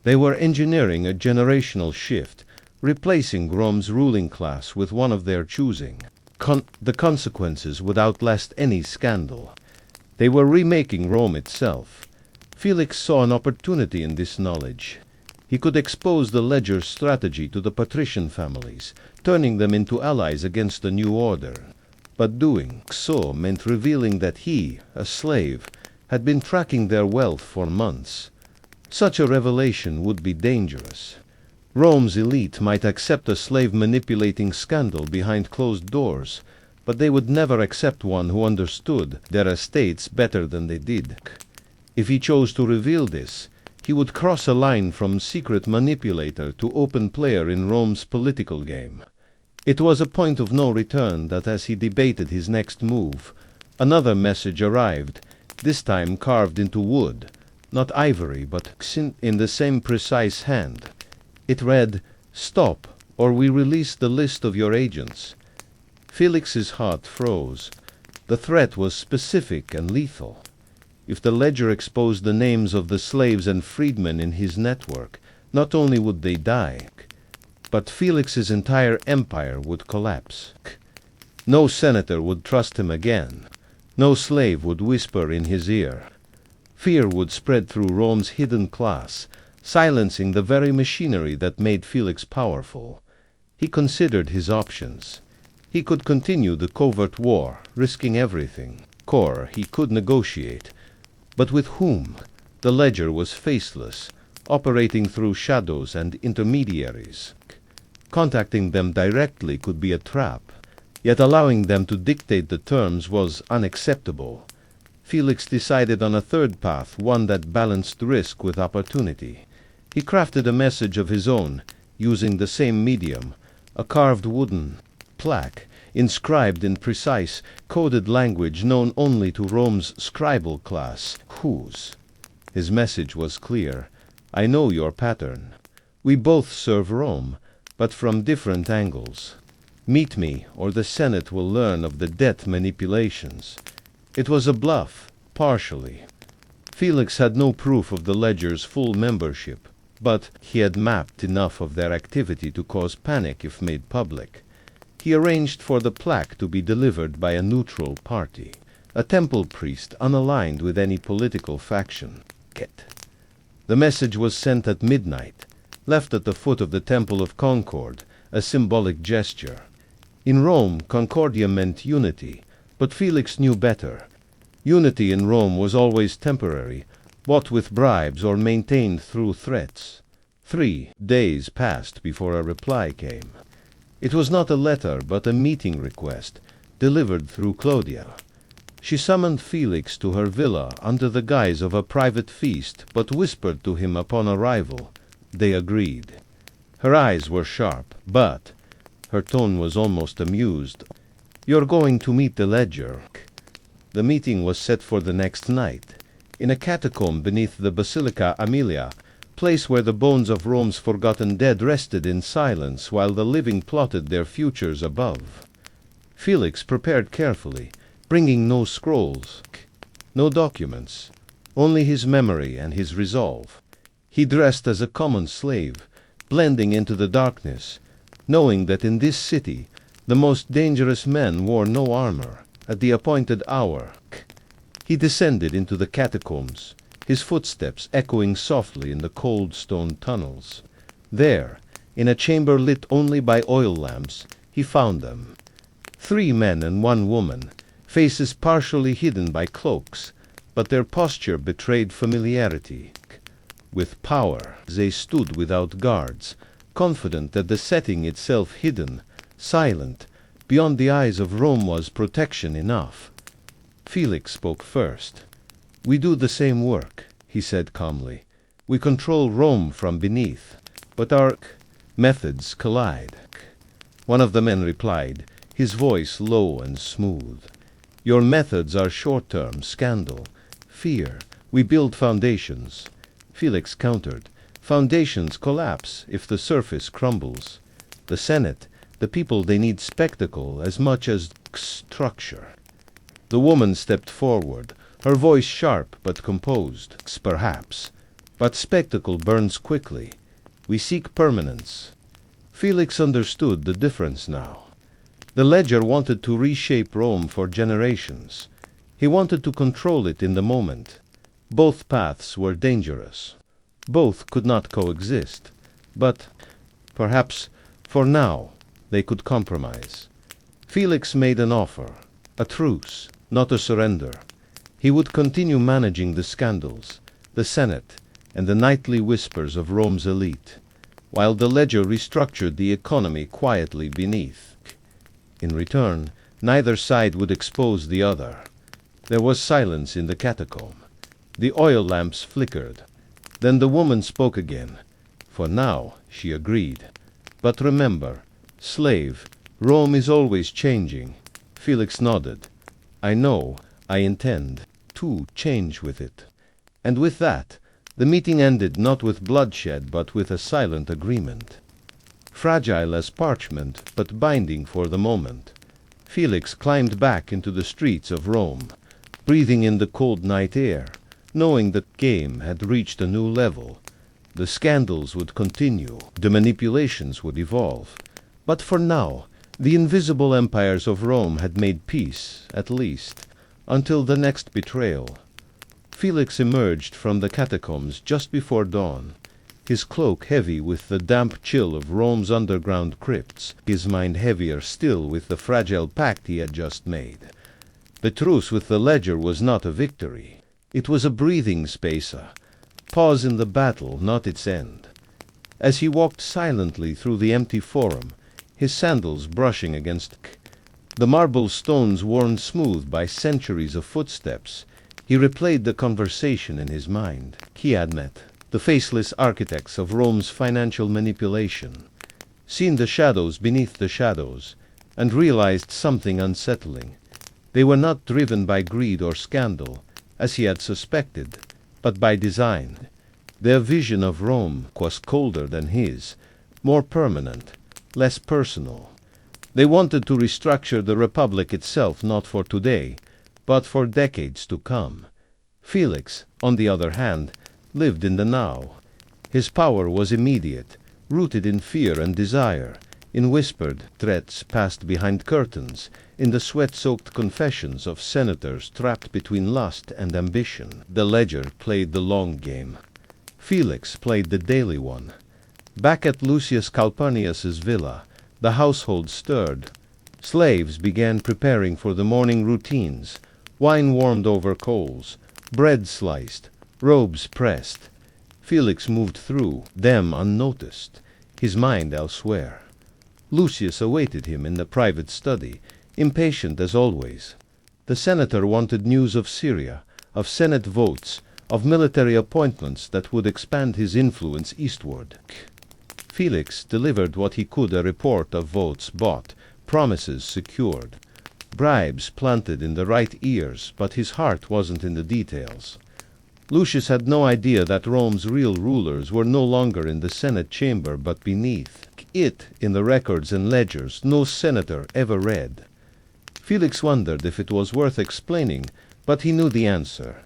They were engineering a generational shift, replacing Rome's ruling class with one of their choosing. The consequences would outlast any scandal. They were remaking Rome itself. Felix saw an opportunity in this knowledge. He could expose the ledger's strategy to the patrician families, turning them into allies against the new order. But doing so meant revealing that he, a slave, had been tracking their wealth for months. Such a revelation would be dangerous. Rome's elite might accept a slave-manipulating scandal behind closed doors, but they would never accept one who understood their estates better than they did. If he chose to reveal this, he would cross a line from secret manipulator to open player in Rome's political game. It was a point of no return that as he debated his next move, another message arrived, this time carved into wood, not ivory, but in the same precise hand. It read, "Stop, or we release the list of your agents." Felix's heart froze. The threat was specific and lethal. If the ledger exposed the names of the slaves and freedmen in his network, not only would they die, but Felix's entire empire would collapse. No senator would trust him again. No slave would whisper in his ear. Fear would spread through Rome's hidden class, silencing the very machinery that made Felix powerful. He considered his options. He could continue the covert war, risking everything. He could negotiate. But with whom? The ledger was faceless, operating through shadows and intermediaries. Contacting them directly could be a trap, yet allowing them to dictate the terms was unacceptable. Felix decided on a third path, one that balanced risk with opportunity. He crafted a message of his own, using the same medium, a carved wooden plaque, inscribed in precise, coded language known only to Rome's scribal class. His message was clear. "I know your pattern. We both serve Rome, but from different angles. Meet me, or the Senate will learn of the debt manipulations." It was a bluff, partially. Felix had no proof of the ledger's full membership, but he had mapped enough of their activity to cause panic if made public. He arranged for the plaque to be delivered by a neutral party, a temple priest unaligned with any political faction. The message was sent at midnight, left at the foot of the Temple of Concord, a symbolic gesture. In Rome, Concordia meant unity, but Felix knew better. Unity in Rome was always temporary, bought with bribes or maintained through threats. 3 days passed before a reply came. It was not a letter, but a meeting request, delivered through Claudia. She summoned Felix to her villa under the guise of a private feast, but whispered to him upon arrival. They agreed. Her eyes were sharp, but her tone was almost amused. "You're going to meet the ledger." The meeting was set for the next night, in a catacomb beneath the Basilica Aemilia, place where the bones of Rome's forgotten dead rested in silence while the living plotted their futures above. Felix prepared carefully, bringing no scrolls, no documents, only his memory and his resolve. He dressed as a common slave, blending into the darkness, knowing that in this city the most dangerous men wore no armor. At the appointed hour, he descended into the catacombs, his footsteps echoing softly in the cold stone tunnels. There, in a chamber lit only by oil lamps, he found them. 3 men and 1 woman, faces partially hidden by cloaks, but their posture betrayed familiarity. With power, they stood without guards, confident that the setting itself hidden, silent, beyond the eyes of Rome was protection enough. Felix spoke first. "We do the same work," he said calmly. "We control Rome from beneath, but our methods collide." One of the men replied, his voice low and smooth. "Your methods are short-term scandal, fear. We build foundations." Felix countered, "Foundations collapse if the surface crumbles. The Senate, the people, they need spectacle as much as structure." The woman stepped forward, her voice sharp but composed. "Perhaps, but spectacle burns quickly. We seek permanence." Felix understood the difference now. The ledger wanted to reshape Rome for generations. He wanted to control it in the moment. Both paths were dangerous. Both could not coexist. But, perhaps, for now, they could compromise. Felix made an offer, a truce, not a surrender. He would continue managing the scandals, the Senate, and the nightly whispers of Rome's elite, while the ledger restructured the economy quietly beneath. In return, neither side would expose the other. There was silence in the catacomb. The oil lamps flickered. Then the woman spoke again. "For now," she agreed. "But remember, slave, Rome is always changing." Felix nodded. "I know, I intend to change with it." And with that, the meeting ended not with bloodshed but with a silent agreement. Fragile as parchment, but binding for the moment. Felix climbed back into the streets of Rome, breathing in the cold night air, knowing that game had reached a new level. The scandals would continue, the manipulations would evolve. But for now, the invisible empires of Rome had made peace, at least, until the next betrayal. Felix emerged from the catacombs just before dawn, his cloak heavy with the damp chill of Rome's underground crypts, his mind heavier still with the fragile pact he had just made. The truce with the ledger was not a victory. It was a breathing space, a pause in the battle, not its end. As he walked silently through the empty forum, his sandals brushing against the marble stones worn smooth by centuries of footsteps, he replayed the conversation in his mind. He had met the faceless architects of Rome's financial manipulation, seen the shadows beneath the shadows, and realized something unsettling. They were not driven by greed or scandal, as he had suspected, but by design. Their vision of Rome was colder than his, more permanent, less personal. They wanted to restructure the Republic itself not for today, but for decades to come. Felix, on the other hand, lived in the now. His power was immediate, rooted in fear and desire, in whispered threats passed behind curtains, in the sweat-soaked confessions of senators trapped between lust and ambition. The ledger played the long game. Felix played the daily one. Back at Lucius Calpurnius's villa, the household stirred. Slaves began preparing for the morning routines, wine warmed over coals, bread sliced, robes pressed. Felix moved through them unnoticed, his mind elsewhere. Lucius awaited him in the private study, impatient as always. The senator wanted news of Syria, of Senate votes, of military appointments that would expand his influence eastward. Felix delivered what he could, a report of votes bought, promises secured, bribes planted in the right ears, but his heart wasn't in the details. Lucius had no idea that Rome's real rulers were no longer in the Senate chamber but beneath it, in the records and ledgers no senator ever read. Felix wondered if it was worth explaining, but he knew the answer.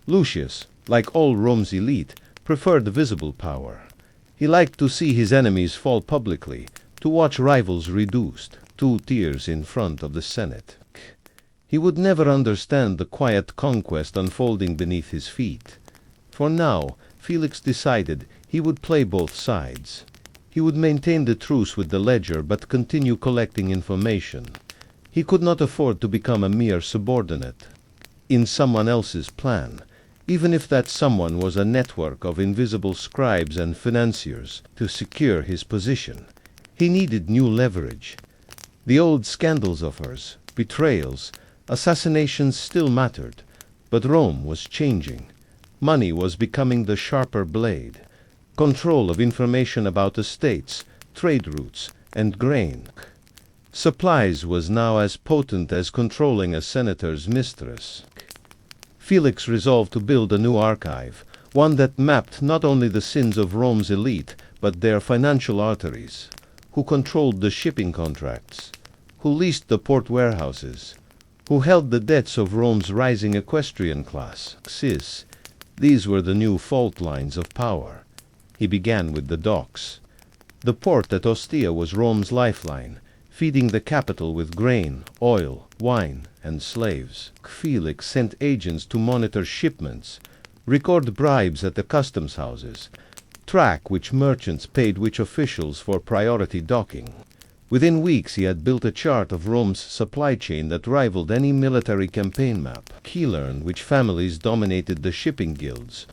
Lucius, like all Rome's elite, preferred visible power. He liked to see his enemies fall publicly, to watch rivals reduced, 2 tiers in front of the Senate. He would never understand the quiet conquest unfolding beneath his feet. For now, Felix decided he would play both sides. He would maintain the truce with the ledger but continue collecting information. He could not afford to become a mere subordinate in someone else's plan, even if that someone was a network of invisible scribes and financiers to secure his position. He needed new leverage. The old scandals of hers, betrayals, assassinations still mattered, but Rome was changing. Money was becoming the sharper blade. Control of information about estates, trade routes, and grain. Supplies was now as potent as controlling a senator's mistress. Felix resolved to build a new archive, one that mapped not only the sins of Rome's elite, but their financial arteries, who controlled the shipping contracts, who leased the port warehouses, who held the debts of Rome's rising equestrian class. These were the new fault lines of power. He began with the docks. The port at Ostia was Rome's lifeline, feeding the capital with grain, oil, wine, and slaves. Felix sent agents to monitor shipments, record bribes at the customs houses, track which merchants paid which officials for priority docking. Within weeks he had built a chart of Rome's supply chain that rivaled any military campaign map. He learned which families dominated the shipping guilds,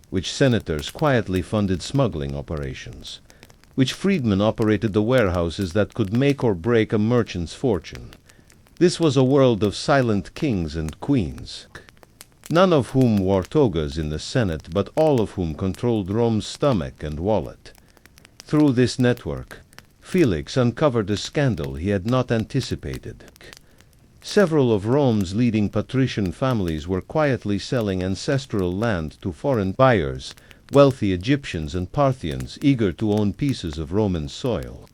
which senators quietly funded smuggling operations, which freedmen operated the warehouses that could make or break a merchant's fortune. This was a world of silent kings and queens, none of whom wore togas in the Senate, but all of whom controlled Rome's stomach and wallet. Through this network, Felix uncovered a scandal he had not anticipated. Several of Rome's leading patrician families were quietly selling ancestral land to foreign buyers, wealthy Egyptians and Parthians eager to own pieces of Roman soil.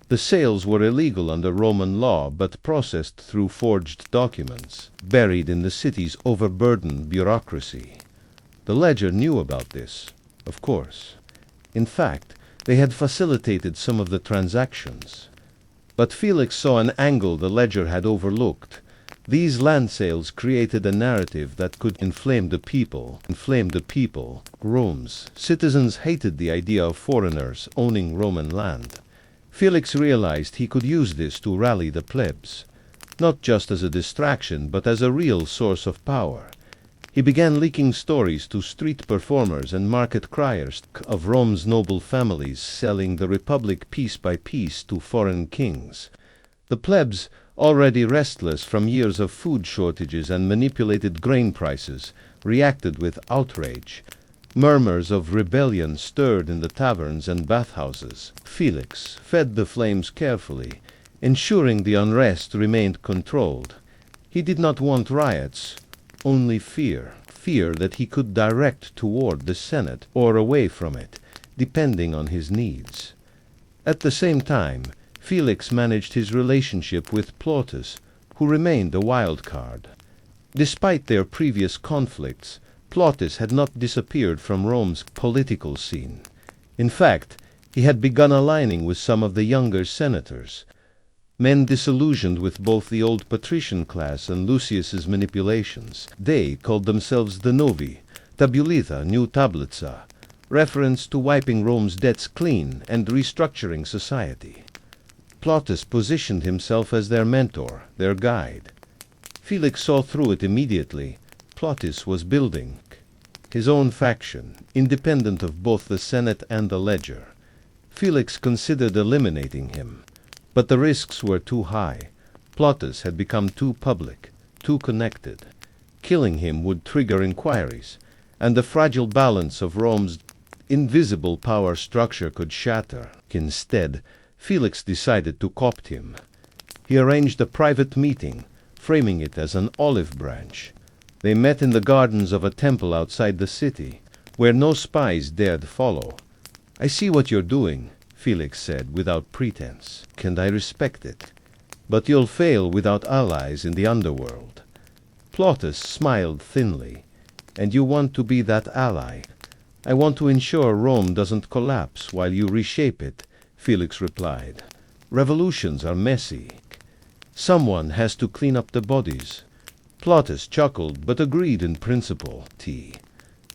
The sales were illegal under Roman law but processed through forged documents, buried in the city's overburdened bureaucracy. The ledger knew about this, of course. In fact, they had facilitated some of the transactions. But Felix saw an angle the ledger had overlooked. These land sales created a narrative that could inflame the people. Rome's citizens hated the idea of foreigners owning Roman land. Felix realized he could use this to rally the plebs, not just as a distraction, but as a real source of power. He began leaking stories to street performers and market criers of Rome's noble families selling the republic piece by piece to foreign kings. The plebs, already restless from years of food shortages and manipulated grain prices, reacted with outrage. Murmurs of rebellion stirred in the taverns and bathhouses. Felix fed the flames carefully, ensuring the unrest remained controlled. He did not want riots, only fear that he could direct toward the Senate or away from it, depending on his needs. At the same time, Felix managed his relationship with Plautus, who remained a wild card. Despite their previous conflicts, Plautus had not disappeared from Rome's political scene. In fact, he had begun aligning with some of the younger senators, men disillusioned with both the old patrician class and Lucius's manipulations. They called themselves the Novi, Tabulitha New Tablitza, reference to wiping Rome's debts clean and restructuring society. Plautus positioned himself as their mentor, their guide. Felix saw through it immediately. Plautus was building his own faction, independent of both the Senate and the ledger. Felix considered eliminating him, but the risks were too high. Plautus had become too public, too connected. Killing him would trigger inquiries, and the fragile balance of Rome's invisible power structure could shatter. Instead, Felix decided to co-opt him. He arranged a private meeting, framing it as an olive branch. They met in the gardens of a temple outside the city, where no spies dared follow. "I see what you're doing," Felix said without pretense, "and I respect it. But you'll fail without allies in the underworld." Plautus smiled thinly. and you want to be that ally. I want to ensure Rome doesn't collapse while you reshape it, Felix replied. Revolutions are messy. Someone has to clean up the bodies. Plautus chuckled, but agreed in principle.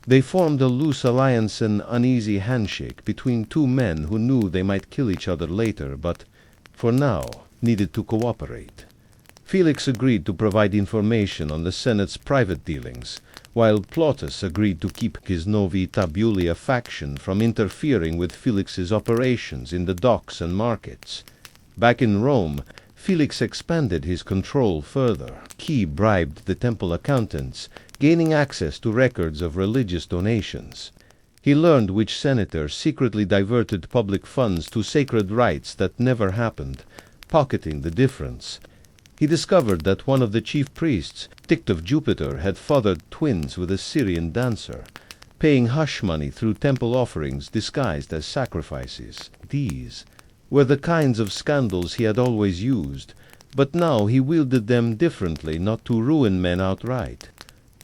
They formed a loose alliance, an uneasy handshake between two men who knew they might kill each other later, but, for now, needed to cooperate. Felix agreed to provide information on the Senate's private dealings, while Plautus agreed to keep his Novi Tabulia faction from interfering with Felix's operations in the docks and markets. Back in Rome, Felix expanded his control further. He bribed the temple accountants, gaining access to records of religious donations. He learned which senators secretly diverted public funds to sacred rites that never happened, pocketing the difference. He discovered that one of the chief priests, Tict of Jupiter, had fathered twins with a Syrian dancer, paying hush money through temple offerings disguised as sacrifices. These were the kinds of scandals he had always used, but now he wielded them differently, not to ruin men outright,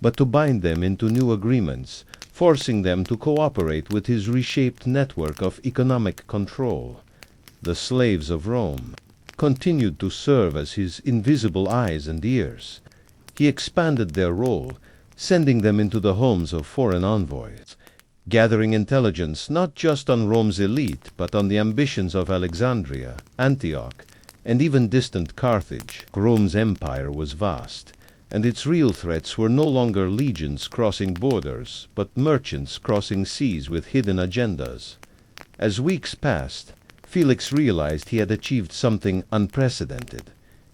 but to bind them into new agreements, forcing them to cooperate with his reshaped network of economic control. The slaves of Rome continued to serve as his invisible eyes and ears. He expanded their role, sending them into the homes of foreign envoys, gathering intelligence not just on Rome's elite, but on the ambitions of Alexandria, Antioch, and even distant Carthage. Rome's empire was vast, and its real threats were no longer legions crossing borders, but merchants crossing seas with hidden agendas. As weeks passed, Felix realized he had achieved something unprecedented.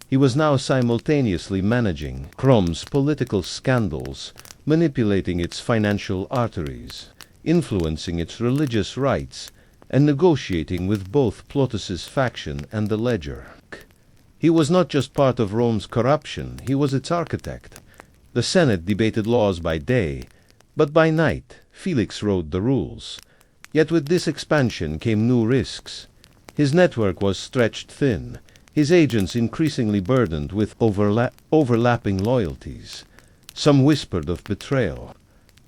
He was now simultaneously managing Rome's political scandals, manipulating its financial arteries, influencing its religious rites, and negotiating with both Plautus's faction and the ledger. He was not just part of Rome's corruption, he was its architect. The Senate debated laws by day, but by night Felix wrote the rules. Yet with this expansion came new risks. His network was stretched thin, his agents increasingly burdened with overlapping loyalties. Some whispered of betrayal,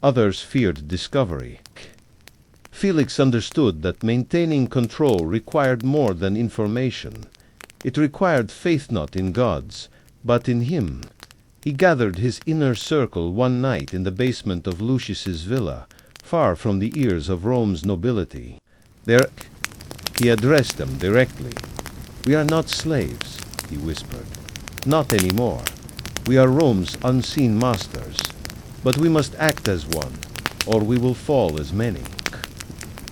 others feared discovery. Felix understood that maintaining control required more than information. It required faith not in gods, but in him. He gathered his inner circle one night in the basement of Lucius's villa, far from the ears of Rome's nobility. There he addressed them directly. "We are not slaves," he whispered. "Not anymore. We are Rome's unseen masters. But we must act as one, or we will fall as many."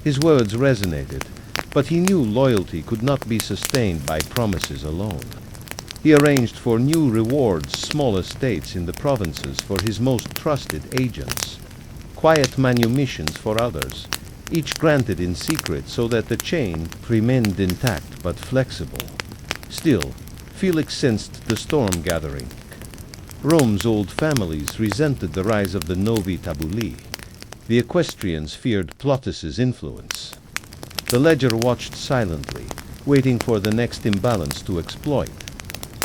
His words resonated, but he knew loyalty could not be sustained by promises alone. He arranged for new rewards, small estates in the provinces for his most trusted agents, quiet manumissions for others, each granted in secret so that the chain remained intact but flexible. Still, Felix sensed the storm gathering. Rome's old families resented the rise of the Novi Tabuli. The equestrians feared Plautus's influence. The ledger watched silently, waiting for the next imbalance to exploit.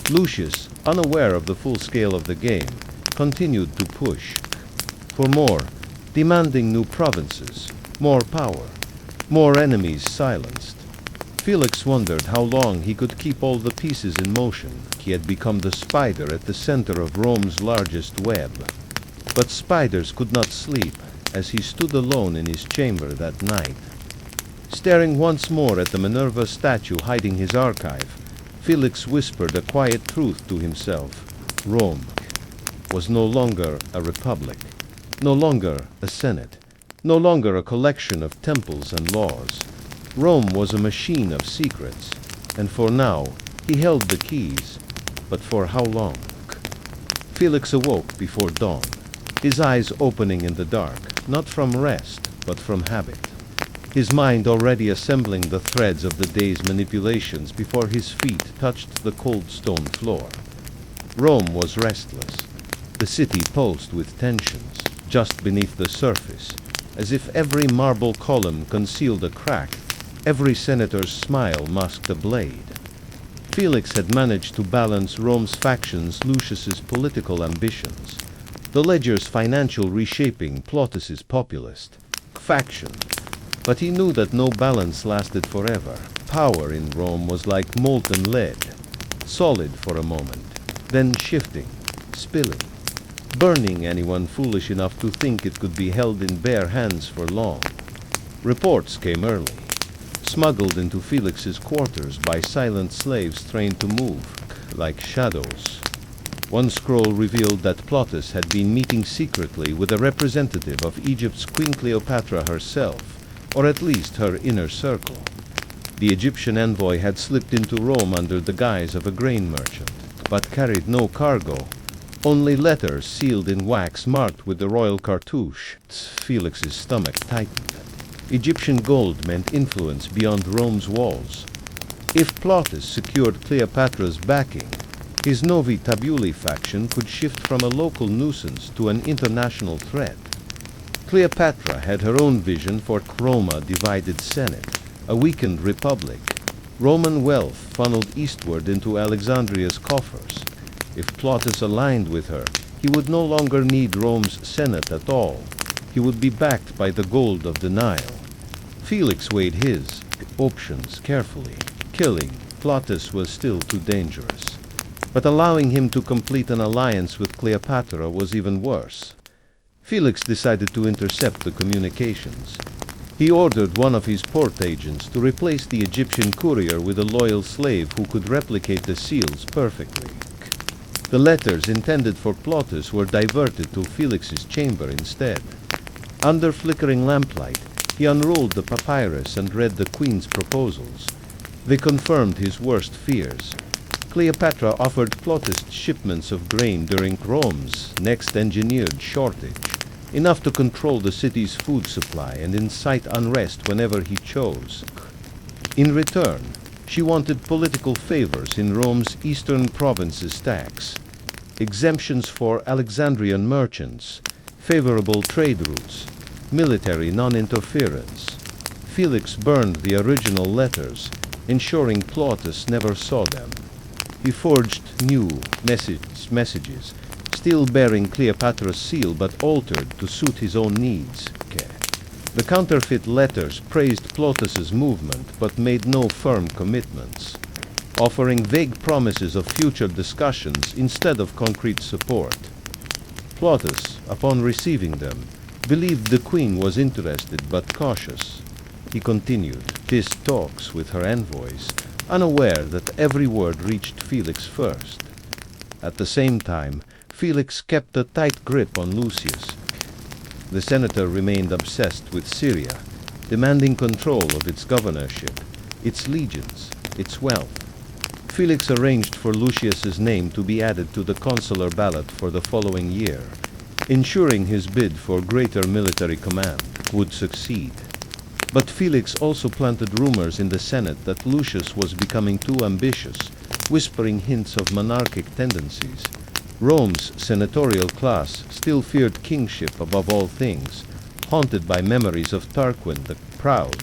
Lucius, unaware of the full scale of the game, continued to push for more, demanding new provinces, more power, more enemies silenced. Felix wondered how long he could keep all the pieces in motion. He had become the spider at the center of Rome's largest web. But spiders could not sleep as he stood alone in his chamber that night. Staring once more at the Minerva statue hiding his archive, Felix whispered a quiet truth to himself. Rome was no longer a republic, no longer a senate, no longer a collection of temples and laws. Rome was a machine of secrets, and for now he held the keys. But for how long? Felix awoke before dawn, his eyes opening in the dark, not from rest, but from habit. His mind already assembling the threads of the day's manipulations before his feet touched the cold stone floor. Rome was restless, the city pulsed with tensions just beneath the surface, as if every marble column concealed a crack, every senator's smile masked a blade. Felix had managed to balance Rome's factions, Lucius's political ambitions. The ledger's financial reshaping Plautus's populist faction. But he knew that no balance lasted forever. Power in Rome was like molten lead, solid for a moment, then shifting, spilling, burning anyone foolish enough to think it could be held in bare hands for long. Reports came early, smuggled into Felix's quarters by silent slaves trained to move like shadows. One scroll revealed that Plautus had been meeting secretly with a representative of Egypt's Queen Cleopatra herself, or at least her inner circle. The Egyptian envoy had slipped into Rome under the guise of a grain merchant, but carried no cargo, only letters sealed in wax marked with the royal cartouche. Felix's stomach tightened. Egyptian gold meant influence beyond Rome's walls. If Plautus secured Cleopatra's backing, his Novi Tabuli faction could shift from a local nuisance to an international threat. Cleopatra had her own vision for Roma divided Senate, a weakened republic. Roman wealth funneled eastward into Alexandria's coffers. If Plautus aligned with her, he would no longer need Rome's Senate at all. He would be backed by the gold of the Nile. Felix weighed his options carefully. Killing Plautus was still too dangerous. But allowing him to complete an alliance with Cleopatra was even worse. Felix decided to intercept the communications. He ordered one of his port agents to replace the Egyptian courier with a loyal slave who could replicate the seals perfectly. The letters intended for Plautus were diverted to Felix's chamber instead. Under flickering lamplight, he unrolled the papyrus and read the queen's proposals. They confirmed his worst fears. Cleopatra offered Plautus shipments of grain during Rome's next engineered shortage, enough to control the city's food supply and incite unrest whenever he chose. In return, she wanted political favors in Rome's eastern provinces' tax, exemptions for Alexandrian merchants, favorable trade routes, military non-interference. Felix burned the original letters, ensuring Plautus never saw them. He forged new messages, still bearing Cleopatra's seal but altered to suit his own needs. The counterfeit letters praised Plautus's movement but made no firm commitments, offering vague promises of future discussions instead of concrete support. Plautus, upon receiving them, believed the queen was interested but cautious. He continued his talks with her envoys, unaware that every word reached Felix first. At the same time, Felix kept a tight grip on Lucius. The senator remained obsessed with Syria, demanding control of its governorship, its legions, its wealth. Felix arranged for Lucius's name to be added to the consular ballot for the following year, ensuring his bid for greater military command would succeed. But Felix also planted rumors in the Senate that Lucius was becoming too ambitious, whispering hints of monarchic tendencies. Rome's senatorial class still feared kingship above all things, haunted by memories of Tarquin the Proud.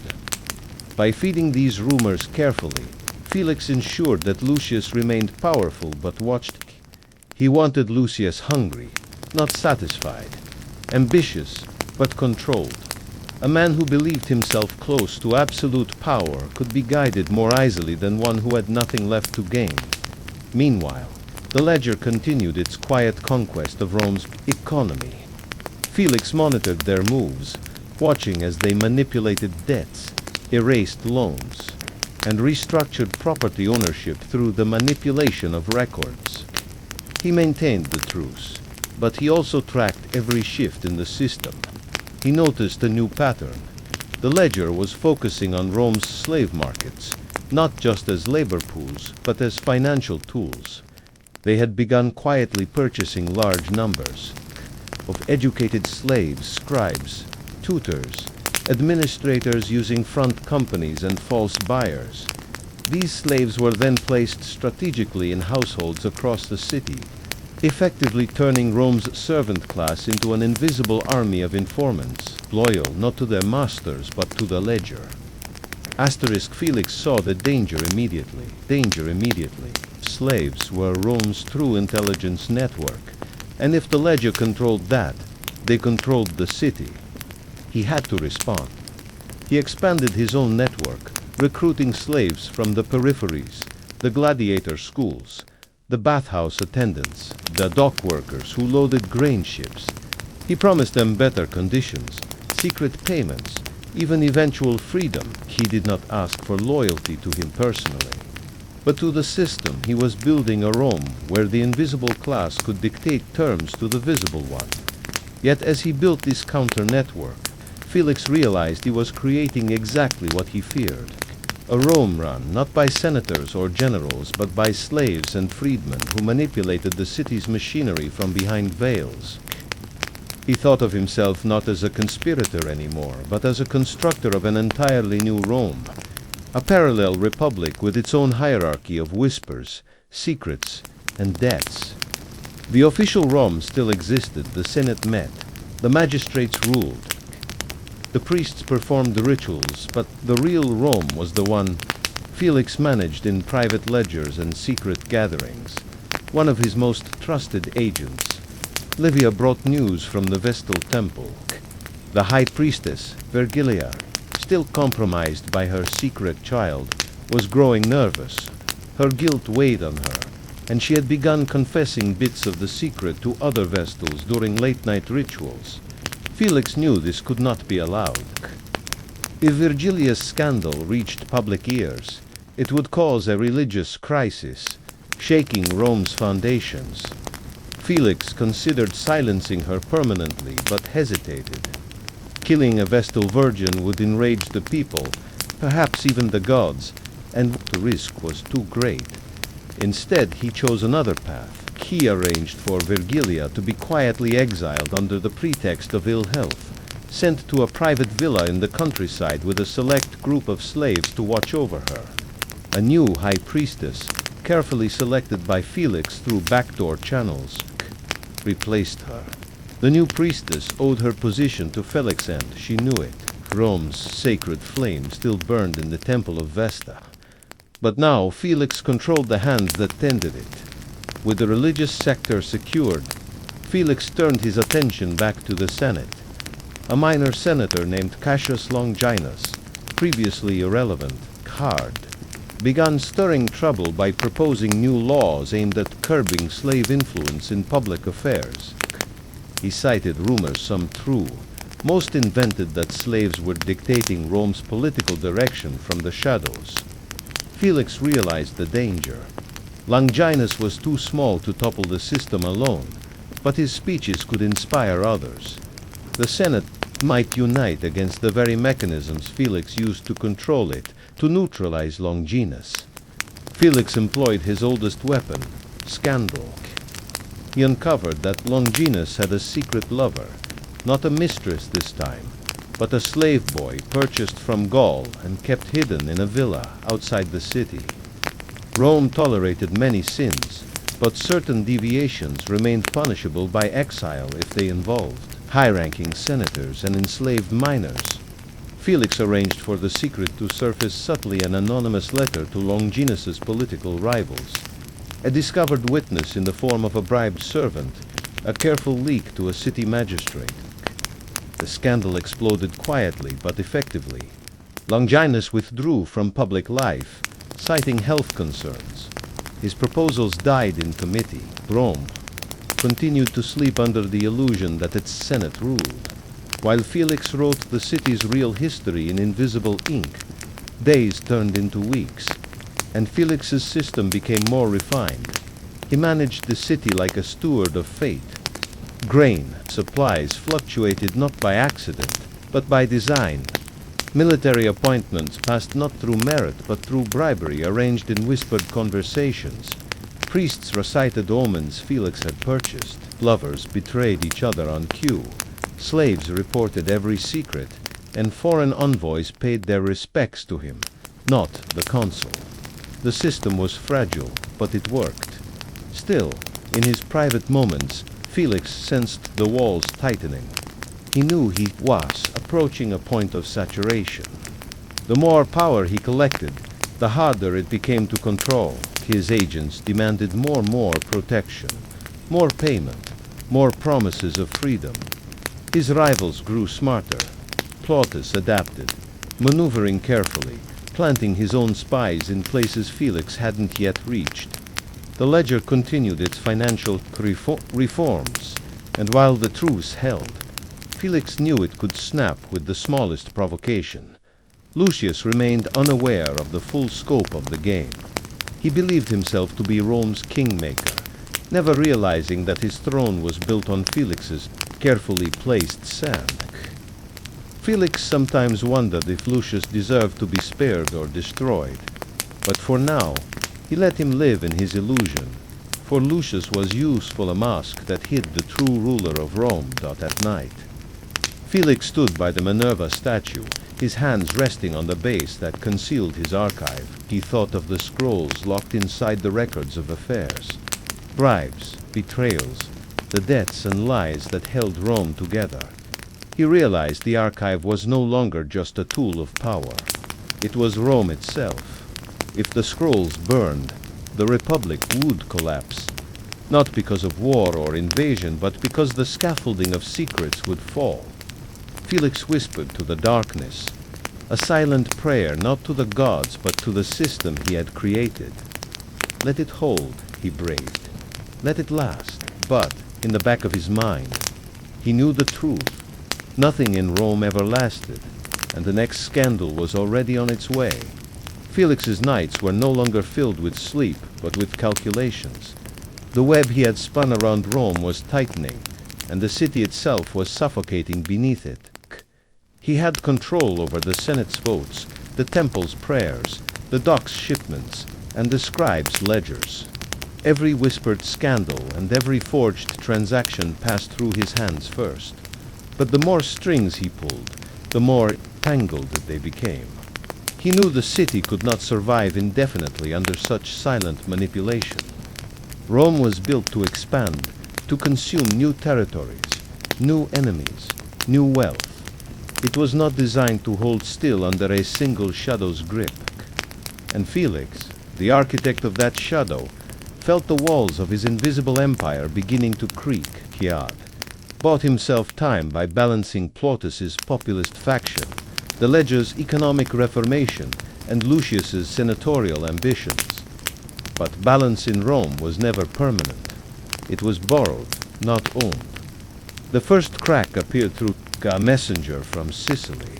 By feeding these rumors carefully, Felix ensured that Lucius remained powerful but watched. He wanted Lucius hungry, not satisfied, ambitious but controlled. A man who believed himself close to absolute power could be guided more easily than one who had nothing left to gain. Meanwhile, the ledger continued its quiet conquest of Rome's economy. Felix monitored their moves, watching as they manipulated debts, erased loans, and restructured property ownership through the manipulation of records. He maintained the truce, but he also tracked every shift in the system. He noticed a new pattern. The ledger was focusing on Rome's slave markets, not just as labor pools, but as financial tools. They had begun quietly purchasing large numbers of educated slaves, scribes, tutors, administrators using front companies and false buyers. These slaves were then placed strategically in households across the city, effectively turning Rome's servant class into an invisible army of informants, loyal not to their masters but to the ledger. Felix saw the danger immediately. Slaves were Rome's true intelligence network, And if the ledger controlled that, they controlled the city. He had to respond. He expanded his own network, recruiting slaves from the peripheries, the gladiator schools, the bathhouse attendants, the dock workers who loaded grain ships. He promised them better conditions, secret payments, even eventual freedom. He did not ask for loyalty to him personally, but to the system. He was building a Rome where the invisible class could dictate terms to the visible one. Yet as he built this counter-network, Felix realized he was creating exactly what he feared. A Rome run not by senators or generals, but by slaves and freedmen who manipulated the city's machinery from behind veils. He thought of himself not as a conspirator anymore, but as a constructor of an entirely new Rome, a parallel republic with its own hierarchy of whispers, secrets, and debts. The official Rome still existed, the Senate met, the magistrates ruled. The priests performed the rituals, but the real Rome was the one Felix managed in private ledgers and secret gatherings. One of his most trusted agents, Livia, brought news from the Vestal Temple. The high priestess, Vergilia, still compromised by her secret child, was growing nervous. Her guilt weighed on her, and she had begun confessing bits of the secret to other Vestals during late-night rituals. Felix knew this could not be allowed. If Virgilia's scandal reached public ears, it would cause a religious crisis, shaking Rome's foundations. Felix considered silencing her permanently, but hesitated. Killing a Vestal virgin would enrage the people, perhaps even the gods, and the risk was too great. Instead, he chose another path. He arranged for Vergilia to be quietly exiled under the pretext of ill health, sent to a private villa in the countryside with a select group of slaves to watch over her. A new high priestess, carefully selected by Felix through backdoor channels, replaced her. The new priestess owed her position to Felix, and she knew it. Rome's sacred flame still burned in the temple of Vesta. But now Felix controlled the hands that tended it. With the religious sector secured, Felix turned his attention back to the Senate. A minor senator named Cassius Longinus, previously irrelevant, hard, began stirring trouble by proposing new laws aimed at curbing slave influence in public affairs. He cited rumors, some true, most invented, that slaves were dictating Rome's political direction from the shadows. Felix realized the danger. Longinus was too small to topple the system alone, but his speeches could inspire others. The Senate might unite against the very mechanisms Felix used to control it, to neutralize Longinus. Felix employed his oldest weapon, scandal. He uncovered that Longinus had a secret lover, not a mistress this time, but a slave boy purchased from Gaul and kept hidden in a villa outside the city. Rome tolerated many sins, but certain deviations remained punishable by exile if they involved high-ranking senators and enslaved minors. Felix arranged for the secret to surface subtly, an anonymous letter to Longinus's political rivals, a discovered witness in the form of a bribed servant, a careful leak to a city magistrate. The scandal exploded quietly but effectively. Longinus withdrew from public life, citing health concerns. His proposals died in committee. Rome continued to sleep under the illusion that its Senate ruled. While Felix wrote the city's real history in invisible ink, days turned into weeks, and Felix's system became more refined. He managed the city like a steward of fate. Grain supplies fluctuated not by accident, but by design. Military appointments passed not through merit, but through bribery arranged in whispered conversations. Priests recited omens Felix had purchased. Lovers betrayed each other on cue. Slaves reported every secret, and foreign envoys paid their respects to him, not the consul. The system was fragile, but it worked. Still, in his private moments, Felix sensed the walls tightening. He knew he was approaching a point of saturation. The more power he collected, the harder it became to control. His agents demanded more protection, more payment, more promises of freedom. His rivals grew smarter. Plautus adapted, maneuvering carefully, planting his own spies in places Felix hadn't yet reached. The ledger continued its financial reforms, and while the truce held, Felix knew it could snap with the smallest provocation. Lucius remained unaware of the full scope of the game. He believed himself to be Rome's kingmaker, never realizing that his throne was built on Felix's carefully placed sand. Felix sometimes wondered if Lucius deserved to be spared or destroyed, but for now, he let him live in his illusion, for Lucius was useful a mask that hid the true ruler of Rome at night. Felix stood by the Minerva statue, his hands resting on the base that concealed his archive. He thought of the scrolls locked inside the records of affairs. Bribes, betrayals, the debts and lies that held Rome together. He realized the archive was no longer just a tool of power. It was Rome itself. If the scrolls burned, the Republic would collapse. Not because of war or invasion, but because the scaffolding of secrets would fall. Felix whispered to the darkness, a silent prayer not to the gods but to the system he had created. Let it hold, he braved. Let it last. But, in the back of his mind, he knew the truth. Nothing in Rome ever lasted, and the next scandal was already on its way. Felix's nights were no longer filled with sleep, but with calculations. The web he had spun around Rome was tightening, and the city itself was suffocating beneath it. He had control over the Senate's votes, the temple's prayers, the dock's shipments, and the scribes' ledgers. Every whispered scandal and every forged transaction passed through his hands first. But the more strings he pulled, the more tangled they became. He knew the city could not survive indefinitely under such silent manipulation. Rome was built to expand, to consume new territories, new enemies, new wealth. It was not designed to hold still under a single shadow's grip. And Felix, the architect of that shadow, felt the walls of his invisible empire beginning to creak. He had bought himself time by balancing Plautus's populist faction, the ledger's economic reformation, and Lucius's senatorial ambitions. But balance in Rome was never permanent. It was borrowed, not owned. The first crack appeared through a messenger from Sicily.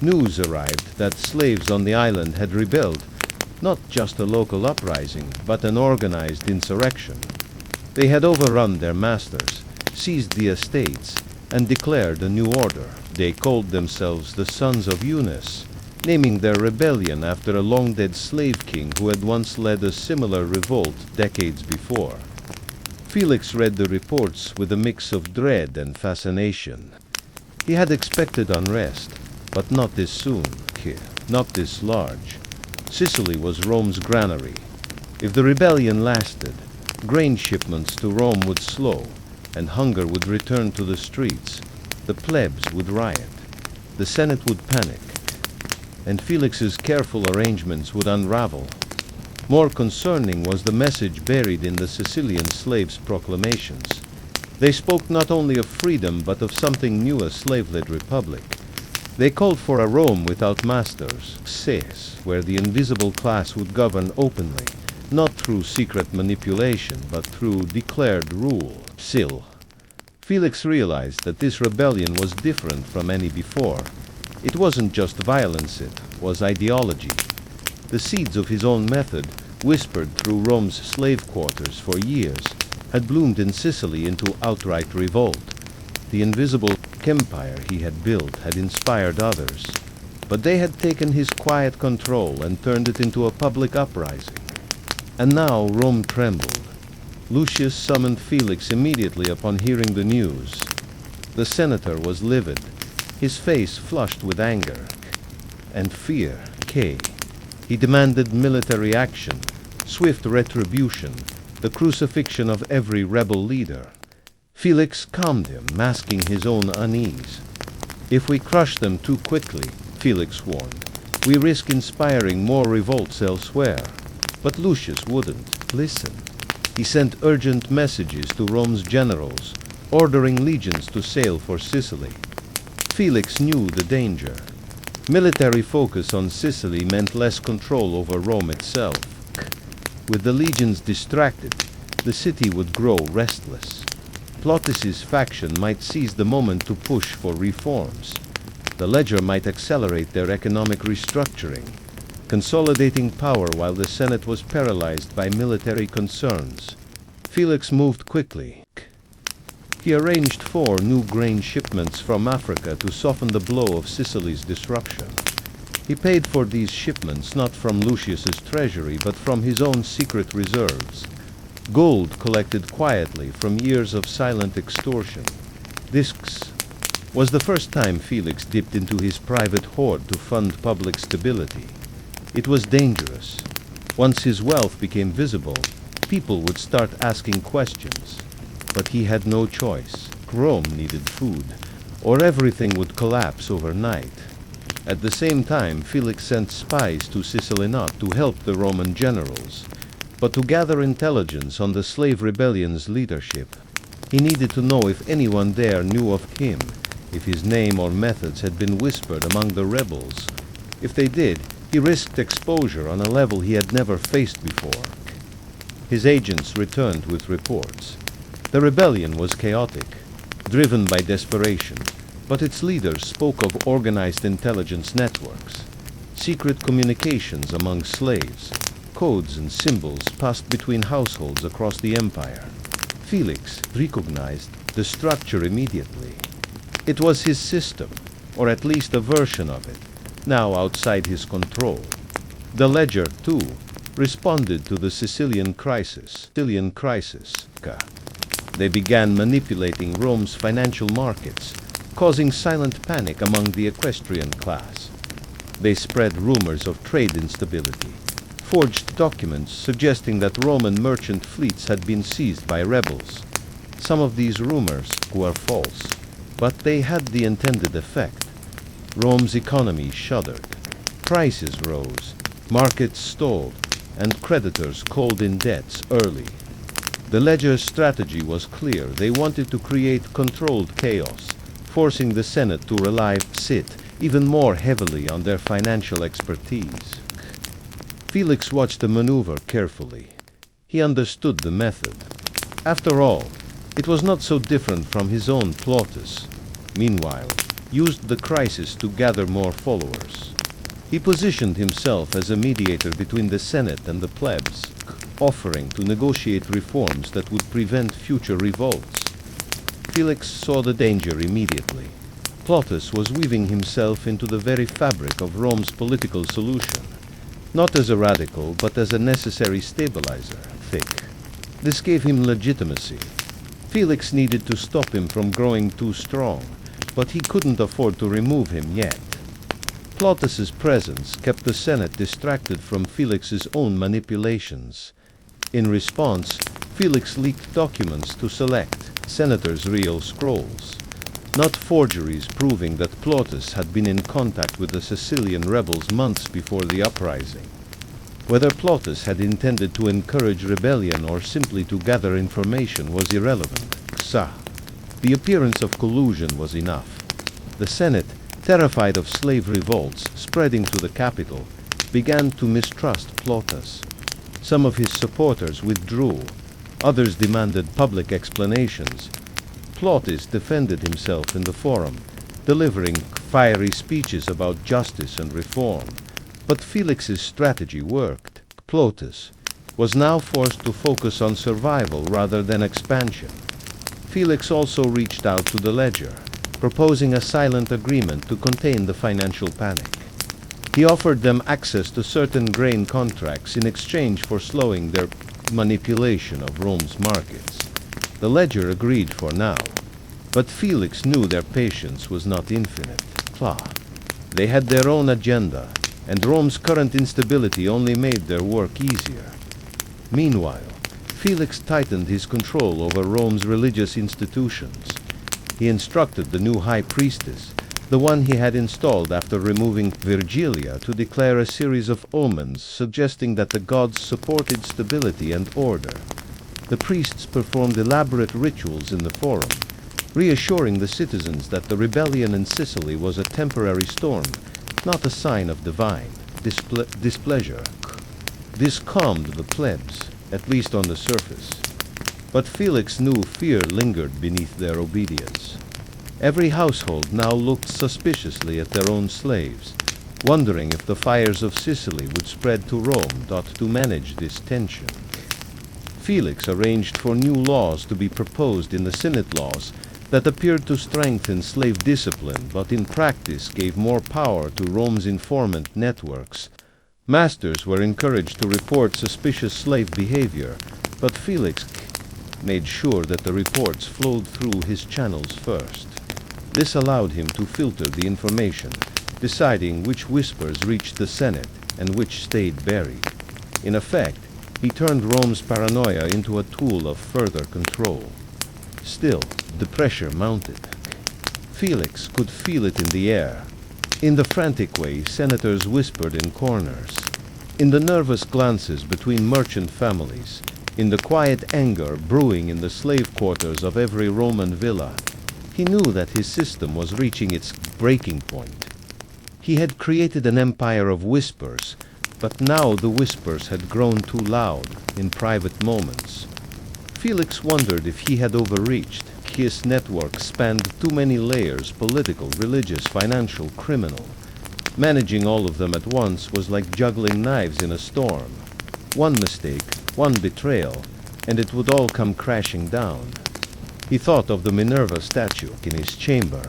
News arrived that slaves on the island had rebelled, not just a local uprising, but an organized insurrection. They had overrun their masters, seized the estates, and declared a new order. They called themselves the Sons of Eunice, naming their rebellion after a long-dead slave king who had once led a similar revolt decades before. Felix read the reports with a mix of dread and fascination. He had expected unrest, but not this soon, not this large. Sicily was Rome's granary. If the rebellion lasted, grain shipments to Rome would slow, and hunger would return to the streets. The plebs would riot. The Senate would panic. And Felix's careful arrangements would unravel. More concerning was the message buried in the Sicilian slaves' proclamations. They spoke not only of freedom, but of something new, a slave-led republic. They called for a Rome without masters, where the invisible class would govern openly, not through secret manipulation, but through declared rule. Felix realized that this rebellion was different from any before. It wasn't just violence, it was ideology. The seeds of his own method, whispered through Rome's slave quarters for years, had bloomed in Sicily into outright revolt. The invisible empire he had built had inspired others, but they had taken his quiet control and turned it into a public uprising. And now Rome trembled. Lucius summoned Felix immediately upon hearing the news. The senator was livid, his face flushed with anger and fear. He demanded military action, swift retribution, the crucifixion of every rebel leader. Felix calmed him, masking his own unease. If we crush them too quickly, Felix warned, we risk inspiring more revolts elsewhere. But Lucius wouldn't listen. He sent urgent messages to Rome's generals, ordering legions to sail for Sicily. Felix knew the danger. Military focus on Sicily meant less control over Rome itself. With the legions distracted, the city would grow restless. Plautus's faction might seize the moment to push for reforms. The ledger might accelerate their economic restructuring, consolidating power while the Senate was paralyzed by military concerns. Felix moved quickly. He arranged 4 new grain shipments from Africa to soften the blow of Sicily's disruption. He paid for these shipments not from Lucius's treasury but from his own secret reserves, gold collected quietly from years of silent extortion. This was the first time Felix dipped into his private hoard to fund public stability. It was dangerous. Once his wealth became visible, people would start asking questions. But he had no choice. Rome needed food, or everything would collapse overnight. At the same time, Felix sent spies to Sicily not to help the Roman generals, but to gather intelligence on the slave rebellion's leadership. He needed to know if anyone there knew of him, if his name or methods had been whispered among the rebels. If they did, he risked exposure on a level he had never faced before. His agents returned with reports. The rebellion was chaotic, driven by desperation, but its leaders spoke of organized intelligence networks, secret communications among slaves, codes and symbols passed between households across the empire. Felix recognized the structure immediately. It was his system, or at least a version of it, now outside his control. The ledger, too, responded to the Sicilian crisis. They began manipulating Rome's financial markets, causing silent panic among the equestrian class. They spread rumors of trade instability, forged documents suggesting that Roman merchant fleets had been seized by rebels. Some of these rumors were false, but they had the intended effect. Rome's economy shuddered. Prices rose, markets stalled, and creditors called in debts early. The ledger's strategy was clear. They wanted to create controlled chaos, forcing the Senate to rely even more heavily on their financial expertise. Felix watched the maneuver carefully. He understood the method. After all, it was not so different from his own Plautus. Meanwhile, used the crisis to gather more followers. He positioned himself as a mediator between the Senate and the plebs, offering to negotiate reforms that would prevent future revolts. Felix saw the danger immediately. Plautus was weaving himself into the very fabric of Rome's political solution, not as a radical, but as a necessary stabilizer. This gave him legitimacy. Felix needed to stop him from growing too strong, but he couldn't afford to remove him yet. Plautus's presence kept the Senate distracted from Felix's own manipulations. In response, Felix leaked documents to select senators' real scrolls, not forgeries proving that Plautus had been in contact with the Sicilian rebels months before the uprising. Whether Plautus had intended to encourage rebellion or simply to gather information was irrelevant. The appearance of collusion was enough. The Senate, terrified of slave revolts spreading to the capital, began to mistrust Plautus. Some of his supporters withdrew. Others demanded public explanations. Plautus defended himself in the forum, delivering fiery speeches about justice and reform. But Felix's strategy worked. Plautus was now forced to focus on survival rather than expansion. Felix also reached out to the ledger, proposing a silent agreement to contain the financial panic. He offered them access to certain grain contracts in exchange for slowing their manipulation of Rome's markets. The ledger agreed for now, but Felix knew their patience was not infinite. They had their own agenda, and Rome's current instability only made their work easier. Meanwhile, Felix tightened his control over Rome's religious institutions. He instructed the new high priestess, the one he had installed after removing Virgilia, to declare a series of omens suggesting that the gods supported stability and order. The priests performed elaborate rituals in the forum, reassuring the citizens that the rebellion in Sicily was a temporary storm, not a sign of divine displeasure. This calmed the plebs, at least on the surface. But Felix knew fear lingered beneath their obedience. Every household now looked suspiciously at their own slaves, wondering if the fires of Sicily would spread to Rome. To manage this tension, Felix arranged for new laws to be proposed in the Senate laws that appeared to strengthen slave discipline, but in practice gave more power to Rome's informant networks. Masters were encouraged to report suspicious slave behavior, but Felix made sure that the reports flowed through his channels first. This allowed him to filter the information, deciding which whispers reached the Senate and which stayed buried. In effect, he turned Rome's paranoia into a tool of further control. Still, the pressure mounted. Felix could feel it in the air. In the frantic way senators whispered in corners, in the nervous glances between merchant families, in the quiet anger brewing in the slave quarters of every Roman villa. He knew that his system was reaching its breaking point. He had created an empire of whispers, but now the whispers had grown too loud in private moments. Felix wondered if he had overreached. His network spanned too many layers: political, religious, financial, criminal. Managing all of them at once was like juggling knives in a storm. One mistake, one betrayal, and it would all come crashing down. He thought of the Minerva statue in his chamber,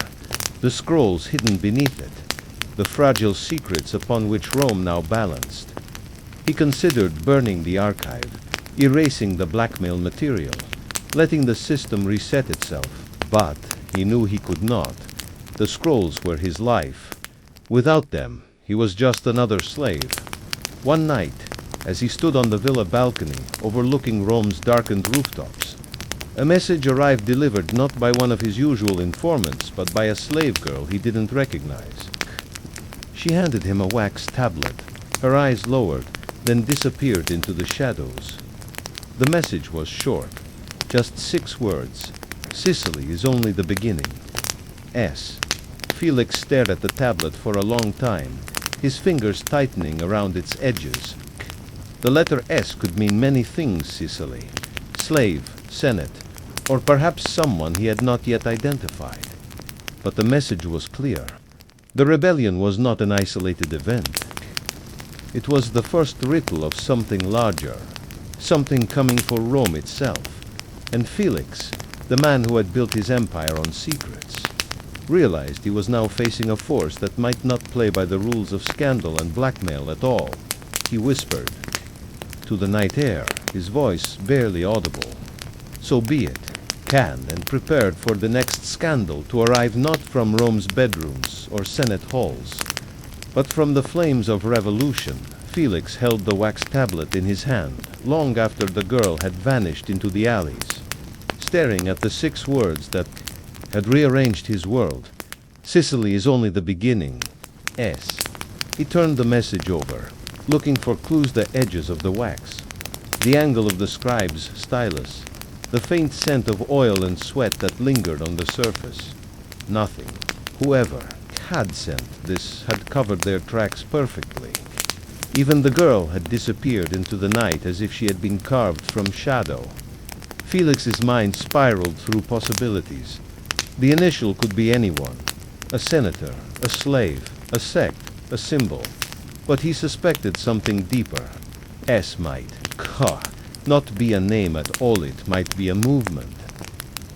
the scrolls hidden beneath it, the fragile secrets upon which Rome now balanced. He considered burning the archive, erasing the blackmail material, letting the system reset itself, but he knew he could not. The scrolls were his life. Without them, he was just another slave. One night, as he stood on the villa balcony overlooking Rome's darkened rooftops, a message arrived, delivered not by one of his usual informants, but by a slave girl he didn't recognize. She handed him a wax tablet. Her eyes lowered, then disappeared into the shadows. The message was short, just 6 words. Sicily is only the beginning. S. Felix stared at the tablet for a long time, his fingers tightening around its edges. The letter S could mean many things: Sicily, slave, Senate, or perhaps someone he had not yet identified. But the message was clear. The rebellion was not an isolated event. It was the first ripple of something larger, something coming for Rome itself. And Felix, the man who had built his empire on secrets, realized he was now facing a force that might not play by the rules of scandal and blackmail at all. He whispered to the night air, his voice barely audible, "So be it," canned and prepared for the next scandal to arrive not from Rome's bedrooms or Senate halls, but from the flames of revolution. Felix held the wax tablet in his hand long after the girl had vanished into the alleys, staring at the 6 words that had rearranged his world. Sicily is only the beginning. S. He turned the message over, looking for clues: the edges of the wax, the angle of the scribe's stylus, the faint scent of oil and sweat that lingered on the surface. Nothing. Whoever had sent this had covered their tracks perfectly. Even the girl had disappeared into the night as if she had been carved from shadow. Felix's mind spiraled through possibilities. The initial could be anyone: a senator, a slave, a sect, a symbol. But he suspected something deeper. S might not be a name at all, it might be a movement.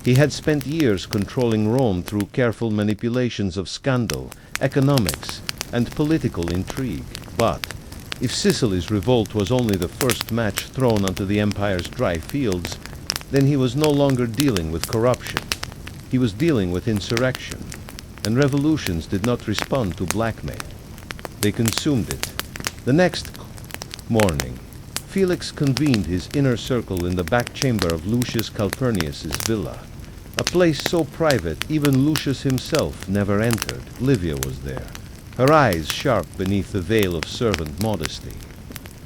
He had spent years controlling Rome through careful manipulations of scandal, economics, and political intrigue. But if Sicily's revolt was only the first match thrown onto the empire's dry fields, then he was no longer dealing with corruption. He was dealing with insurrection, and revolutions did not respond to blackmail. They consumed it. The next morning, Felix convened his inner circle in the back chamber of Lucius Calpurnius's villa, a place so private even Lucius himself never entered. Livia was there, her eyes sharp beneath the veil of servant modesty.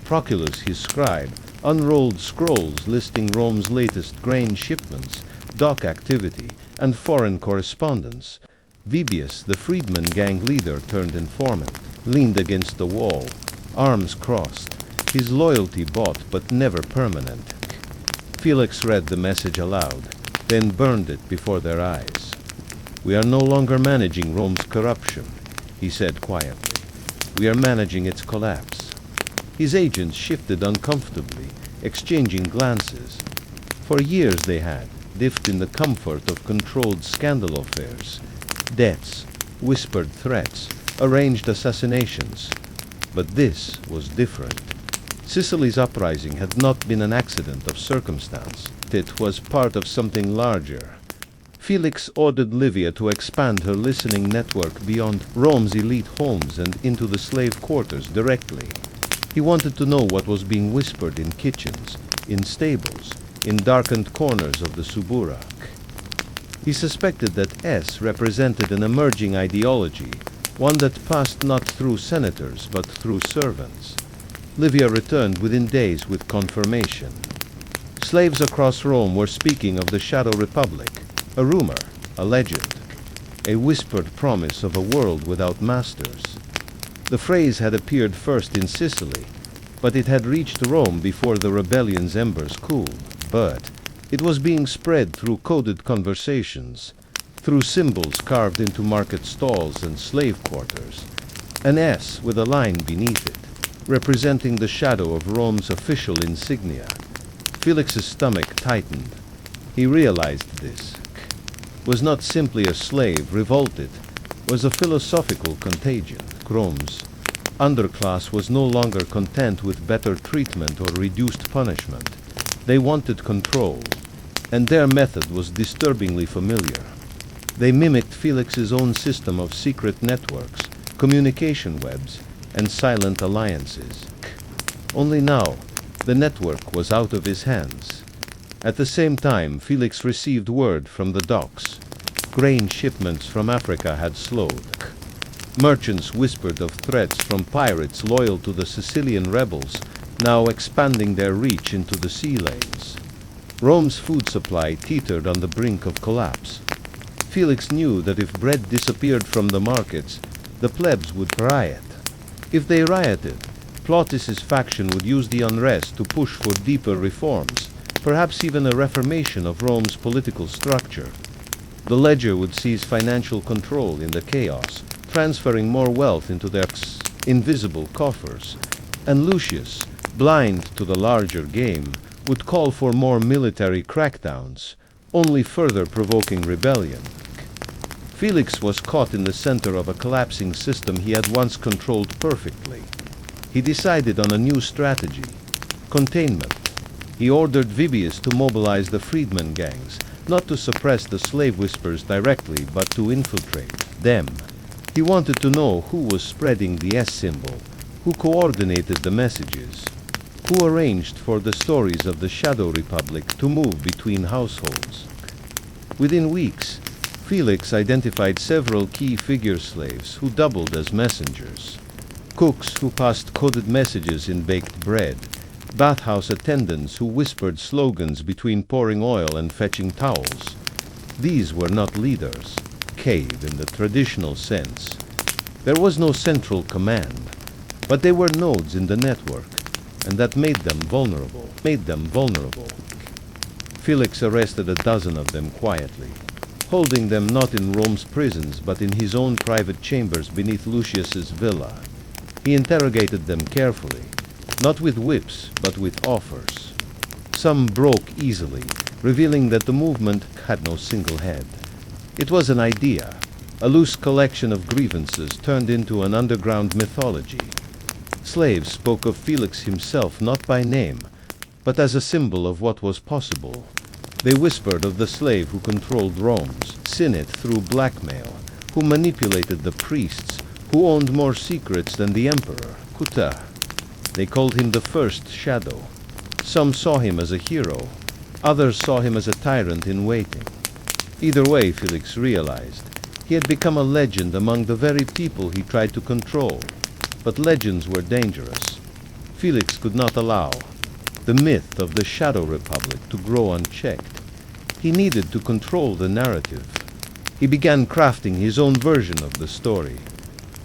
Proculus, his scribe, unrolled scrolls listing Rome's latest grain shipments, dock activity, and foreign correspondence. Vibius, the freedman gang leader turned informant, leaned against the wall, arms crossed, his loyalty bought but never permanent. Felix read the message aloud, then burned it before their eyes. "We are no longer managing Rome's corruption," he said quietly. "We are managing its collapse." His agents shifted uncomfortably, exchanging glances. For years they had lived in the comfort of controlled scandal affairs, debts, whispered threats, arranged assassinations. But this was different. Sicily's uprising had not been an accident of circumstance. It was part of something larger. Felix ordered Livia to expand her listening network beyond Rome's elite homes and into the slave quarters directly. He wanted to know what was being whispered in kitchens, in stables, in darkened corners of the Suburak. He suspected that S represented an emerging ideology, one that passed not through senators but through servants. Livia returned within days with confirmation. Slaves across Rome were speaking of the Shadow Republic, a rumor, a legend, a whispered promise of a world without masters. The phrase had appeared first in Sicily, but it had reached Rome before the rebellion's embers cooled. But it was being spread through coded conversations, through symbols carved into market stalls and slave quarters, an S with a line beneath it, representing the shadow of Rome's official insignia. Felix's stomach tightened. He realized this was not simply a slave revolted, was a philosophical contagion. Rome's underclass was no longer content with better treatment or reduced punishment. They wanted control, and their method was disturbingly familiar. They mimicked Felix's own system of secret networks, communication webs, and silent alliances. Only now, the network was out of his hands. At the same time, Felix received word from the docks. Grain shipments from Africa had slowed. Merchants whispered of threats from pirates loyal to the Sicilian rebels, now expanding their reach into the sea lanes. Rome's food supply teetered on the brink of collapse. Felix knew that if bread disappeared from the markets, the plebs would riot. If they rioted, Plautus's faction would use the unrest to push for deeper reforms, perhaps even a reformation of Rome's political structure. The ledger would seize financial control in the chaos, transferring more wealth into their invisible coffers. And Lucius, blind to the larger game, would call for more military crackdowns, only further provoking rebellion. Felix was caught in the center of a collapsing system he had once controlled perfectly. He decided on a new strategy: containment. He ordered Vibius to mobilize the freedmen gangs, not to suppress the slave whispers directly, but to infiltrate them. He wanted to know who was spreading the S symbol, who coordinated the messages, who arranged for the stories of the Shadow Republic to move between households. Within weeks, Felix identified several key figure slaves who doubled as messengers. Cooks who passed coded messages in baked bread, bathhouse attendants who whispered slogans between pouring oil and fetching towels. These were not leaders, cave in the traditional sense. There was no central command, but they were nodes in the network, and that made them vulnerable. Felix arrested a dozen of them quietly, holding them not in Rome's prisons but in his own private chambers beneath Lucius's villa. He interrogated them carefully, not with whips but with offers. Some broke easily, revealing that the movement had no single head. It was an idea, a loose collection of grievances turned into an underground mythology. Slaves spoke of Felix himself not by name, but as a symbol of what was possible. They whispered of the slave who controlled Rome's Senate through blackmail, who manipulated the priests, who owned more secrets than the emperor, Kuta. They called him the first shadow. Some saw him as a hero, others saw him as a tyrant in waiting. Either way, Felix realized, he had become a legend among the very people he tried to control. But legends were dangerous. Felix could not allow the myth of the Shadow Republic to grow unchecked. He needed to control the narrative. He began crafting his own version of the story,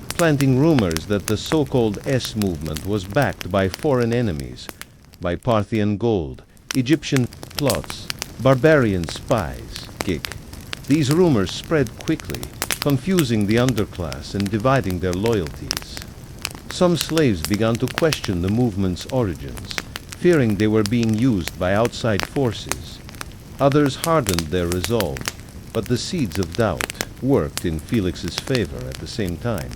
planting rumors that the so-called S movement was backed by foreign enemies, by Parthian gold, Egyptian plots, barbarian spies. These rumors spread quickly, confusing the underclass and dividing their loyalties. Some slaves began to question the movement's origins, fearing they were being used by outside forces. Others hardened their resolve, but the seeds of doubt worked in Felix's favor at the same time.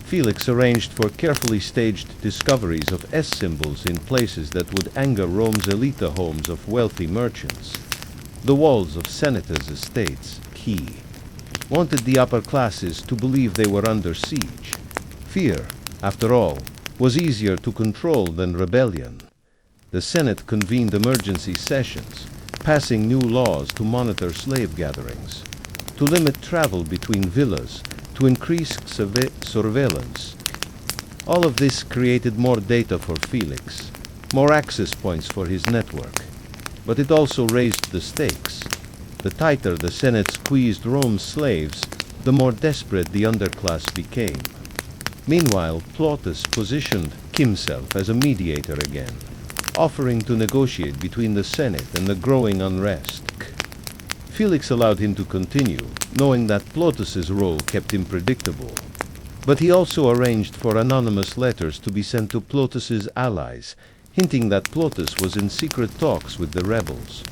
Felix arranged for carefully staged discoveries of S symbols in places that would anger Rome's elite homes of wealthy merchants. The walls of senators' estates, he wanted the upper classes to believe they were under siege. Fear, after all, was easier to control than rebellion. The Senate convened emergency sessions, passing new laws to monitor slave gatherings, to limit travel between villas, to increase surveillance. All of this created more data for Felix, more access points for his network. But it also raised the stakes. The tighter the Senate squeezed Rome's slaves, the more desperate the underclass became. Meanwhile, Plautus positioned himself as a mediator again, offering to negotiate between the Senate and the growing unrest. Felix allowed him to continue, knowing that Plautus's role kept him predictable. But he also arranged for anonymous letters to be sent to Plautus's allies, hinting that Plautus was in secret talks with the rebels.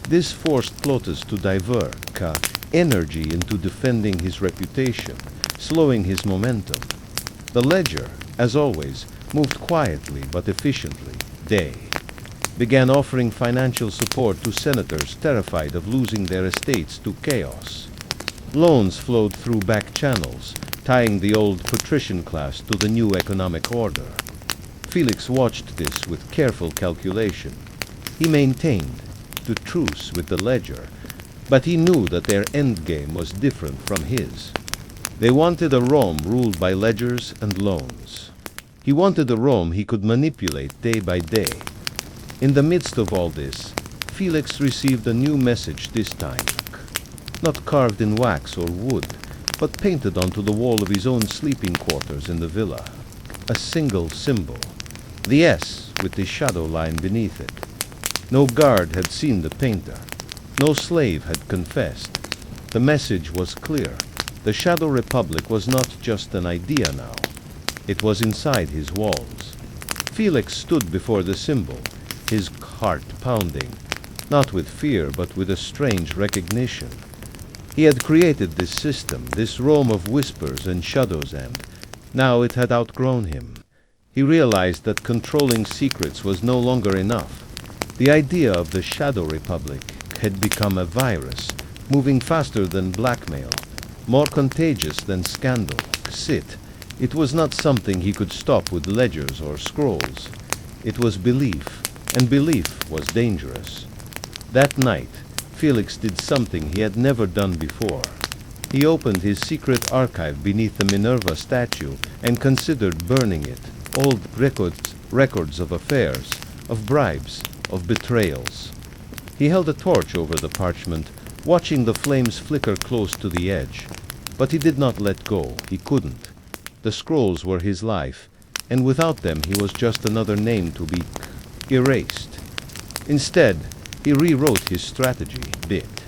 This forced Plautus to divert energy into defending his reputation, slowing his momentum. The ledger, as always, moved quietly but efficiently. They began offering financial support to senators terrified of losing their estates to chaos. Loans flowed through back channels, tying the old patrician class to the new economic order. Felix watched this with careful calculation. He maintained the truce with the ledger, but he knew that their endgame was different from his. They wanted a Rome ruled by ledgers and loans. He wanted a Rome he could manipulate day by day. In the midst of all this, Felix received a new message this time, not carved in wax or wood, but painted onto the wall of his own sleeping quarters in the villa. A single symbol, the S with the shadow line beneath it. No guard had seen the painter. No slave had confessed. The message was clear. The Shadow Republic was not just an idea now. It was inside his walls. Felix stood before the symbol, his heart pounding, not with fear but with a strange recognition. He had created this system, this Rome of whispers and shadows, and now it had outgrown him. He realized that controlling secrets was no longer enough. The idea of the Shadow Republic had become a virus, moving faster than blackmail, more contagious than scandal. It was not something he could stop with ledgers or scrolls. It was belief, and belief was dangerous. That night, Felix did something he had never done before. He opened his secret archive beneath the Minerva statue and considered burning it. Old records of affairs, of bribes, of betrayals. He held a torch over the parchment, watching the flames flicker close to the edge. But he did not let go. He couldn't. The scrolls were his life, and without them he was just another name to be erased. Instead, he rewrote his strategy bit.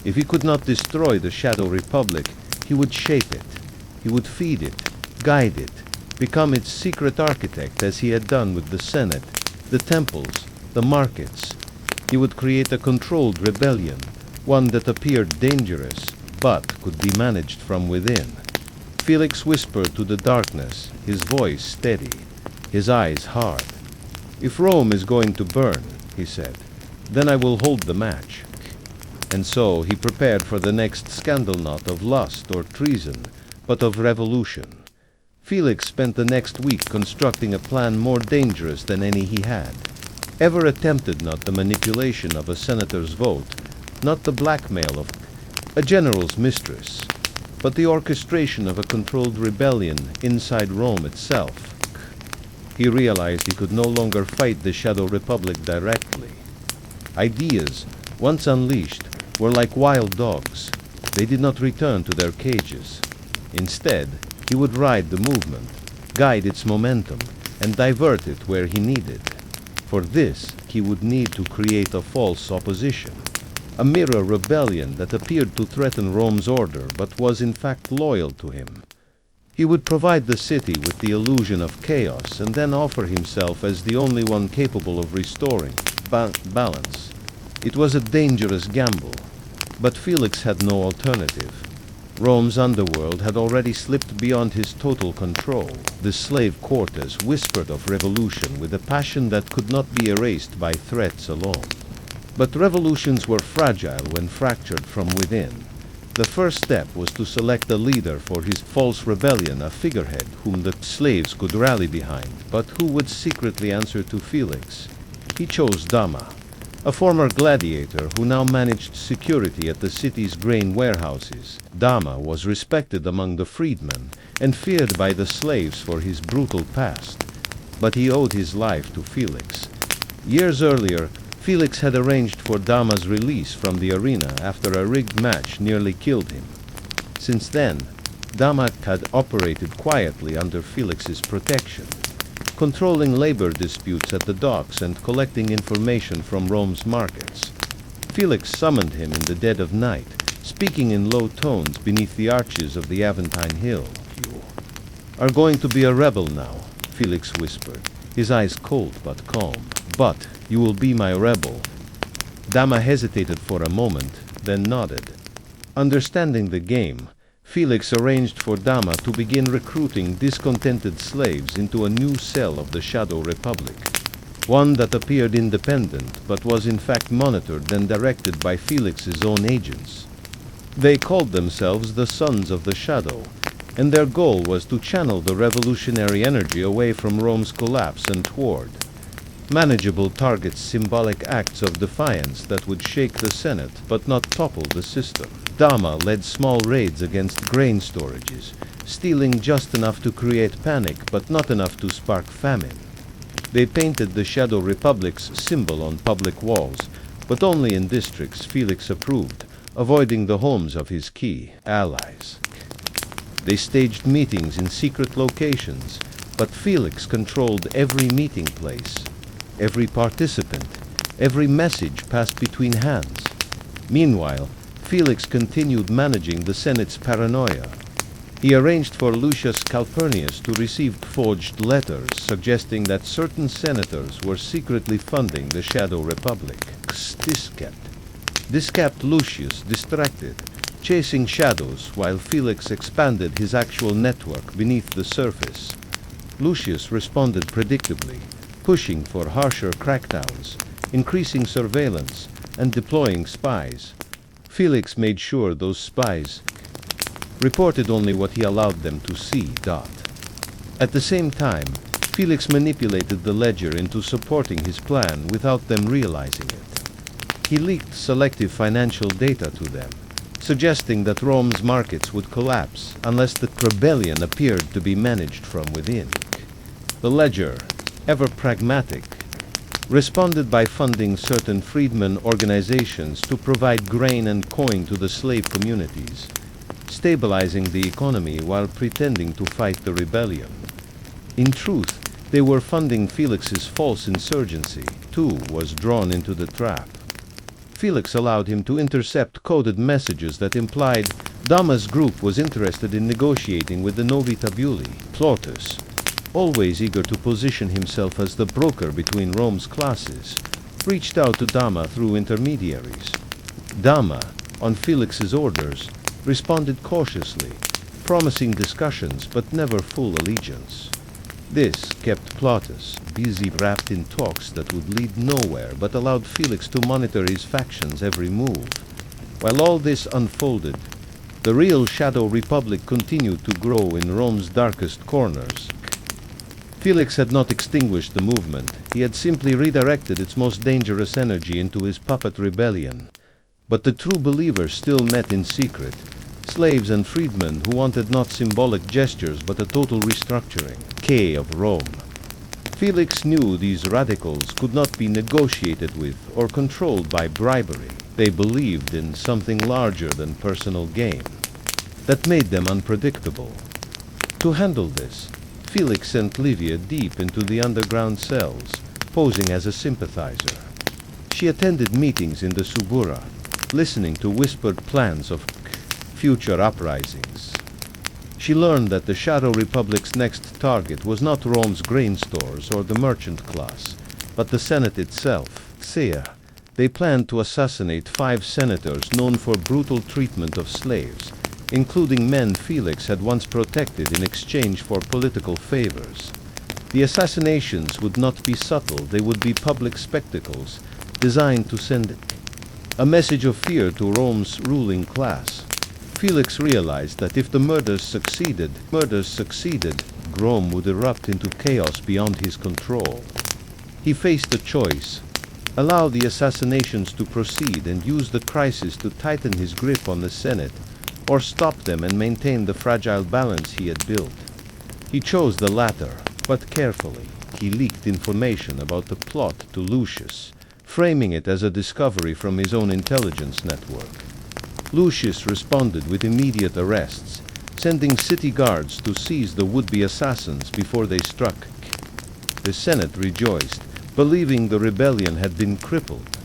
If he could not destroy the Shadow Republic, he would shape it. He would feed it, guide it, become its secret architect as he had done with the Senate, the temples, the markets. He would create a controlled rebellion, one that appeared dangerous, but could be managed from within. Felix whispered to the darkness, his voice steady, his eyes hard. "If Rome is going to burn," he said, "then I will hold the match." And so he prepared for the next scandal, not of lust or treason, but of revolution. Felix spent the next week constructing a plan more dangerous than any he had ever attempted, not the manipulation of a senator's vote, not the blackmail of a general's mistress, but the orchestration of a controlled rebellion inside Rome itself. he realized he could no longer fight the Shadow Republic directly. Ideas, once unleashed, were like wild dogs. They did not return to their cages. Instead, he would ride the movement, guide its momentum, and divert it where he needed. For this, he would need to create a false opposition, a mirror rebellion that appeared to threaten Rome's order but was in fact loyal to him. He would provide the city with the illusion of chaos and then offer himself as the only one capable of restoring balance. It was a dangerous gamble, but Felix had no alternative. Rome's underworld had already slipped beyond his total control. The slave quarters whispered of revolution with a passion that could not be erased by threats alone. But revolutions were fragile when fractured from within. The first step was to select a leader for his false rebellion, a figurehead whom the slaves could rally behind, but who would secretly answer to Felix. He chose Dama, a former gladiator who now managed security at the city's grain warehouses. Dama was respected among the freedmen and feared by the slaves for his brutal past, but he owed his life to Felix. Years earlier, Felix had arranged for Dama's release from the arena after a rigged match nearly killed him. Since then, Dama had operated quietly under Felix's protection, controlling labor disputes at the docks and collecting information from Rome's markets. Felix summoned him in the dead of night, speaking in low tones beneath the arches of the Aventine Hill. "You are going to be a rebel now," Felix whispered, his eyes cold but calm. "But you will be my rebel." Dama hesitated for a moment, then nodded. Understanding the game, Felix arranged for Dama to begin recruiting discontented slaves into a new cell of the Shadow Republic, one that appeared independent but was in fact monitored and directed by Felix's own agents. They called themselves the Sons of the Shadow, and their goal was to channel the revolutionary energy away from Rome's collapse and toward manageable targets, symbolic acts of defiance that would shake the Senate but not topple the system. Dama led small raids against grain storages, stealing just enough to create panic but not enough to spark famine. They painted the Shadow Republic's symbol on public walls, but only in districts Felix approved, avoiding the homes of his key allies. They staged meetings in secret locations, but Felix controlled every meeting place. Every participant, every message passed between hands. Meanwhile, Felix continued managing the Senate's paranoia. He arranged for Lucius Calpurnius to receive forged letters suggesting that certain senators were secretly funding the Shadow Republic. This kept Lucius distracted, chasing shadows while Felix expanded his actual network beneath the surface. Lucius responded predictably, pushing for harsher crackdowns, increasing surveillance, and deploying spies. Felix made sure those spies reported only what he allowed them to see. At the same time, Felix manipulated the ledger into supporting his plan without them realizing it. He leaked selective financial data to them, suggesting that Rome's markets would collapse unless the rebellion appeared to be managed from within. The ledger, ever pragmatic, responded by funding certain freedmen organizations to provide grain and coin to the slave communities, stabilizing the economy while pretending to fight the rebellion. In truth, they were funding Felix's false insurgency, too was drawn into the trap. Felix allowed him to intercept coded messages that implied Dama's group was interested in negotiating with the Novi Tabuli. Plautus, always eager to position himself as the broker between Rome's classes, reached out to Dama through intermediaries. Dama, on Felix's orders, responded cautiously, promising discussions but never full allegiance. This kept Plautus busy, wrapped in talks that would lead nowhere but allowed Felix to monitor his faction's every move. While all this unfolded, the real Shadow Republic continued to grow in Rome's darkest corners. Felix had not extinguished the movement, he had simply redirected its most dangerous energy into his puppet rebellion. But the true believers still met in secret, slaves and freedmen who wanted not symbolic gestures but a total restructuring. Of Rome. Felix knew these radicals could not be negotiated with or controlled by bribery. They believed in something larger than personal gain that made them unpredictable. To handle this, Felix sent Livia deep into the underground cells, posing as a sympathizer. She attended meetings in the Subura, listening to whispered plans of future uprisings. She learned that the Shadow Republic's next target was not Rome's grain stores or the merchant class, but the Senate itself. They planned to assassinate 5 senators known for brutal treatment of slaves, including men Felix had once protected in exchange for political favors. The assassinations would not be subtle, they would be public spectacles, designed to send a message of fear to Rome's ruling class. Felix realized that if the murders succeeded, Rome would erupt into chaos beyond his control. He faced a choice: allow the assassinations to proceed and use the crisis to tighten his grip on the Senate, or stop them and maintain the fragile balance he had built. He chose the latter, but carefully. He leaked information about the plot to Lucius, framing it as a discovery from his own intelligence network. Lucius responded with immediate arrests, sending city guards to seize the would-be assassins before they struck. The Senate rejoiced, believing the rebellion had been crippled.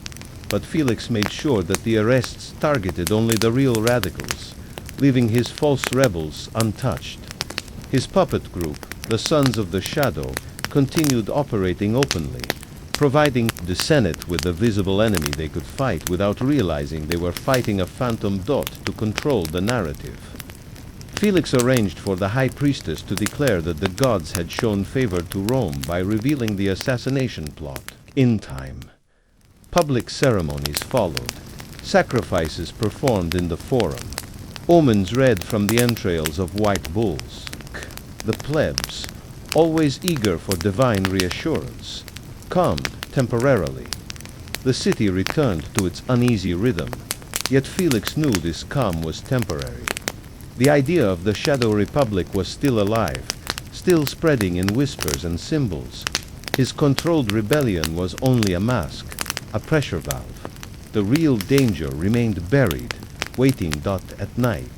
But Felix made sure that the arrests targeted only the real radicals, leaving his false rebels untouched. His puppet group, the Sons of the Shadow, continued operating openly, providing the Senate with a visible enemy they could fight without realizing they were fighting a phantom dot to control the narrative. Felix arranged for the High Priestess to declare that the gods had shown favor to Rome by revealing the assassination plot. In time, public ceremonies followed, sacrifices performed in the forum, omens read from the entrails of white bulls. The plebs, always eager for divine reassurance, calmed temporarily. The city returned to its uneasy rhythm, yet Felix knew this calm was temporary. The idea of the Shadow Republic was still alive, still spreading in whispers and symbols. His controlled rebellion was only a mask, a pressure valve. The real danger remained buried, waiting at night.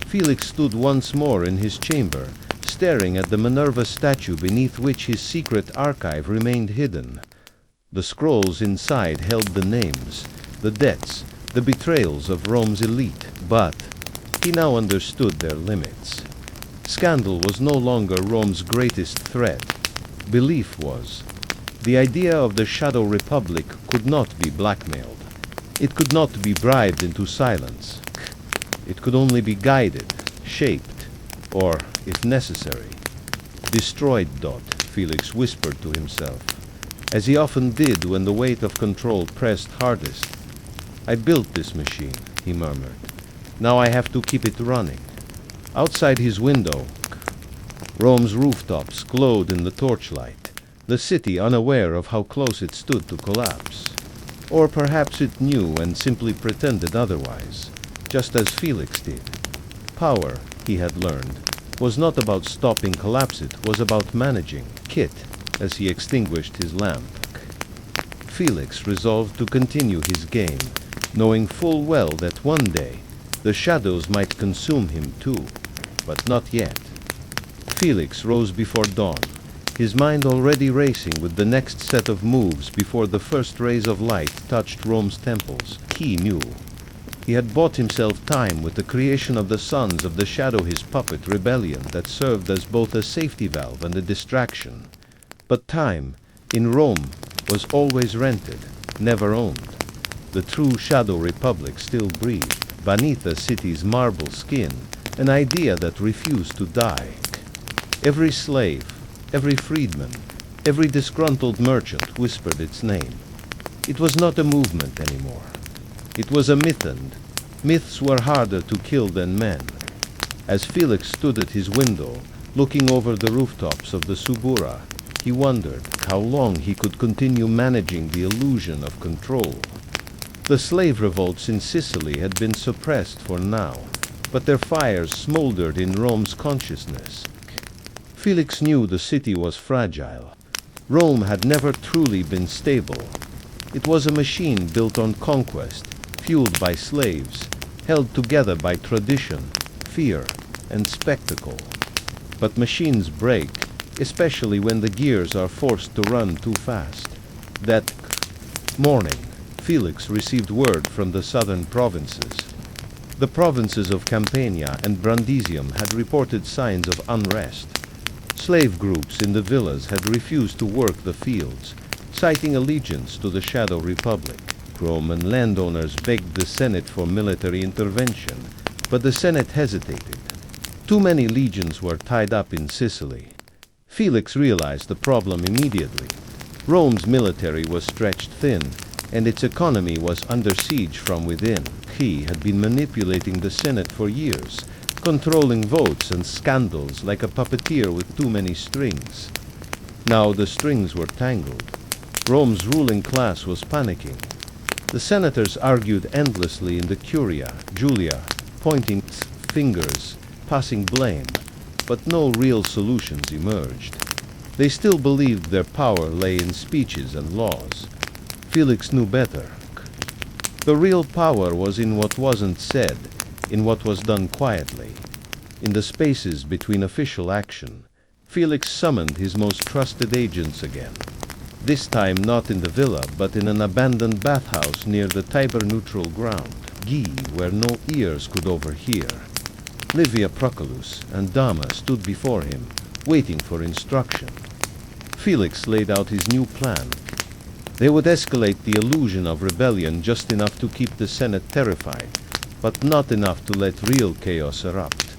Felix stood once more in his chamber, staring at the Minerva statue beneath which his secret archive remained hidden. The scrolls inside held the names, the debts, the betrayals of Rome's elite, but he now understood their limits. Scandal was no longer Rome's greatest threat. Belief was. The idea of the Shadow Republic could not be blackmailed. It could not be bribed into silence. It could only be guided, shaped, or, if necessary, destroyed. Felix whispered to himself, as he often did when the weight of control pressed hardest. I built this machine, he murmured. Now I have to keep it running. Outside his window, Rome's rooftops glowed in the torchlight, the city unaware of how close it stood to collapse. Or perhaps it knew and simply pretended otherwise, just as Felix did. Power, he had learned, was not about stopping collapse, it was about managing. Kit, as he extinguished his lamp. Felix resolved to continue his game, knowing full well that one day the shadows might consume him too, but not yet. Felix rose before dawn, his mind already racing with the next set of moves before the first rays of light touched Rome's temples. He knew. He had bought himself time with the creation of the Sons of the Shadow, his puppet rebellion that served as both a safety valve and a distraction. But time, in Rome, was always rented, never owned. The true Shadow Republic still breathed, beneath the city's marble skin, an idea that refused to die. Every slave, every freedman, every disgruntled merchant whispered its name. It was not a movement anymore. It was a myth, and myths were harder to kill than men. As Felix stood at his window, looking over the rooftops of the Subura, he wondered how long he could continue managing the illusion of control. The slave revolts in Sicily had been suppressed for now, but their fires smoldered in Rome's consciousness. Felix knew the city was fragile. Rome had never truly been stable. It was a machine built on conquest, fueled by slaves, held together by tradition, fear, and spectacle. But machines break, especially when the gears are forced to run too fast. That morning, Felix received word from the southern provinces. The provinces of Campania and Brundisium had reported signs of unrest. Slave groups in the villas had refused to work the fields, citing allegiance to the Shadow Republic. Roman landowners begged the Senate for military intervention, but the Senate hesitated. Too many legions were tied up in Sicily. Felix realized the problem immediately. Rome's military was stretched thin, and its economy was under siege from within. He had been manipulating the Senate for years, controlling votes and scandals like a puppeteer with too many strings. Now the strings were tangled. Rome's ruling class was panicking. The senators argued endlessly in the Curia, Julia, pointing fingers, passing blame, but no real solutions emerged. They still believed their power lay in speeches and laws. Felix knew better. The real power was in what wasn't said, in what was done quietly. In the spaces between official action, Felix summoned his most trusted agents again. This time not in the villa, but in an abandoned bathhouse near the Tiber neutral ground, where no ears could overhear. Livia Proculus and Dama stood before him, waiting for instruction. Felix laid out his new plan. They would escalate the illusion of rebellion just enough to keep the Senate terrified, but not enough to let real chaos erupt.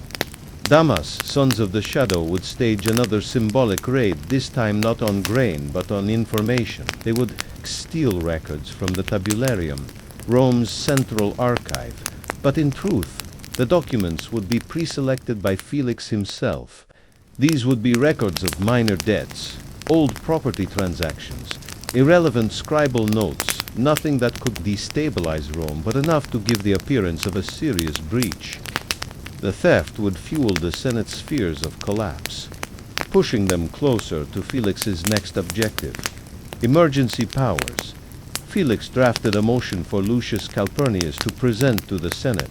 Damas, sons of the Shadow, would stage another symbolic raid, this time not on grain but on information. They would steal records from the tabularium, Rome's central archive, but in truth, the documents would be pre-selected by Felix himself. These would be records of minor debts, old property transactions, irrelevant scribal notes, nothing that could destabilize Rome, but enough to give the appearance of a serious breach. The theft would fuel the Senate's fears of collapse, pushing them closer to Felix's next objective: emergency powers. Felix drafted a motion for Lucius Calpurnius to present to the Senate,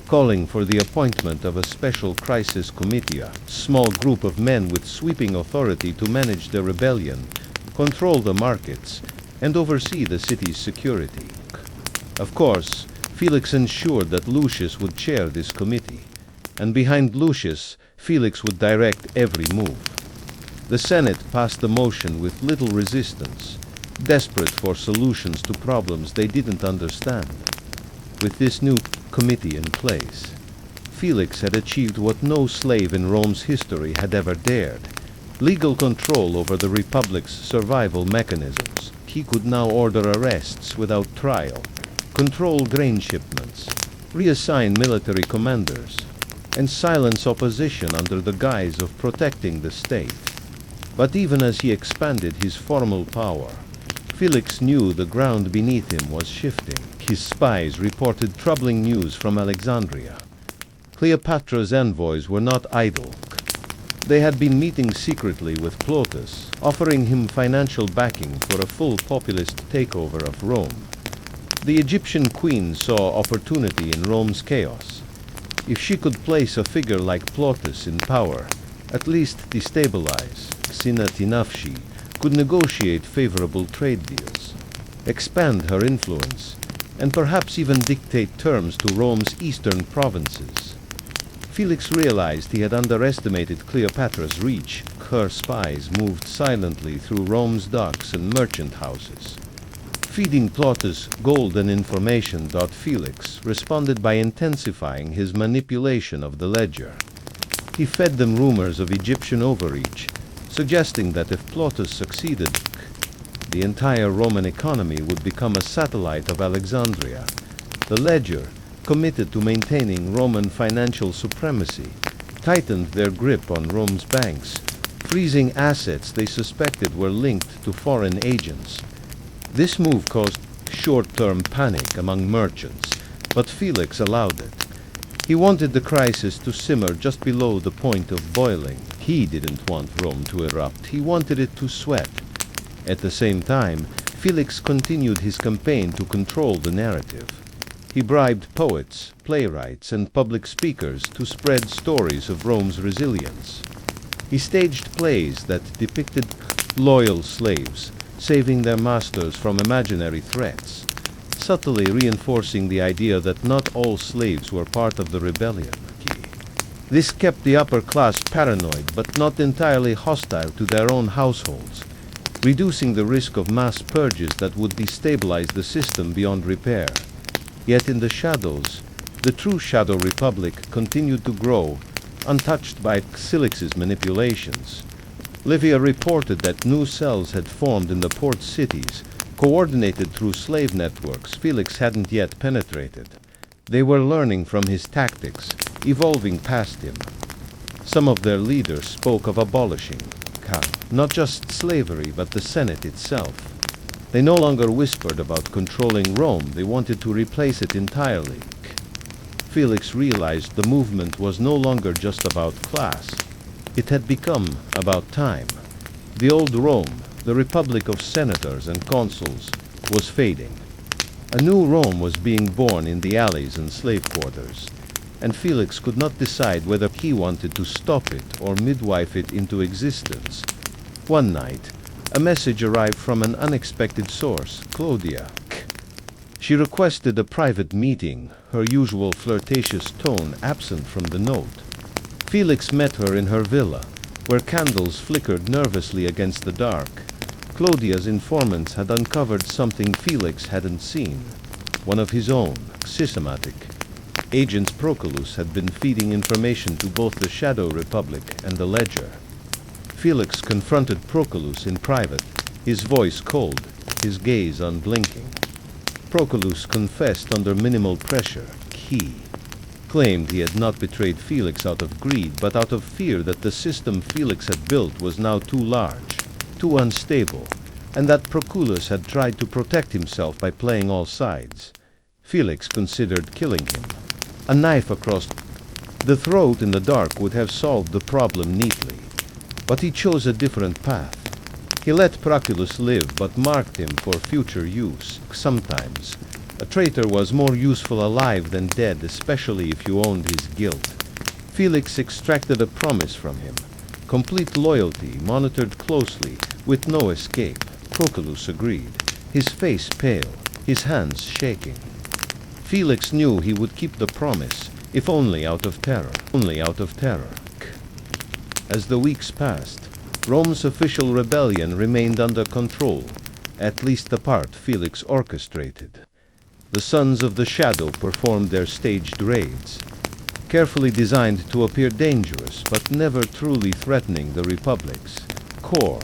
calling for the appointment of a special crisis comitia, small group of men with sweeping authority to manage the rebellion, control the markets, and oversee the city's security. Of course, Felix ensured that Lucius would chair this committee, and behind Lucius, Felix would direct every move. The Senate passed the motion with little resistance, desperate for solutions to problems they didn't understand. With this new committee in place, Felix had achieved what no slave in Rome's history had ever dared: legal control over the Republic's survival mechanisms. He could now order arrests without trial, control grain shipments, reassign military commanders, and silence opposition under the guise of protecting the state. But even as he expanded his formal power, Felix knew the ground beneath him was shifting. His spies reported troubling news from Alexandria. Cleopatra's envoys were not idle. They had been meeting secretly with Plautus, offering him financial backing for a full populist takeover of Rome. The Egyptian queen saw opportunity in Rome's chaos. If she could place a figure like Plautus in power, at least destabilize, Sinatinafshi could negotiate favorable trade deals, expand her influence, and perhaps even dictate terms to Rome's eastern provinces. Felix realized he had underestimated Cleopatra's reach. Her spies moved silently through Rome's docks and merchant houses, feeding Plautus gold and information. Felix responded by intensifying his manipulation of the ledger. He fed them rumors of Egyptian overreach, suggesting that if Plautus succeeded, the entire Roman economy would become a satellite of Alexandria. The ledger, committed to maintaining Roman financial supremacy, tightened their grip on Rome's banks, freezing assets they suspected were linked to foreign agents. This move caused short-term panic among merchants, but Felix allowed it. He wanted the crisis to simmer just below the point of boiling. He didn't want Rome to erupt. He wanted it to sweat, At the same time, Felix continued his campaign to control the narrative. He bribed poets, playwrights, and public speakers to spread stories of Rome's resilience. He staged plays that depicted loyal slaves, saving their masters from imaginary threats, subtly reinforcing the idea that not all slaves were part of the rebellion. This kept the upper class paranoid but not entirely hostile to their own households, reducing the risk of mass purges that would destabilize the system beyond repair. Yet in the shadows, the true Shadow Republic continued to grow, untouched by Felix's manipulations. Livia reported that new cells had formed in the port cities, coordinated through slave networks Felix hadn't yet penetrated. They were learning from his tactics, evolving past him. Some of their leaders spoke of abolishing not just slavery but the Senate itself. They no longer whispered about controlling Rome, they wanted to replace it entirely. Felix realized the movement was no longer just about class. It had become about time. The old Rome, the republic of senators and consuls, was fading. A new Rome was being born in the alleys and slave quarters, and Felix could not decide whether he wanted to stop it or midwife it into existence. One night, a message arrived from an unexpected source, Claudia. She requested a private meeting, her usual flirtatious tone absent from the note. Felix met her in her villa, where candles flickered nervously against the dark. Claudia's informants had uncovered something Felix hadn't seen, one of his own, systematic. Agent Proculus had been feeding information to both the Shadow Republic and the Ledger. Felix confronted Proculus in private, his voice cold, his gaze unblinking. Proculus confessed under minimal pressure. He claimed he had not betrayed Felix out of greed, but out of fear that the system Felix had built was now too large, too unstable, and that Proculus had tried to protect himself by playing all sides. Felix considered killing him. A knife across the throat in the dark would have solved the problem neatly, but he chose a different path. He let Proculus live but marked him for future use. Sometimes, a traitor was more useful alive than dead, especially if you owned his guilt. Felix extracted a promise from him, complete loyalty, monitored closely, with no escape. Proculus agreed, his face pale, his hands shaking. Felix knew he would keep the promise, if only out of terror. As the weeks passed, Rome's official rebellion remained under control, at least the part Felix orchestrated. The Sons of the Shadow performed their staged raids, carefully designed to appear dangerous but never truly threatening the Republic's core.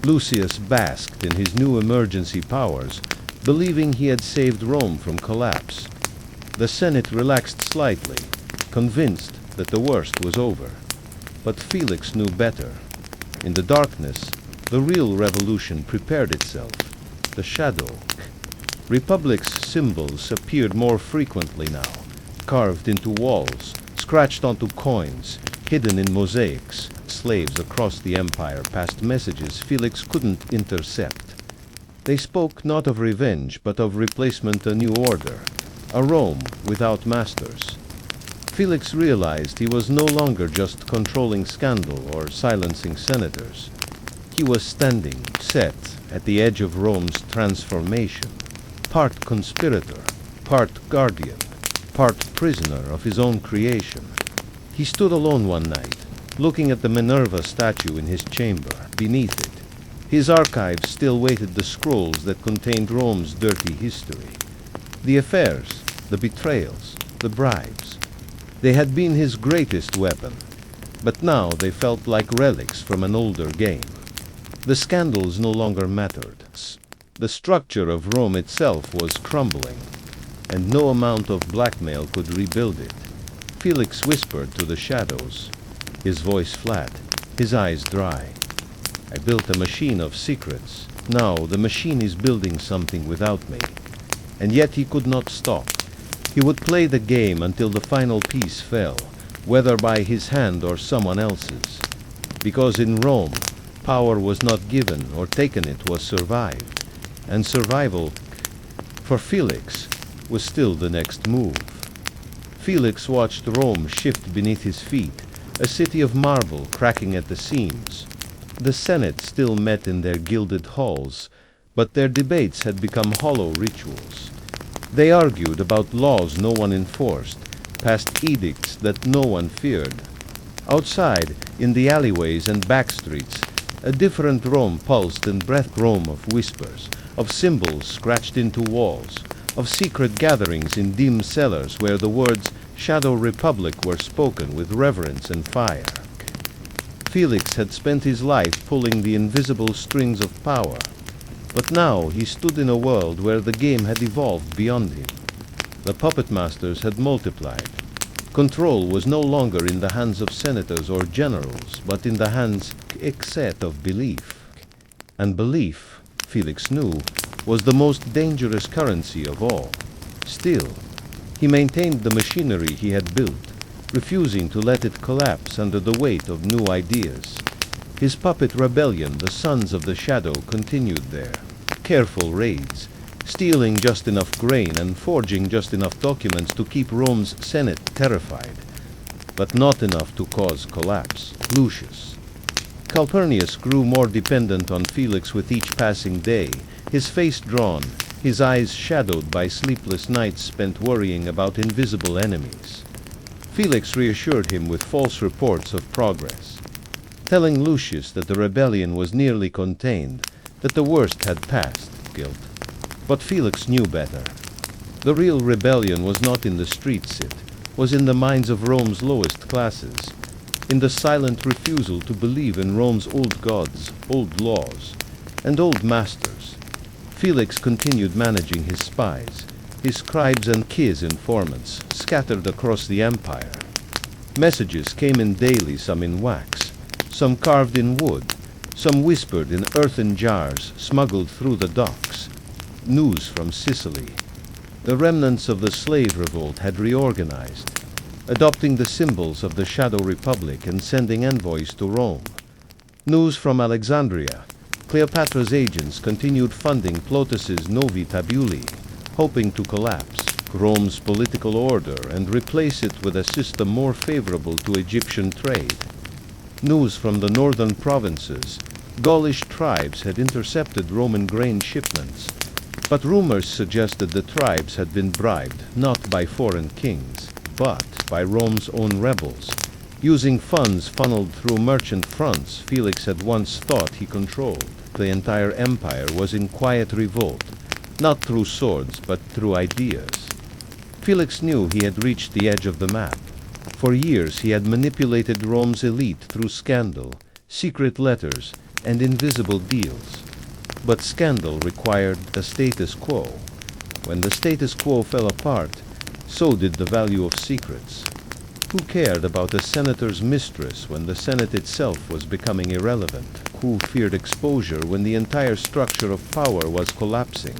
Lucius basked in his new emergency powers, believing he had saved Rome from collapse. The Senate relaxed slightly, convinced that the worst was over. But Felix knew better. In the darkness, the real revolution prepared itself. The Shadow Republic's symbols appeared more frequently now, carved into walls, scratched onto coins, hidden in mosaics. Slaves across the empire passed messages Felix couldn't intercept. They spoke not of revenge, but of replacement, a new order, a Rome without masters. Felix realized he was no longer just controlling scandal or silencing senators. He was standing, set, at the edge of Rome's transformation, part conspirator, part guardian, part prisoner of his own creation. He stood alone one night, looking at the Minerva statue in his chamber. Beneath it, his archives still waited the scrolls that contained Rome's dirty history. The affairs, the betrayals, the bribes. They had been his greatest weapon, but now they felt like relics from an older game. The scandals no longer mattered. The structure of Rome itself was crumbling, and no amount of blackmail could rebuild it. Felix whispered to the shadows, his voice flat, his eyes dry. I built a machine of secrets. Now the machine is building something without me. And yet he could not stop. He would play the game until the final piece fell, whether by his hand or someone else's. Because in Rome, power was not given or taken, it was survived. And survival, for Felix, was still the next move. Felix watched Rome shift beneath his feet, a city of marble cracking at the seams. The Senate still met in their gilded halls, but their debates had become hollow rituals. They argued about laws no one enforced, passed edicts that no one feared. Outside, in the alleyways and back streets, a different Rome pulsed and breathed, Rome of whispers, of symbols scratched into walls, of secret gatherings in dim cellars where the words Shadow Republic were spoken with reverence and fire. Felix had spent his life pulling the invisible strings of power, but now he stood in a world where the game had evolved beyond him. The puppet masters had multiplied. Control was no longer in the hands of senators or generals, but in the hands of belief. And belief, Felix knew, was the most dangerous currency of all. Still, he maintained the machinery he had built, refusing to let it collapse under the weight of new ideas. His puppet rebellion, the Sons of the Shadow, continued their careful raids, stealing just enough grain and forging just enough documents to keep Rome's Senate terrified, but not enough to cause collapse. Lucius Calpurnius grew more dependent on Felix with each passing day, his face drawn, his eyes shadowed by sleepless nights spent worrying about invisible enemies. Felix reassured him with false reports of progress, telling Lucius that the rebellion was nearly contained, that the worst had passed. Guilt. But Felix knew better. The real rebellion was not in the streets, it was in the minds of Rome's lowest classes, in the silent refusal to believe in Rome's old gods, old laws, and old masters. Felix continued managing his spies, his scribes and his informants, scattered across the empire. Messages came in daily, some in wax, some carved in wood, some whispered in earthen jars smuggled through the docks. News from Sicily. The remnants of the slave revolt had reorganized, adopting the symbols of the Shadow Republic and sending envoys to Rome. News from Alexandria. Cleopatra's agents continued funding Plotus's Novi Tabulae, hoping to collapse Rome's political order and replace it with a system more favorable to Egyptian trade. News from the northern provinces. Gaulish tribes had intercepted Roman grain shipments, but rumors suggested the tribes had been bribed not by foreign kings, but by Rome's own rebels, using funds funneled through merchant fronts Felix had once thought he controlled. The entire empire was in quiet revolt, not through swords but through ideas. Felix knew he had reached the edge of the map. For years he had manipulated Rome's elite through scandal, secret letters, and invisible deals. But scandal required a status quo. When the status quo fell apart, so did the value of secrets. Who cared about a senator's mistress when the Senate itself was becoming irrelevant? Who feared exposure when the entire structure of power was collapsing?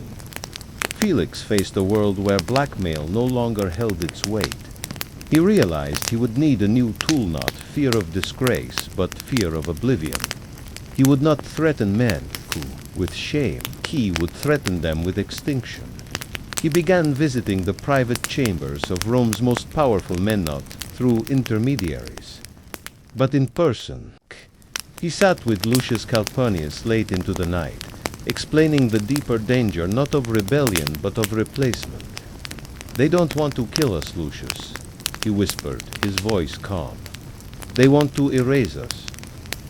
Felix faced a world where blackmail no longer held its weight. He realized he would need a new tool, not fear of disgrace, but fear of oblivion. He would not threaten men with shame. He would threaten them with extinction. He began visiting the private chambers of Rome's most powerful men, not through intermediaries, but in person. He sat with Lucius Calpurnius late into the night, explaining the deeper danger not of rebellion but of replacement. "They don't want to kill us, Lucius," he whispered, his voice calm. "They want to erase us."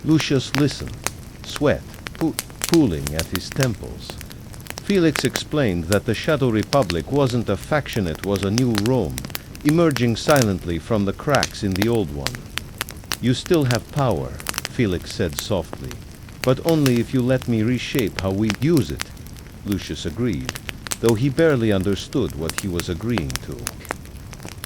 Lucius listened, sweat pooling at his temples. Felix explained that the Shadow Republic wasn't a faction, it was a new Rome, emerging silently from the cracks in the old one. "You still have power," Felix said softly, "but only if you let me reshape how we use it." Lucius agreed, though he barely understood what he was agreeing to.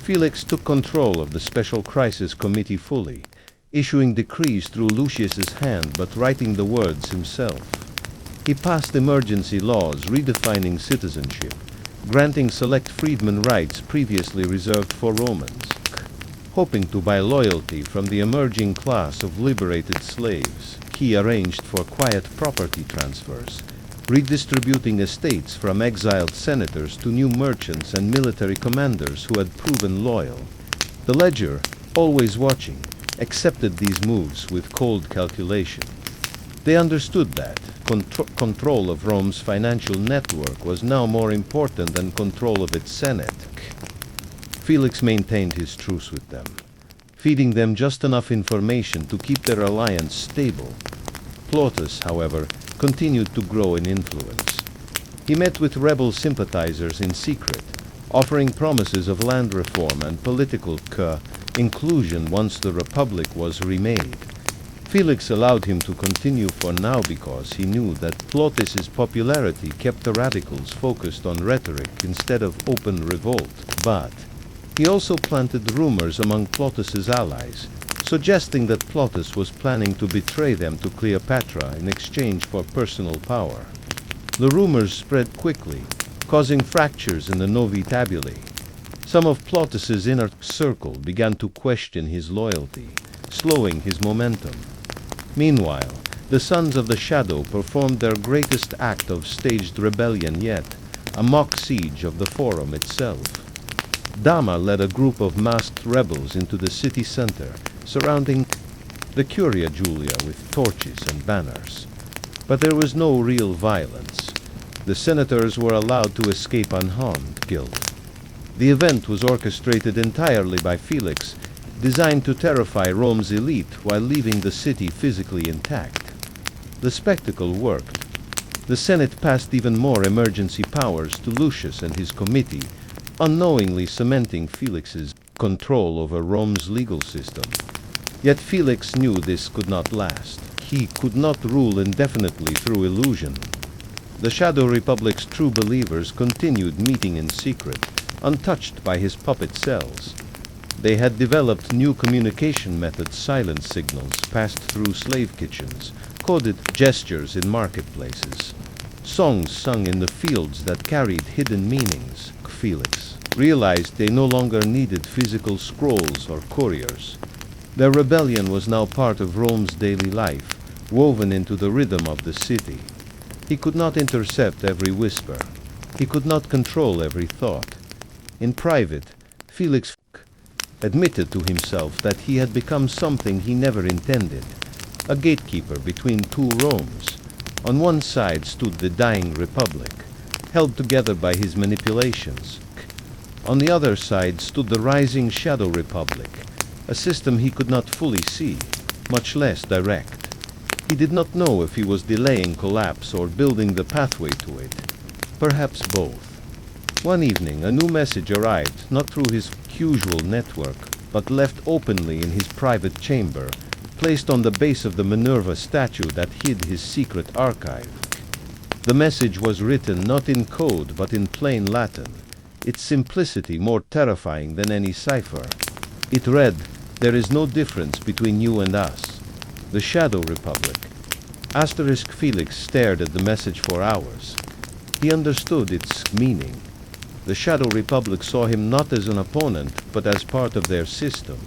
Felix took control of the Special Crisis Committee fully, issuing decrees through Lucius's hand but writing the words himself. He passed emergency laws redefining citizenship, granting select freedmen rights previously reserved for Romans, hoping to buy loyalty from the emerging class of liberated slaves. he arranged for quiet property transfers, redistributing estates from exiled senators to new merchants and military commanders who had proven loyal. The ledger, always watching, accepted these moves with cold calculation. They understood that control of Rome's financial network was now more important than control of its Senate. Felix maintained his truce with them, feeding them just enough information to keep their alliance stable. Plautus, however, continued to grow in influence. He met with rebel sympathizers in secret, offering promises of land reform and political inclusion once the Republic was remade. Felix allowed him to continue for now because he knew that Plautus's popularity kept the radicals focused on rhetoric instead of open revolt. But he also planted rumors among Plautus's allies, suggesting that Plautus was planning to betray them to Cleopatra in exchange for personal power. The rumors spread quickly, causing fractures in the Novi Tabulae. Some of Plautus's inner circle began to question his loyalty, slowing his momentum. Meanwhile, the Sons of the Shadow performed their greatest act of staged rebellion yet, a mock siege of the Forum itself. Dama led a group of masked rebels into the city center, surrounding the Curia Julia with torches and banners. But there was no real violence. The senators were allowed to escape unharmed. The event was orchestrated entirely by Felix, designed to terrify Rome's elite while leaving the city physically intact. The spectacle worked. The Senate passed even more emergency powers to Lucius and his committee, unknowingly cementing Felix's control over Rome's legal system. Yet Felix knew this could not last. He could not rule indefinitely through illusion. The Shadow Republic's true believers continued meeting in secret, untouched by his puppet cells. They had developed new communication methods, silent signals passed through slave kitchens, coded gestures in marketplaces, songs sung in the fields that carried hidden meanings. Felix realized they no longer needed physical scrolls or couriers. Their rebellion was now part of Rome's daily life, woven into the rhythm of the city. He could not intercept every whisper. He could not control every thought. In private, Felix admitted to himself that he had become something he never intended, a gatekeeper between two Romes. On one side stood the dying Republic, held together by his manipulations. On the other side stood the rising Shadow Republic, a system he could not fully see, much less direct. He did not know if he was delaying collapse or building the pathway to it. Perhaps both. One evening, a new message arrived, not through his usual network, but left openly in his private chamber, placed on the base of the Minerva statue that hid his secret archive. The message was written not in code but in plain Latin, its simplicity more terrifying than any cipher. It read, "There is no difference between you and us. The Shadow Republic." Felix stared at the message for hours. He understood its meaning. The Shadow Republic saw him not as an opponent, but as part of their system.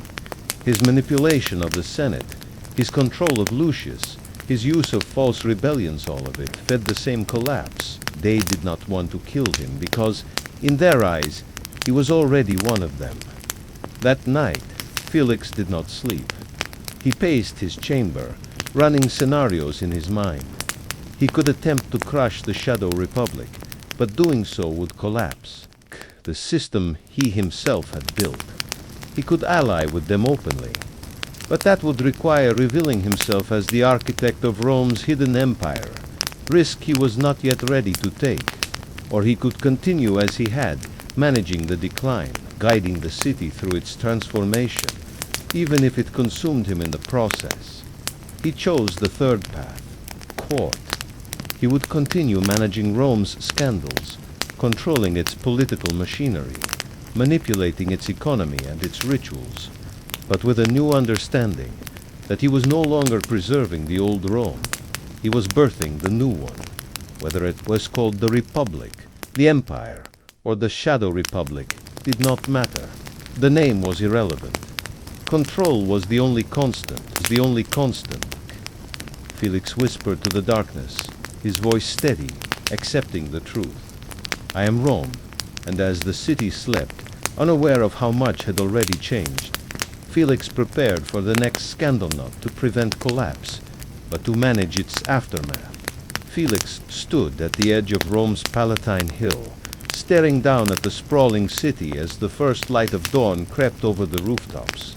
His manipulation of the Senate, his control of Lucius, his use of false rebellions, all of it, fed the same collapse. They did not want to kill him because, in their eyes, he was already one of them. That night, Felix did not sleep. He paced his chamber, running scenarios in his mind. He could attempt to crush the Shadow Republic, but doing so would collapse the system he himself had built. He could ally with them openly, but that would require revealing himself as the architect of Rome's hidden empire, risk he was not yet ready to take. Or he could continue as he had, managing the decline, guiding the city through its transformation, even if it consumed him in the process. He chose the third path, court. He would continue managing Rome's scandals, controlling its political machinery, manipulating its economy and its rituals, but with a new understanding that he was no longer preserving the old Rome. He was birthing the new one, whether it was called the Republic, the Empire, or the Shadow Republic did not matter. The name was irrelevant. Control was the only constant. Felix whispered to the darkness, his voice steady, accepting the truth. "I am Rome," and as the city slept, unaware of how much had already changed, Felix prepared for the next scandal, not to prevent collapse, but to manage its aftermath. Felix stood at the edge of Rome's Palatine Hill, staring down at the sprawling city as the first light of dawn crept over the rooftops.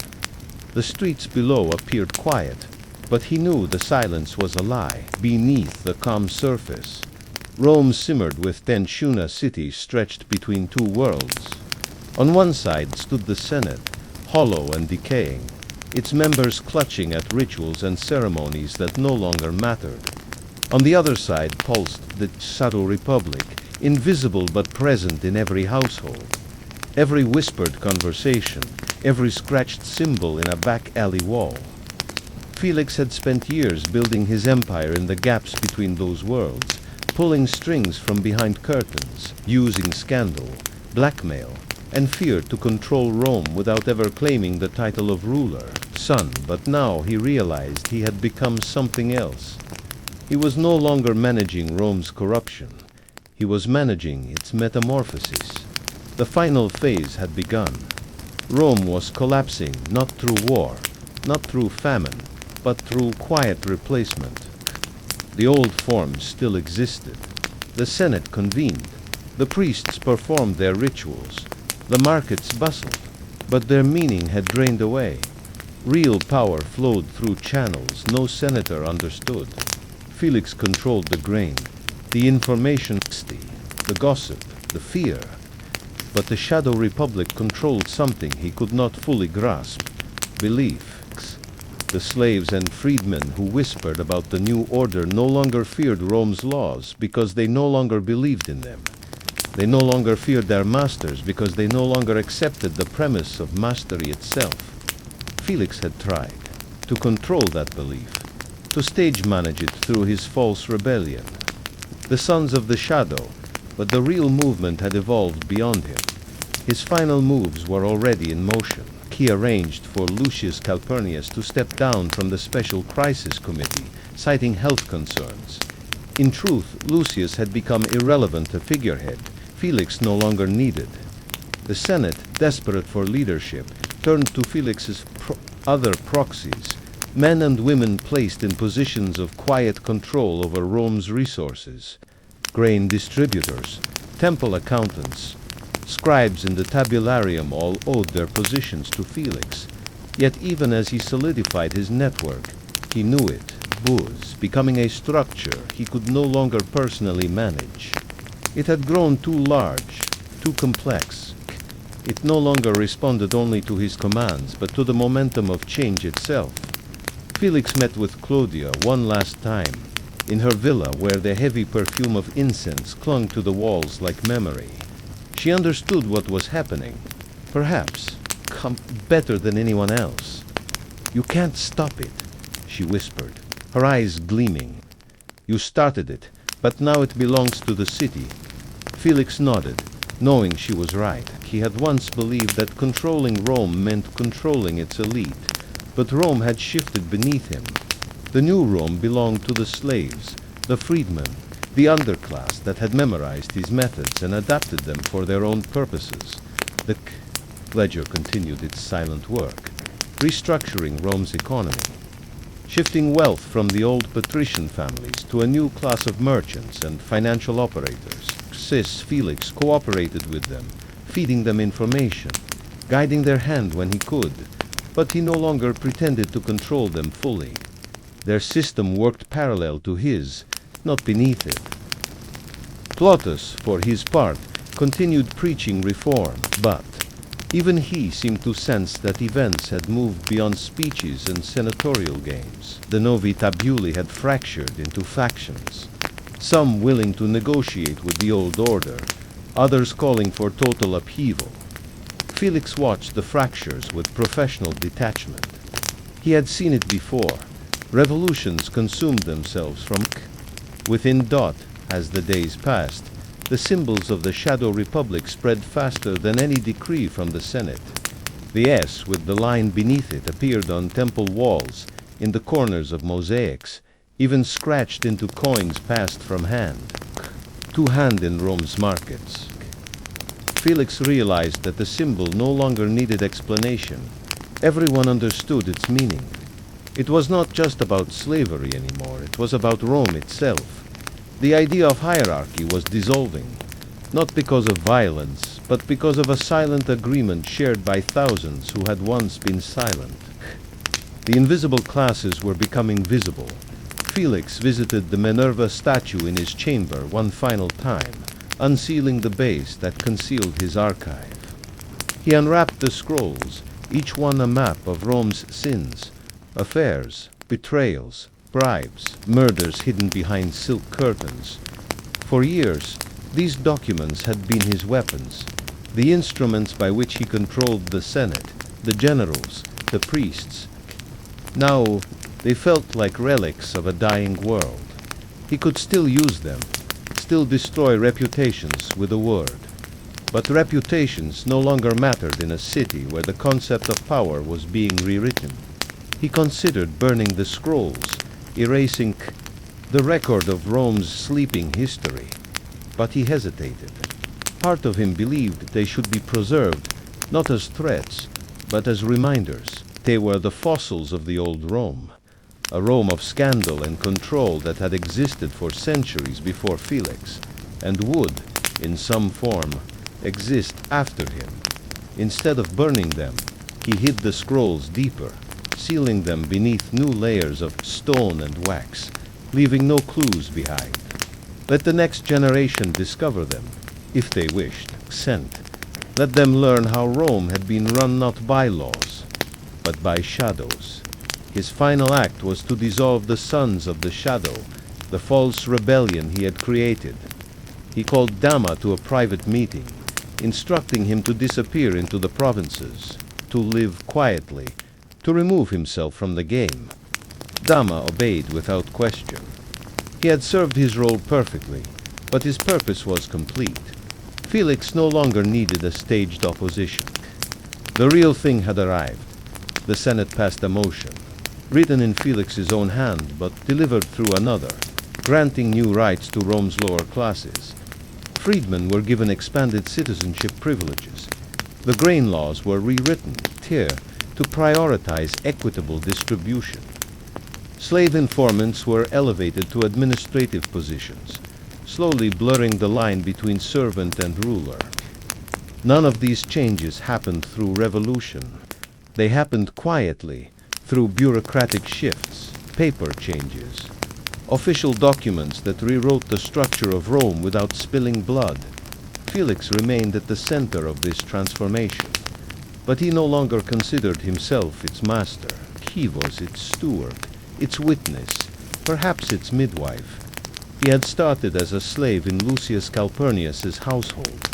The streets below appeared quiet, but he knew the silence was a lie beneath the calm surface. Rome simmered with tension, a city stretched between two worlds. On one side stood the Senate, hollow and decaying, its members clutching at rituals and ceremonies that no longer mattered. On the other side pulsed the Shadow Republic, invisible but present in every household. Every whispered conversation, every scratched symbol in a back alley wall. Felix had spent years building his empire in the gaps between those worlds, pulling strings from behind curtains, using scandal, blackmail, and fear to control Rome without ever claiming the title of ruler, son. But now he realized he had become something else. He was no longer managing Rome's corruption. He was managing its metamorphosis. The final phase had begun. Rome was collapsing, not through war, not through famine, but through quiet replacement. The old forms still existed. The Senate convened. The priests performed their rituals. The markets bustled, but their meaning had drained away. Real power flowed through channels no senator understood. Felix controlled the grain, the information, the gossip, the fear. But the Shadow Republic controlled something he could not fully grasp: belief. The slaves and freedmen who whispered about the new order no longer feared Rome's laws because they no longer believed in them. They no longer feared their masters because they no longer accepted the premise of mastery itself. Felix had tried to control that belief, to stage manage it through his false rebellion. The Sons of the Shadow, but the real movement had evolved beyond him. His final moves were already in motion. He arranged for Lucius Calpurnius to step down from the Special Crisis Committee, citing health concerns. In truth, Lucius had become irrelevant, a figurehead Felix no longer needed. The Senate, desperate for leadership, turned to Felix's other proxies, men and women placed in positions of quiet control over Rome's resources. Grain distributors, temple accountants, scribes in the tabularium all owed their positions to Felix. Yet even as he solidified his network, he knew it was becoming a structure he could no longer personally manage. It had grown too large, too complex. It no longer responded only to his commands, but to the momentum of change itself. Felix met with Claudia one last time, in her villa where the heavy perfume of incense clung to the walls like memory. She understood what was happening, perhaps better than anyone else. "You can't stop it," she whispered, her eyes gleaming. "You started it, but now it belongs to the city." Felix nodded, knowing she was right. He had once believed that controlling Rome meant controlling its elite, but Rome had shifted beneath him. The new Rome belonged to the slaves, the freedmen, the underclass that had memorized his methods and adapted them for their own purposes. The ledger continued its silent work, restructuring Rome's economy, shifting wealth from the old patrician families to a new class of merchants and financial operators. Felix cooperated with them, feeding them information, guiding their hand when he could, but he no longer pretended to control them fully. Their system worked parallel to his, not beneath it. Plautus, for his part, continued preaching reform, but even he seemed to sense that events had moved beyond speeches and senatorial games. The Novi Tabuli had fractured into factions, some willing to negotiate with the old order, others calling for total upheaval. Felix watched the fractures with professional detachment. He had seen it before. Revolutions consumed themselves from within. As the days passed, the symbols of the Shadow Republic spread faster than any decree from the Senate. The S with the line beneath it appeared on temple walls, in the corners of mosaics, even scratched into coins passed from hand to hand in Rome's markets. Felix realized that the symbol no longer needed explanation. Everyone understood its meaning. It was not just about slavery anymore, it was about Rome itself. The idea of hierarchy was dissolving, not because of violence, but because of a silent agreement shared by thousands who had once been silent. The invisible classes were becoming visible. Felix visited the Minerva statue in his chamber one final time, unsealing the base that concealed his archive. He unwrapped the scrolls, each one a map of Rome's sins, affairs, betrayals, bribes, murders hidden behind silk curtains. For years, these documents had been his weapons, the instruments by which he controlled the Senate, the generals, the priests. Now, they felt like relics of a dying world. He could still use them, still destroy reputations with a word. But reputations no longer mattered in a city where the concept of power was being rewritten. He considered burning the scrolls, erasing the record of Rome's sleeping history. But he hesitated. Part of him believed they should be preserved, not as threats, but as reminders. They were the fossils of the old Rome, a Rome of scandal and control that had existed for centuries before Felix, and would, in some form, exist after him. Instead of burning them, he hid the scrolls deeper, sealing them beneath new layers of stone and wax, leaving no clues behind. Let the next generation discover them, if they wished. Let them learn how Rome had been run not by laws, but by shadows. His final act was to dissolve the sons of the shadow, the false rebellion he had created. He called Dama to a private meeting, instructing him to disappear into the provinces, to live quietly, to remove himself from the game. Dama obeyed without question. He had served his role perfectly, but his purpose was complete. Felix no longer needed a staged opposition. The real thing had arrived. The Senate passed a motion, written in Felix's own hand but delivered through another, granting new rights to Rome's lower classes. Freedmen were given expanded citizenship privileges. The grain laws were rewritten to prioritize equitable distribution. Slave informants were elevated to administrative positions, slowly blurring the line between servant and ruler. None of these changes happened through revolution. They happened quietly, through bureaucratic shifts, paper changes, official documents that rewrote the structure of Rome without spilling blood. Felix remained at the center of this transformation, but he no longer considered himself its master. He was its steward, its witness, perhaps its midwife. He had started as a slave in Lucius Calpurnius's household,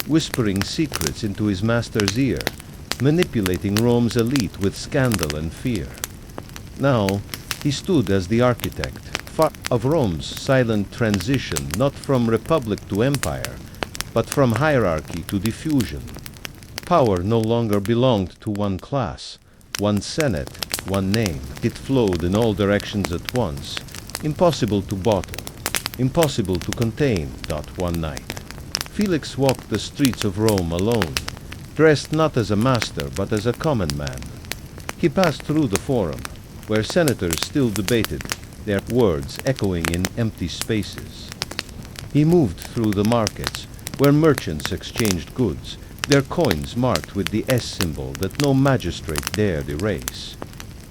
whispering secrets into his master's ear, manipulating Rome's elite with scandal and fear. Now, he stood as the architect of Rome's silent transition, not from republic to empire, but from hierarchy to diffusion. Power no longer belonged to one class, one senate, one name. It flowed in all directions at once, impossible to bottle, impossible to contain. One night, Felix walked the streets of Rome alone, dressed not as a master but as a common man. He passed through the forum, where senators still debated, their words echoing in empty spaces. He moved through the markets, where merchants exchanged goods, their coins marked with the S symbol that no magistrate dared erase.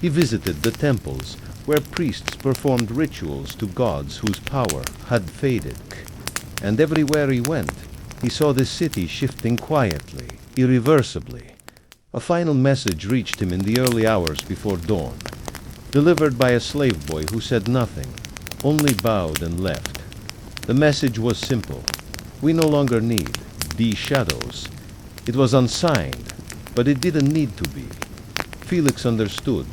He visited the temples, where priests performed rituals to gods whose power had faded. And everywhere he went, he saw the city shifting quietly, irreversibly. A final message reached him in the early hours before dawn, delivered by a slave boy who said nothing, only bowed and left. The message was simple. We no longer need these shadows. It was unsigned, but it didn't need to be. Felix understood.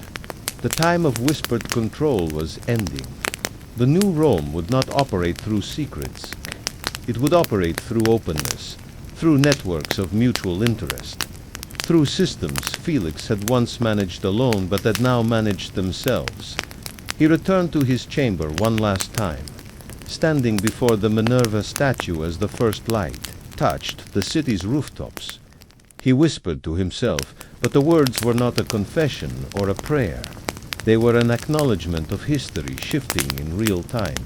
The time of whispered control was ending. The new Rome would not operate through secrets. It would operate through openness, through networks of mutual interest, through systems Felix had once managed alone but had now managed themselves. He returned to his chamber one last time, standing before the Minerva statue as the first light touched the city's rooftops. He whispered to himself, but the words were not a confession or a prayer. They were an acknowledgement of history shifting in real time.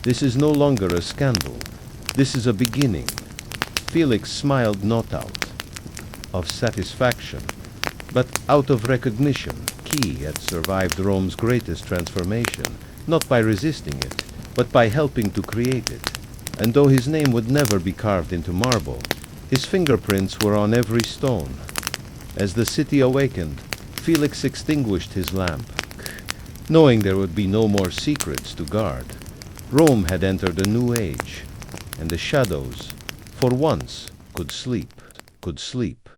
This is no longer a scandal. This is a beginning. Felix smiled not out of satisfaction, but out of recognition. He had survived Rome's greatest transformation, not by resisting it, but by helping to create it. And though his name would never be carved into marble, his fingerprints were on every stone. As the city awakened, Felix extinguished his lamp, knowing there would be no more secrets to guard. Rome had entered a new age, and the shadows, for once, could sleep.